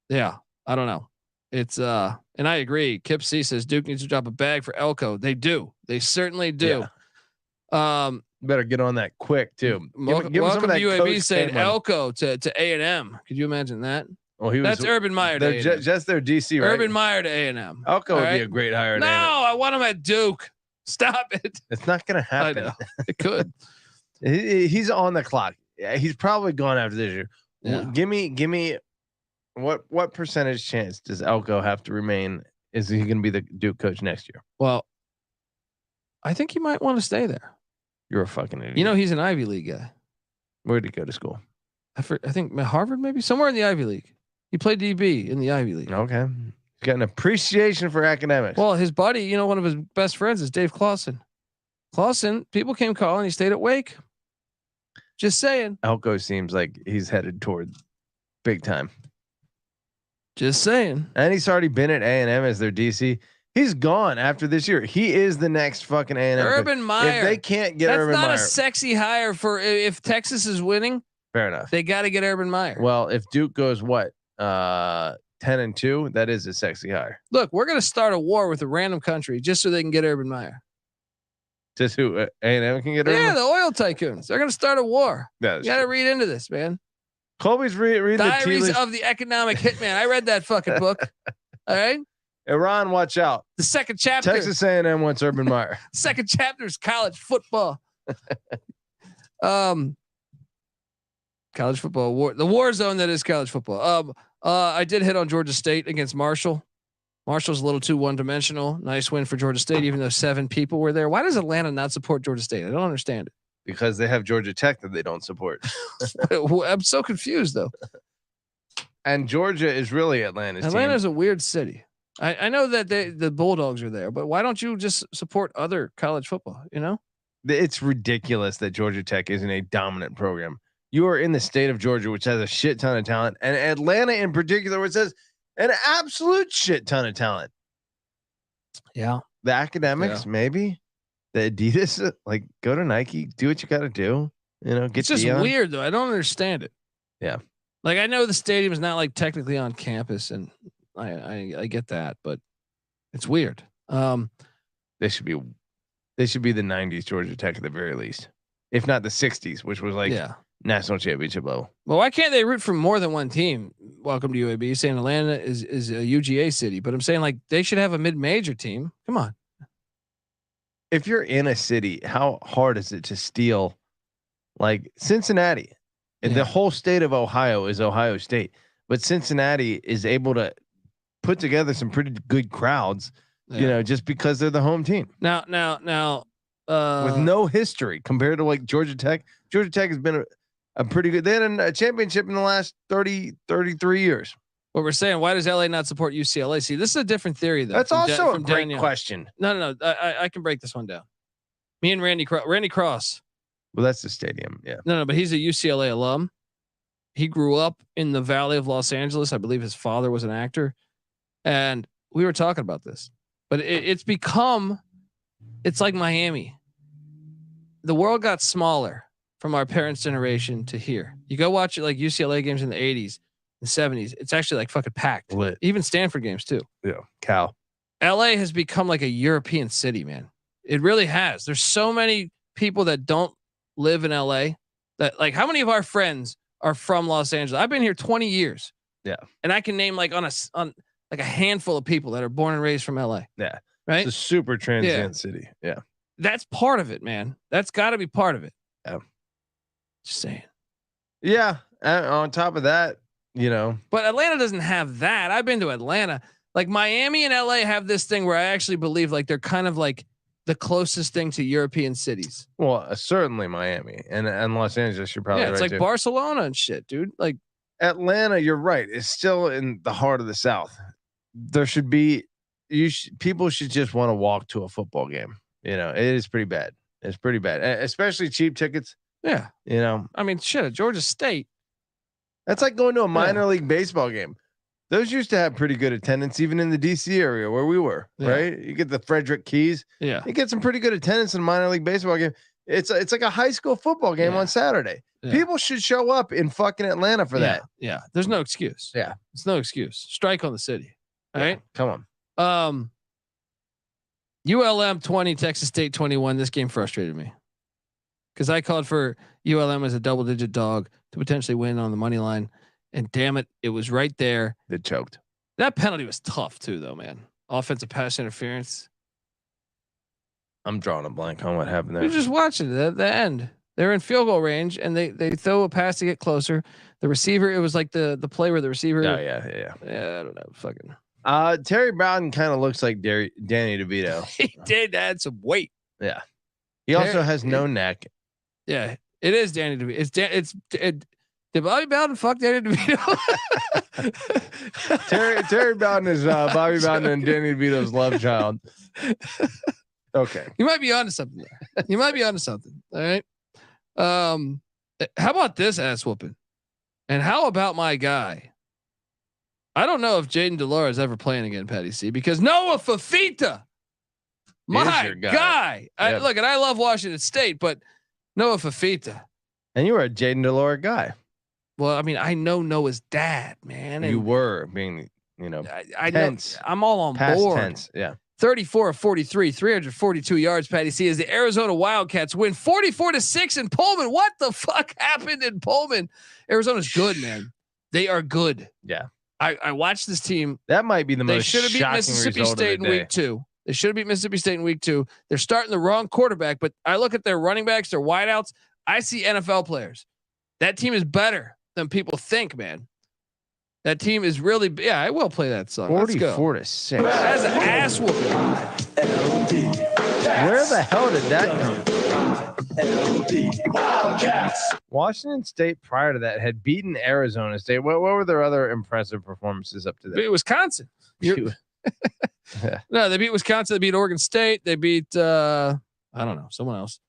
I don't know. It's and I agree. Kip C says Duke needs to drop a bag for Elko. They do. They certainly do. Yeah. Better get on that quick too. Welcome to UAB saying Elko to A&M. Could you imagine that? Well, that's Urban Meyer. Just their DC, right? Urban Meyer to A&M. Elko would be a great hire. No, I want him at Duke. Stop it. It's not going to happen. I know. It could. He's on the clock. Yeah, he's probably gone after this year. Yeah. Give me what percentage chance does Elko have to remain? Is he going to be the Duke coach next year? Well, I think he might want to stay there. You're a fucking idiot. You know, he's an Ivy League guy. Where'd he go to school? I think Harvard, maybe somewhere in the Ivy League. He played DB in the Ivy League. Okay. He's got an appreciation for academics. Well, his buddy, one of his best friends is Dave Clawson. Clawson, people came calling. He stayed at Wake. Just saying. Elko seems like he's headed toward big time. Just saying. And he's already been at A&M as their DC. He's gone after this year. He is the next fucking A&M. Urban Meyer. If they can't get Urban Meyer. That's not a sexy hire for if Texas is winning. Fair enough. They got to get Urban Meyer. Well, if Duke goes 10-2, that is a sexy hire. Look, we're going to start a war with a random country just so they can get Urban Meyer. Just who A&M can get Urban? Yeah, the oil tycoons. They're going to start a war. You got to read into this, man. Colby's read Diaries of the Economic Hitman. I read that fucking book. All right. Iran, watch out. The second chapter. Texas A&M wants Urban Meyer. Second chapter is college football. College football war, the war zone that is college football. I did hit on Georgia State against Marshall. Marshall's a little too one-dimensional. Nice win for Georgia State, even though 7 people were there. Why does Atlanta not support Georgia State? I don't understand it. Because they have Georgia Tech that they don't support. I'm so confused though. And Georgia is really Atlanta's Atlanta's team. A weird city. I know that the Bulldogs are there, but why don't you just support other college football? It's ridiculous that Georgia Tech isn't a dominant program. You are in the state of Georgia, which has a shit ton of talent, and Atlanta in particular, which has an absolute shit ton of talent. Yeah. The academics, maybe. The Adidas, like go to Nike, do what you got to do. Get it's just weird though. I don't understand it. Yeah. Like I know the stadium is not like technically on campus, and I get that, but it's weird. They should be the 90s Georgia Tech at the very least, if not the 60s, which was like national championship level. Well, why can't they root for more than one team? Welcome to UAB. Saying Atlanta is a UGA city, but I'm saying like they should have a mid-major team. Come on. If you're in a city, how hard is it to steal like Cincinnati? And the whole state of Ohio is Ohio State, but Cincinnati is able to put together some pretty good crowds, just because they're the home team. Now, with no history compared to like Georgia Tech. Georgia Tech has been a pretty good. They had a championship in the last 33 years. What we're saying, why does LA not support UCLA? See, this is a different theory though. That's also a great question. No. I can break this one down. Me and Randy Cross. Well, that's the stadium. Yeah. No, but he's a UCLA alum. He grew up in the Valley of Los Angeles. I believe his father was an actor. And we were talking about this, but it's like Miami. The world got smaller from our parents' generation to here. You go watch like UCLA games in the 80s. the 70s. It's actually like fucking packed. Lit. Even Stanford games too. Yeah. Cal. LA has become like a European city, man. It really has. There's so many people that don't live in LA that like, how many of our friends are from Los Angeles? I've been here 20 years. Yeah. And I can name like on like a handful of people that are born and raised from LA. Yeah. Right. It's a super transient city. Yeah. That's part of it, man. That's got to be part of it. Yeah. Just saying. Yeah. And on top of that, but Atlanta doesn't have that. I've been to Atlanta. Like Miami and LA have this thing where I actually believe like they're kind of like the closest thing to European cities. Well, certainly Miami and Los Angeles. You're probably it's right like too. Barcelona and shit, dude. Like Atlanta, you're right. It's still in the heart of the South. There should be people should just want to walk to a football game. It is pretty bad. It's pretty bad, especially cheap tickets. Yeah. I mean, shit, at Georgia State. That's like going to a minor league baseball game. Those used to have pretty good attendance, even in the DC area where we were, right? You get the Frederick Keys. Yeah. You get some pretty good attendance in a minor league baseball game. It's like a high school football game on Saturday. Yeah. People should show up in fucking Atlanta for that. Yeah. There's no excuse. Yeah. It's no excuse. Strike on the city. All right. Come on. ULM 20, Texas State 21. This game frustrated me because I called for ULM as a double-digit dog to potentially win on the money line. And damn it, it was right there. They choked. That penalty was tough too, though, man. Offensive pass interference. I'm drawing a blank on what happened there. You're just watching it at the end. They're in field goal range, and they throw a pass to get closer. The receiver, it was like the play where the receiver. Oh, yeah. I don't know. Fucking. Terry Bowden kind of looks like Danny DeVito. He did add some weight. Yeah. He also has no neck. Yeah, it is Danny DeVito. Did Bobby Bowden fuck Danny DeVito? Terry Bowden is Bobby Bowden and Danny DeVito's love child. Okay. You might be onto something there. You might be onto something. All right. How about this ass whooping? And how about my guy? I don't know if Jaden Delora is ever playing again, Patty C, because Noah Fafita, my guy. Yep. Look, and I love Washington State, but Noah Fafita. And you were a Jaden Delora guy. Well, I mean, I know Noah's dad, man. And you were being, I know I'm all on past board. Tense. Yeah. 34 of 43, 342 yards, Patty C, as the Arizona Wildcats win 44-6 in Pullman. What the fuck happened in Pullman? Arizona's good, man. They are good. Yeah. I watched this team. That might be the most shocking. They should have beat Mississippi State in week 2. They should have beat Mississippi State in week 2. They're starting the wrong quarterback, but I look at their running backs, their wideouts. I see NFL players. That team is better than people think, man. That team is really, I will play that song. 44-6. That's an ass whooping. Where the hell did that come? Washington State prior to that had beaten Arizona State. What were their other impressive performances up to that? Beat Wisconsin. No, they beat Wisconsin. They beat Oregon State. They beat I don't know, someone else.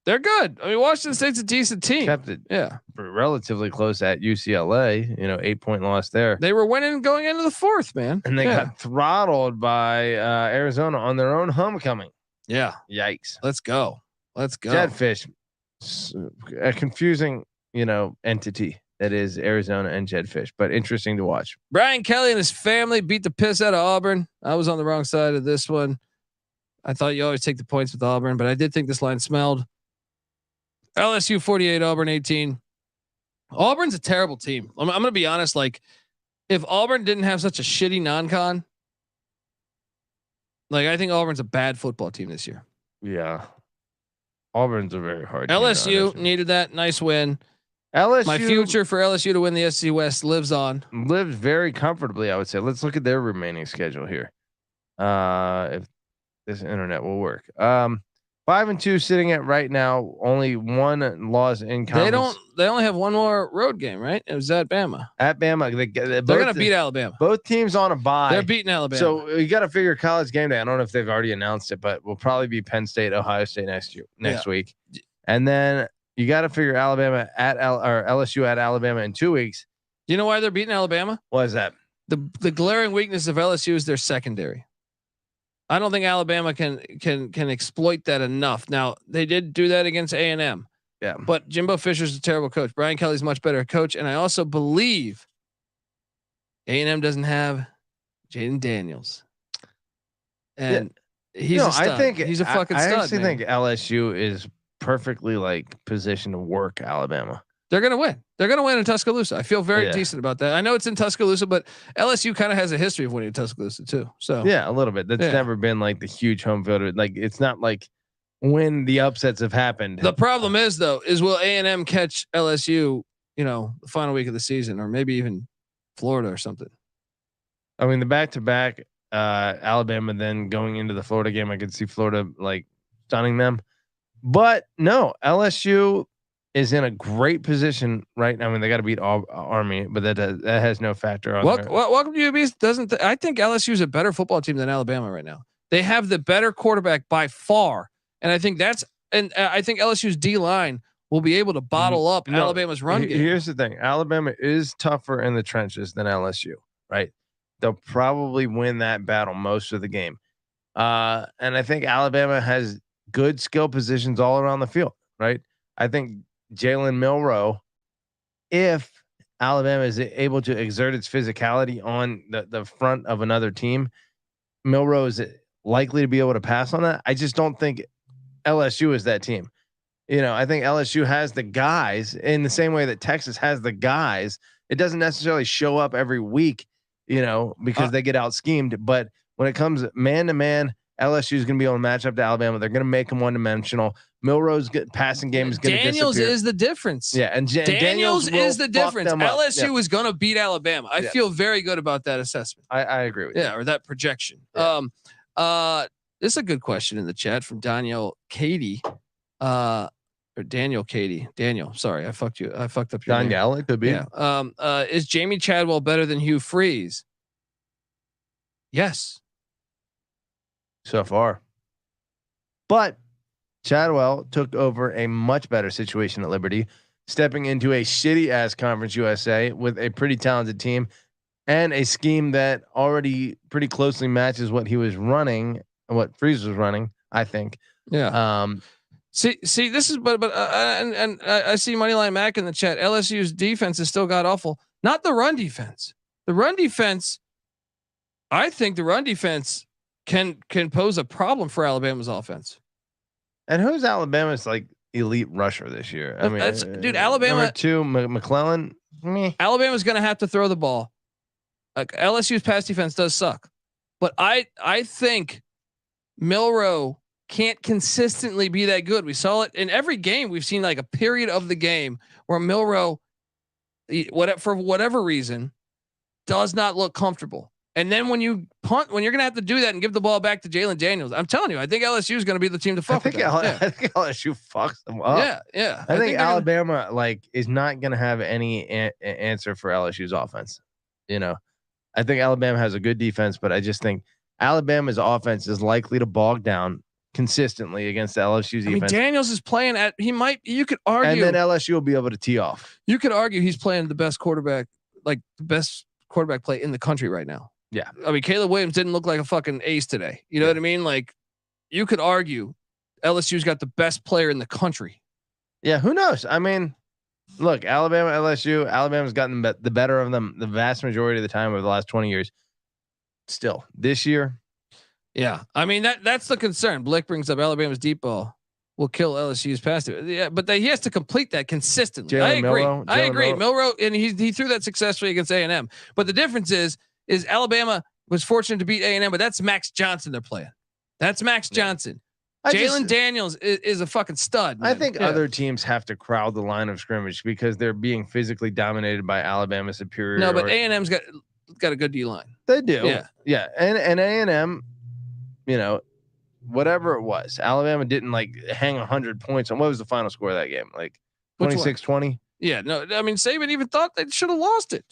They're good. I mean, Washington State's a decent team. Kept it relatively close at UCLA. 8-point loss there. They were winning going into the fourth, man. And they got throttled by Arizona on their own homecoming. Yeah. Yikes. Let's go. Jedfish, a confusing, entity that is Arizona and Jedfish, but interesting to watch. Brian Kelly and his family beat the piss out of Auburn. I was on the wrong side of this one. I thought you always take the points with Auburn, but I did think this line smelled. LSU 48, Auburn 18. Auburn's a terrible team. I'm going to be honest. Like, if Auburn didn't have such a shitty non-con, like I think Auburn's a bad football team this year. Yeah, Auburn's a very hard. LSU needed that nice win. LSU, my future for LSU to win the SC West lives on. Lives very comfortably, I would say. Let's look at their remaining schedule here. If this internet will work. 5-2 sitting at right now, only one loss in conference. They only have one more road game, right? It was at Bama. At Bama. They're going to beat Alabama. Both teams on a bye. They're beating Alabama. So you got to figure college game day. I don't know if they've already announced it, but we'll probably be Penn State, Ohio State next week. And then you got to figure Alabama or LSU at Alabama in 2 weeks. You know why they're beating Alabama? What is that? The glaring weakness of LSU is their secondary. I don't think Alabama can exploit that enough. Now they did do that against A&M, Yeah. But Jimbo Fisher's a terrible coach. Brian Kelly's much better coach. And I also believe A&M doesn't have Jaden Daniels. And he's a stud. I think he's a fucking stud. I actually man. think LSU is perfectly like positioned to work Alabama. They're going to win. They're going to win in Tuscaloosa. I feel very decent about that. I know it's in Tuscaloosa, but LSU kind of has a history of winning in Tuscaloosa too. So yeah, a little bit. That's never been like the huge home field. Like it's not like when the upsets have happened. The problem is though, will A&M catch LSU, the final week of the season, or maybe even Florida or something? I mean, the back-to-back Alabama, then going into the Florida game, I could see Florida like stunning them. But no, LSU is in a great position right now. I mean, they got to beat Army, but that has no factor on. Welcome to UB. I think LSU is a better football team than Alabama right now. They have the better quarterback by far, and I think I think LSU's D line will be able to bottle up Alabama's run game. Here's the thing: Alabama is tougher in the trenches than LSU, right? They'll probably win that battle most of the game, and I think Alabama has good skill positions all around the field, right? I think Jalen Milroe, if Alabama is able to exert its physicality on the front of another team, Milroe is likely to be able to pass on that. I just don't think LSU is that team. I think LSU has the guys in the same way that Texas has the guys. It doesn't necessarily show up every week, because they get out schemed. But when it comes man to man, LSU is going to be able to match up to Alabama. They're going to make them one dimensional. Milroe's passing game is going to disappear. Daniels is the difference. Yeah, and Daniels is the difference. LSU is going to beat Alabama. I feel very good about that assessment. I agree with you. Yeah, or that projection. Yeah. This is a good question in the chat from Daniel Katie. Or Daniel Katie. Daniel, sorry, I fucked you. I fucked up your name. Daniel, it could be. Yeah. Is Jamie Chadwell better than Hugh Freeze? Yes. So far. But Chadwell took over a much better situation at Liberty, stepping into a shitty ass Conference USA with a pretty talented team and a scheme that already pretty closely matches what he was running and what Freeze was running, I think. Yeah. See, this is, but I see Moneyline Mac in the chat. LSU's defense is still god awful. Not the run defense. The run defense. I think the run defense can pose a problem for Alabama's offense. And who's Alabama's like elite rusher this year? I mean, dude, Alabama number 2, McClellan. Alabama's going to have to throw the ball. Like LSU's pass defense does suck, but I think Milroe can't consistently be that good. We saw it in every game. We've seen like a period of the game where Milroe, for whatever reason, does not look comfortable. And then when you punt, when you're going to have to do that and give the ball back to Jalen Daniels, I'm telling you, I think LSU is going to be the team to fuck. I think LSU fucks them up. Yeah. I think Alabama is not going to have any answer for LSU's offense. I think Alabama has a good defense, but I just think Alabama's offense is likely to bog down consistently against LSU's defense. Daniels is playing you could argue. And then LSU will be able to tee off. You could argue he's playing the best quarterback, like the best quarterback play in the country right now. Yeah. I mean, Caleb Williams didn't look like a fucking ace today. You know what I mean? Like you could argue LSU's got the best player in the country. Yeah. Who knows? I mean, look, Alabama, LSU, Alabama's gotten the better of them the vast majority of the time over the last 20 years. Still this year. Yeah. I mean, that's the concern. Blick brings up Alabama's deep ball will kill LSU's pass. Yeah. But he has to complete that consistently. I agree. Milroe, and he threw that successfully against A&M. But the difference is Alabama was fortunate to beat A&M, but that's Max Johnson they're playing. That's Max Johnson. Jalen Daniels is a fucking stud. Man. I think other teams have to crowd the line of scrimmage because they're being physically dominated by Alabama superior. No, but A&M's got a good D line. They do. Yeah. And A&M, whatever it was, Alabama didn't like hang 100 points on. What was the final score of that game? Like 26-20? Yeah. No, I mean, Saban even thought they should have lost it.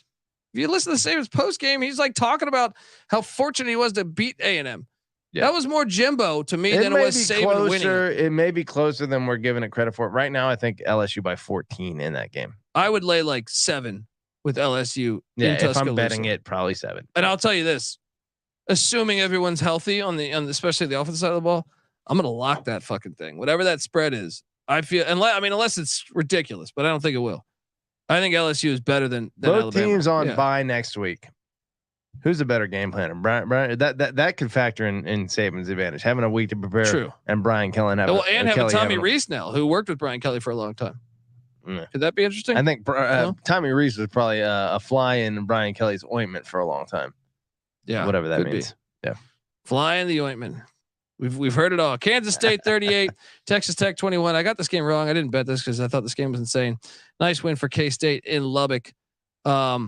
If you listen to Saban's post game, he's like talking about how fortunate he was to beat A&M. Yeah. That was more Jimbo to me than it was Saban winning. It may be closer than we're giving it credit for. Right now, I think LSU by 14 in that game. I would lay like 7 with LSU. Yeah, if I'm betting it, probably 7. And I'll tell you this: assuming everyone's healthy on the especially the offensive side of the ball, I'm gonna lock that fucking thing. Whatever that spread is, I feel unless it's ridiculous, but I don't think it will. I think LSU is better than both Alabama. teams on bye next week. Who's the better game planner? Brian that could factor in Saban's advantage, having a week to prepare. True. And Brian Kelly having Tommy Rees now, who worked with Brian Kelly for a long time. Could that be interesting? I think Tommy Rees was probably a fly in Brian Kelly's ointment for a long time. Yeah, whatever that means. Yeah, fly in the ointment. We've heard it all. Kansas State 38, Texas Tech 21. I got this game wrong. I didn't bet this because I thought this game was insane. Nice win for K-State in Lubbock. Yeah.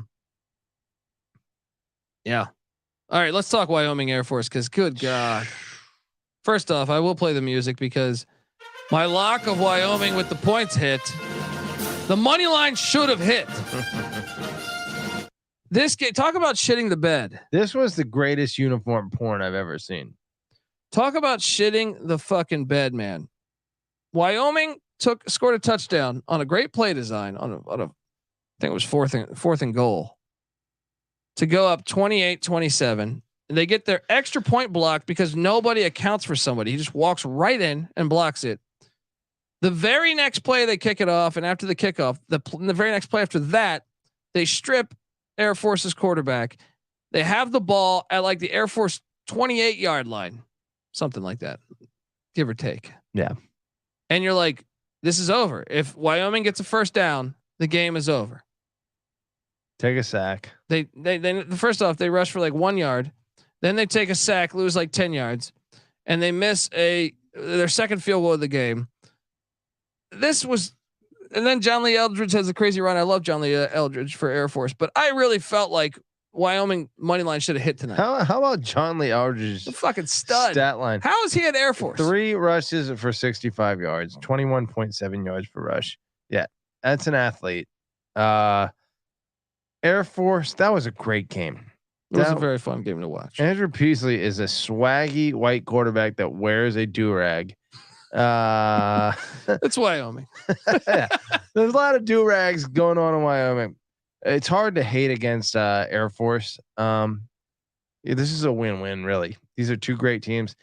All right, let's talk Wyoming Air Force because good God. First off, I will play the music because my lock of Wyoming with the points hit. The money line should have hit. This game, talk about shitting the bed. This was the greatest uniform porn I've ever seen. Talk about shitting the fucking bed, man. Wyoming scored a touchdown on a great play design on a I think it was fourth and goal to go up 28-27. They get their extra point blocked because nobody accounts for somebody. He just walks right in and blocks it. The very next play they kick it off, and after the kickoff, the very next play after that, they strip Air Force's quarterback. They have the ball at like the Air Force 28-yard line. Something like that, give or take. Yeah. And you're like, this is over. If Wyoming gets a first down, the game is over. Take a sack. They first off, they rush for like 1 yard. Then they take a sack, lose like 10 yards, and they miss their second field goal of the game. And then John Lee Eldridge has a crazy run. I love John Lee Eldridge for Air Force, but I really felt like Wyoming money line should have hit tonight. How about John Lee Eldridge's the fucking stud stat line? How is he at Air Force? 3 rushes for 65 yards, 21.7 yards per rush. Yeah, that's an athlete. Air Force, that was a great game. It was a very fun game to watch. Andrew Peasley is a swaggy white quarterback that wears a do-rag. It's Wyoming. Yeah. There's a lot of do-rags going on in Wyoming. It's hard to hate against Air Force. This is a win-win, really. These are two great teams.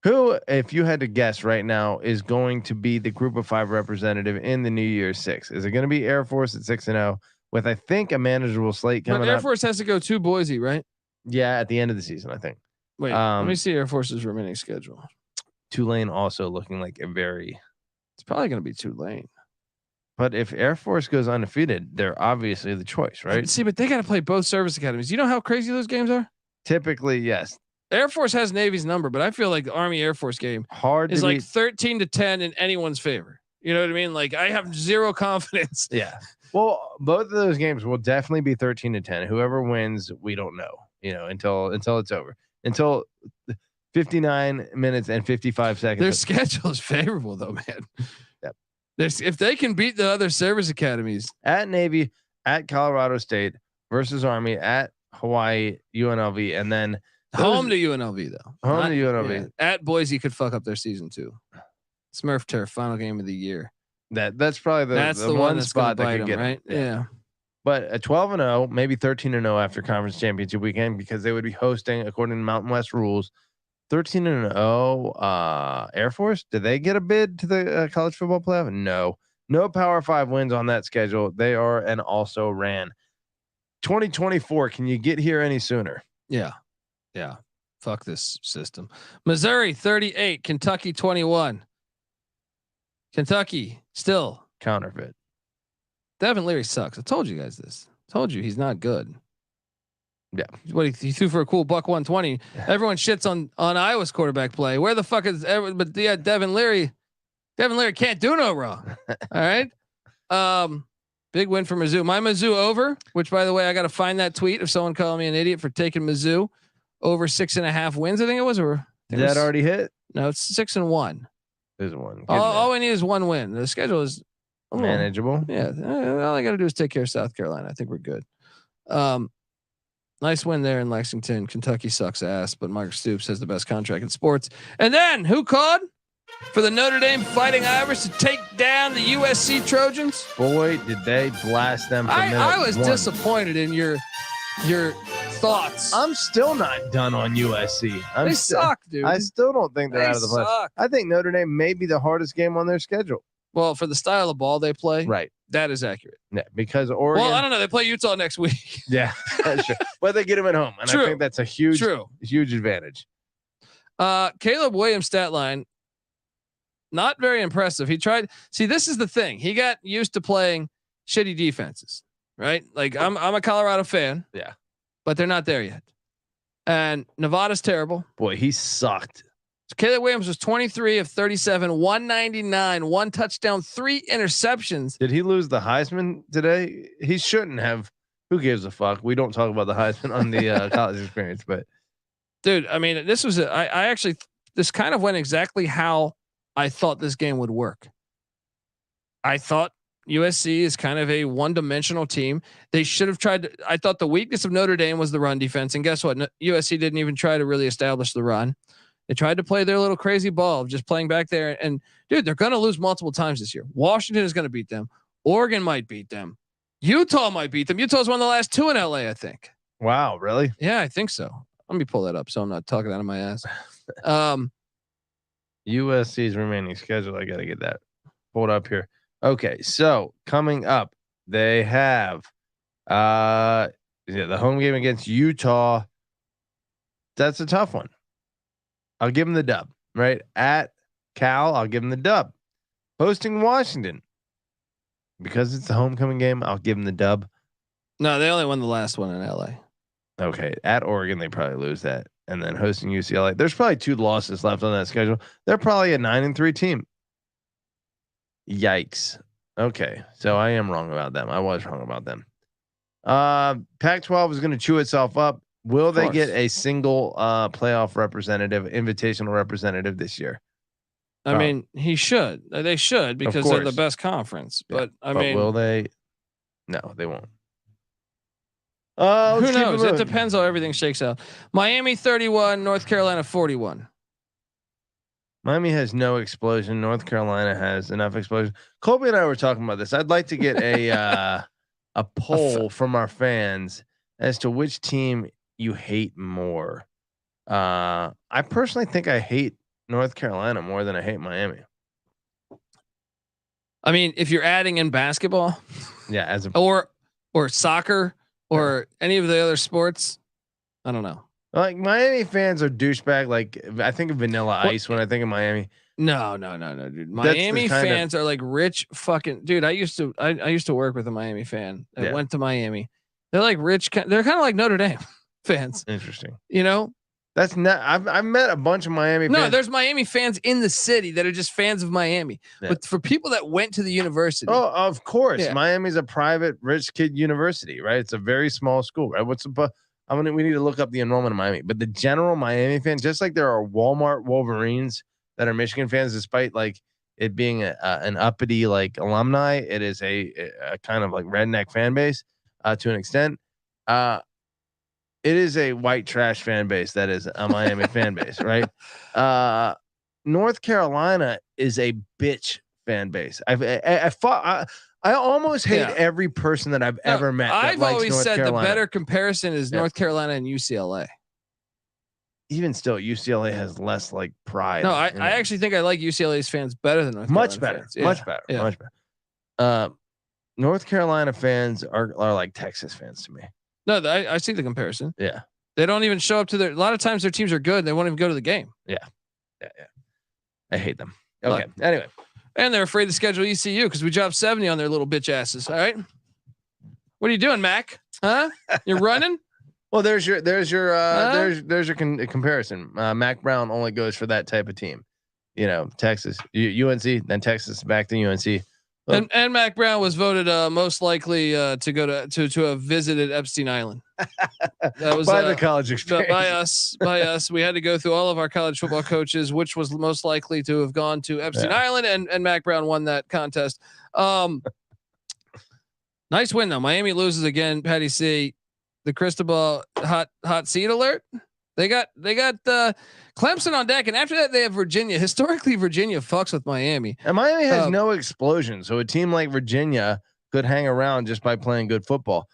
Who, if you had to guess right now, is going to be the Group of 5 representative in the New Year's Six? Is it going to be Air Force at 6-0 with, I think, a manageable slate coming up? Air Force has to go to Boise, right? Yeah, at the end of the season, I think. Wait, let me see Air Force's remaining schedule. Tulane also looking like it's probably going to be Tulane. But if Air Force goes undefeated, they're obviously the choice, right? See, but they got to play both service academies. You know how crazy those games are? Typically, yes. Air Force has Navy's number, but I feel like the Army Air Force game is like 13-10 in anyone's favor. You know what I mean? Like I have zero confidence. Yeah. Well, both of those games will definitely be 13-10. Whoever wins, we don't know, until it's over. Until 59 minutes and 55 seconds. Their schedule is favorable though, man. Yep. If they can beat the other service academies at Navy, at Colorado State versus Army, at Hawaii, UNLV, and then home to UNLV though. Home to UNLV. Yeah. At Boise could fuck up their season too. Smurf Turf final game of the year. That's probably the one spot that could get right. Yeah. But a 12-0, maybe 13-0 after conference championship weekend because they would be hosting, according to Mountain West rules, 13-0. Air Force. Did they get a bid to the college football playoff? No Power 5 wins on that schedule. They are and also ran. 2024. Can you get here any sooner? Yeah. Fuck this system. Missouri 38, Kentucky 21. Kentucky still counterfeit. Devin Leary sucks. I told you guys this. I told you he's not good. Yeah. What he threw for a cool $120. Everyone shits on Iowa's quarterback play. Where the fuck is but yeah, Devin Leary can't do no wrong. All right. Big win for Mizzou. My Mizzou over, which by the way, I got to find that tweet of someone calling me an idiot for taking Mizzou over 6.5 wins. I think it was, did that already hit? No, it's 6-1. There's one. All we need is one win. The schedule is manageable. Yeah. All I got to do is take care of South Carolina. I think we're good. Nice win there in Lexington. Kentucky sucks ass, but Mark Stoops has the best contract in sports. And then who called for the Notre Dame Fighting Irish to take down the USC Trojans? Boy, did they blast them. I was disappointed in your thoughts. I'm still not done on USC. They suck, dude. I still don't think they're out of the playoffs. Suck. I think Notre Dame may be the hardest game on their schedule. Well, for the style of ball they play, Right. that is accurate. Yeah, because Oregon. Well, I don't know. They play Utah next week. Yeah, that's true. But they get him at home, and True. I think that's a huge advantage. Caleb Williams' stat line, not very impressive. He tried. See, this is the thing. He got used to playing shitty defenses, right? Like I'm a Colorado fan. Yeah, but they're not there yet. And Nevada's terrible. Boy, he sucked. Caleb Williams was 23 of 37, 199, 1 touchdown, 3 interceptions. Did he lose the Heisman today? He shouldn't have. Who gives a fuck? We don't talk about the Heisman on the college experience, but dude, I mean, this was I actually this kind of went exactly how I thought this game would work. I thought USC is kind of a one-dimensional team. They should have tried to, I thought the weakness of Notre Dame was the run defense, and guess what? USC didn't even try to really establish the run. They tried to play their little crazy ball of just playing back there. And dude, they're going to lose multiple times this year. Washington is going to beat them. Oregon might beat them. Utah might beat them. Utah's won the last 2 in LA, I think. Wow, really? Yeah, I think so. Let me pull that up so I'm not talking out of my ass. USC's remaining schedule. I got to get that pulled up here. Okay, so coming up, they have the home game against Utah. That's a tough one. I'll give them the dub, right? At Cal, I'll give them the dub. Hosting Washington, because it's the homecoming game, I'll give them the dub. No, they only won the last one in LA. Okay, at Oregon, they probably lose that. And then hosting UCLA, there's probably 2 losses left on that schedule. They're probably a 9-3 team. Yikes. Okay, so I am wrong about them. I was wrong about them. Pac-12 is going to chew itself up. Will they get a single playoff representative, invitational representative this year? I mean, he should. They should because they're the best conference. Yeah, but I mean, will they? No, they won't. Who knows? It depends how everything shakes out. Miami 31, North Carolina 41. Miami has no explosion. North Carolina has enough explosion. Colby and I were talking about this. I'd like to get a poll from our fans as to which team you hate more. I personally think I hate North Carolina more than I hate Miami. I mean, if you're adding in basketball, yeah, as a or soccer or any of the other sports, I don't know. Like Miami fans are douchebag. Like I think of Vanilla Ice when I think of Miami. No, dude. Miami fans are like rich fucking dude. I used to work with a Miami fan that went to Miami. They're like rich. They're kind of like Notre Dame fans. Interesting. You know, that's not. I've met a bunch of Miami. No, fans. there's Miami fans in the city that are just fans of Miami. Yeah. But for people that went to the university, oh, of course, Miami's a private rich kid university, right? It's a very small school, right? We need to look up the enrollment in Miami, but the general Miami fan, just like there are Walmart Wolverines that are Michigan fans, despite like it being an uppity like alumni, it is a kind of like redneck fan base to an extent. It is a white trash fan base that is a Miami fan base, right? North Carolina is a bitch fan base. I almost hate every person that I've ever met. I've always said the better comparison is North Carolina and UCLA. Even still, UCLA has less like pride. No, I actually think I like UCLA's fans better than North much Carolina better, fans. Yeah. much better, much better. North Carolina fans are like Texas fans to me. No, I see the comparison. Yeah, they don't even show up to a lot of times their teams are good. They won't even go to the game. Yeah. I hate them. Okay. Anyway. And they're afraid to schedule ECU because we dropped 70 on their little bitch asses. All right. What are you doing, Mac? Huh? You're running? Well, there's your comparison. Mac Brown only goes for that type of team. You know, Texas, UNC, then Texas back to UNC. Well, and Mac Brown was voted most likely to go to have visited Epstein Island. That was by the college experience. By us. We had to go through all of our college football coaches, which was most likely to have gone to Epstein Island, and Mac Brown won that contest. Nice win though. Miami loses again. Patty C. The Cristobal hot seat alert. They got Clemson on deck, and after that they have Virginia. Historically, Virginia fucks with Miami, and Miami has no explosion. So a team like Virginia could hang around just by playing good football.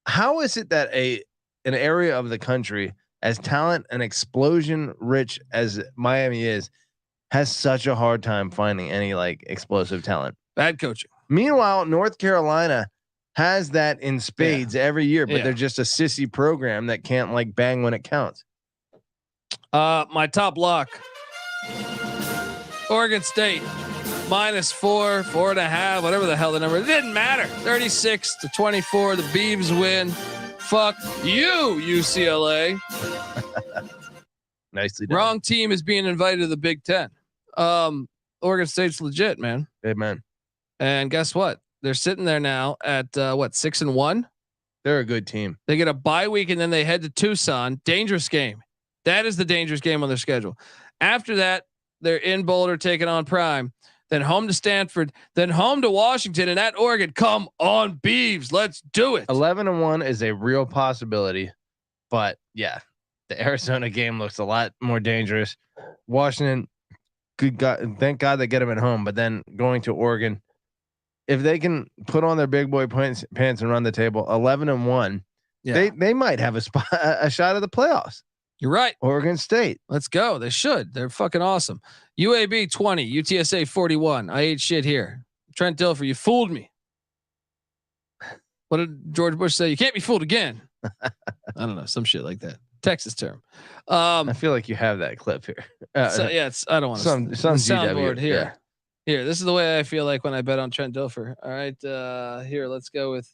How is it that an area of the country as talent and explosion rich as Miami is has such a hard time finding any like explosive talent? Bad coaching. Meanwhile, North Carolina has that in spades every year, but they're just a sissy program that can't like bang when it counts. My top lock. Oregon State -4, 4.5, whatever the hell the number. It didn't matter. 36-24. The Beavs win. Fuck you, UCLA. Nicely done. Wrong team is being invited to the Big Ten. Oregon State's legit, man. Amen. And guess what? They're sitting there now at 6-1. They're a good team. They get a bye week and then they head to Tucson. Dangerous game. That is the dangerous game on their schedule. After that, they're in Boulder taking on Prime. Then home to Stanford. Then home to Washington and at Oregon. Come on, Beavs. Let's do it. 11-1 is a real possibility, but yeah, the Arizona game looks a lot more dangerous. Washington, good God, thank God they get them at home. But then going to Oregon, if they can put on their big boy pants and run the table, 11-1, they might have a shot at the playoffs. You're right. Oregon State. Let's go. They should. They're fucking awesome. UAB 20, UTSA 41. I ate shit here. Trent Dilfer, you fooled me. What did George Bush say? You can't be fooled again. I don't know. Some shit like that. Texas term. I feel like you have that clip here. I don't want some soundboard GW, here. Yeah. Here, this is the way I feel like when I bet on Trent Dilfer. All right, here, let's go with.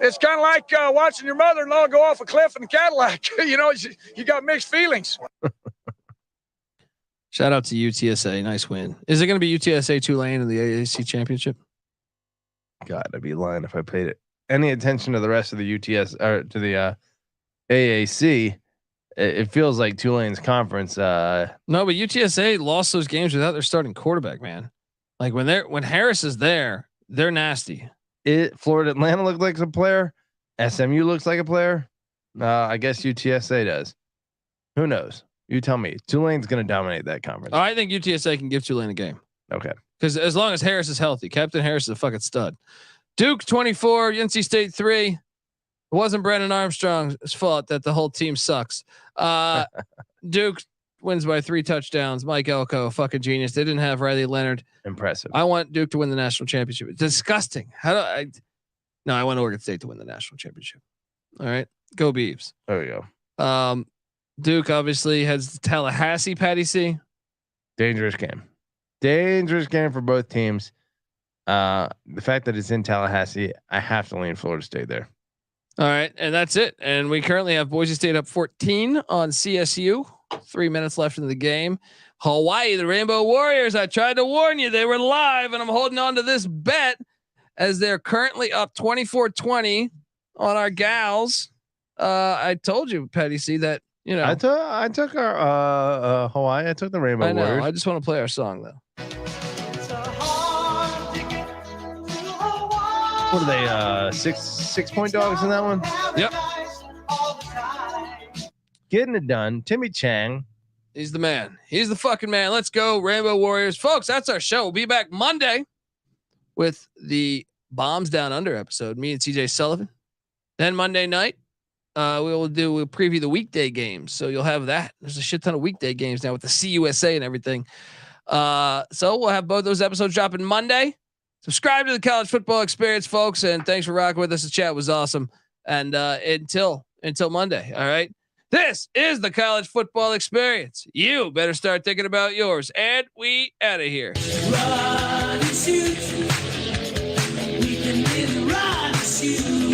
It's kind of like watching your mother-in-law go off a cliff in a Cadillac. You got mixed feelings. Shout out to UTSA. Nice win. Is it going to be UTSA Tulane in the AAC championship? God, I'd be lying if I paid it any attention to the rest of the UTS or to the AAC. It feels like Tulane's conference. No, but UTSA lost those games without their starting quarterback, man. Like when Harris is there, they're nasty. Florida Atlanta looked like a player. SMU looks like a player. I guess UTSA does. Who knows? You tell me. Tulane's going to dominate that conference. I think UTSA can give Tulane a game. Okay. Because as long as Harris is healthy, Captain Harris is a fucking stud. Duke 24, NC State 3. It wasn't Brennan Armstrong's fault that the whole team sucks. Duke wins by 3 touchdowns. Mike Elko, fucking genius. They didn't have Riley Leonard. Impressive. I want Duke to win the national championship. It's disgusting. I want Oregon State to win the national championship. All right. Go Beavs. There we go. Duke obviously has Tallahassee, Patty C. Dangerous game. Dangerous game for both teams. The fact that it's in Tallahassee, I have to lean Florida State there. All right. And that's it. And we currently have Boise State up 14 on CSU. 3 minutes left in the game. Hawaii, the Rainbow Warriors. I tried to warn you. They were live, and I'm holding on to this bet as they're currently up 24-20 on our gals. I told you, Patty C, that, you know. I took our Hawaii. I took the Rainbow Warriors. I just want to play our song, though. What are they? 6 point dogs in that one? Yep. Getting it done. Timmy Chang. He's the man. He's the fucking man. Let's go, Rainbow Warriors. Folks, that's our show. We'll be back Monday with the Bombs Down Under episode. Me and CJ Sullivan. Then Monday night, we'll preview the weekday games. So you'll have that. There's a shit ton of weekday games now with the CUSA and everything. So we'll have both those episodes dropping Monday. Subscribe to the College Football Experience, folks. And thanks for rocking with us. The chat was awesome. And until Monday. All right. This is the College Football Experience. You better start thinking about yours. And we out of here. Run and shoot. We can really run and shoot.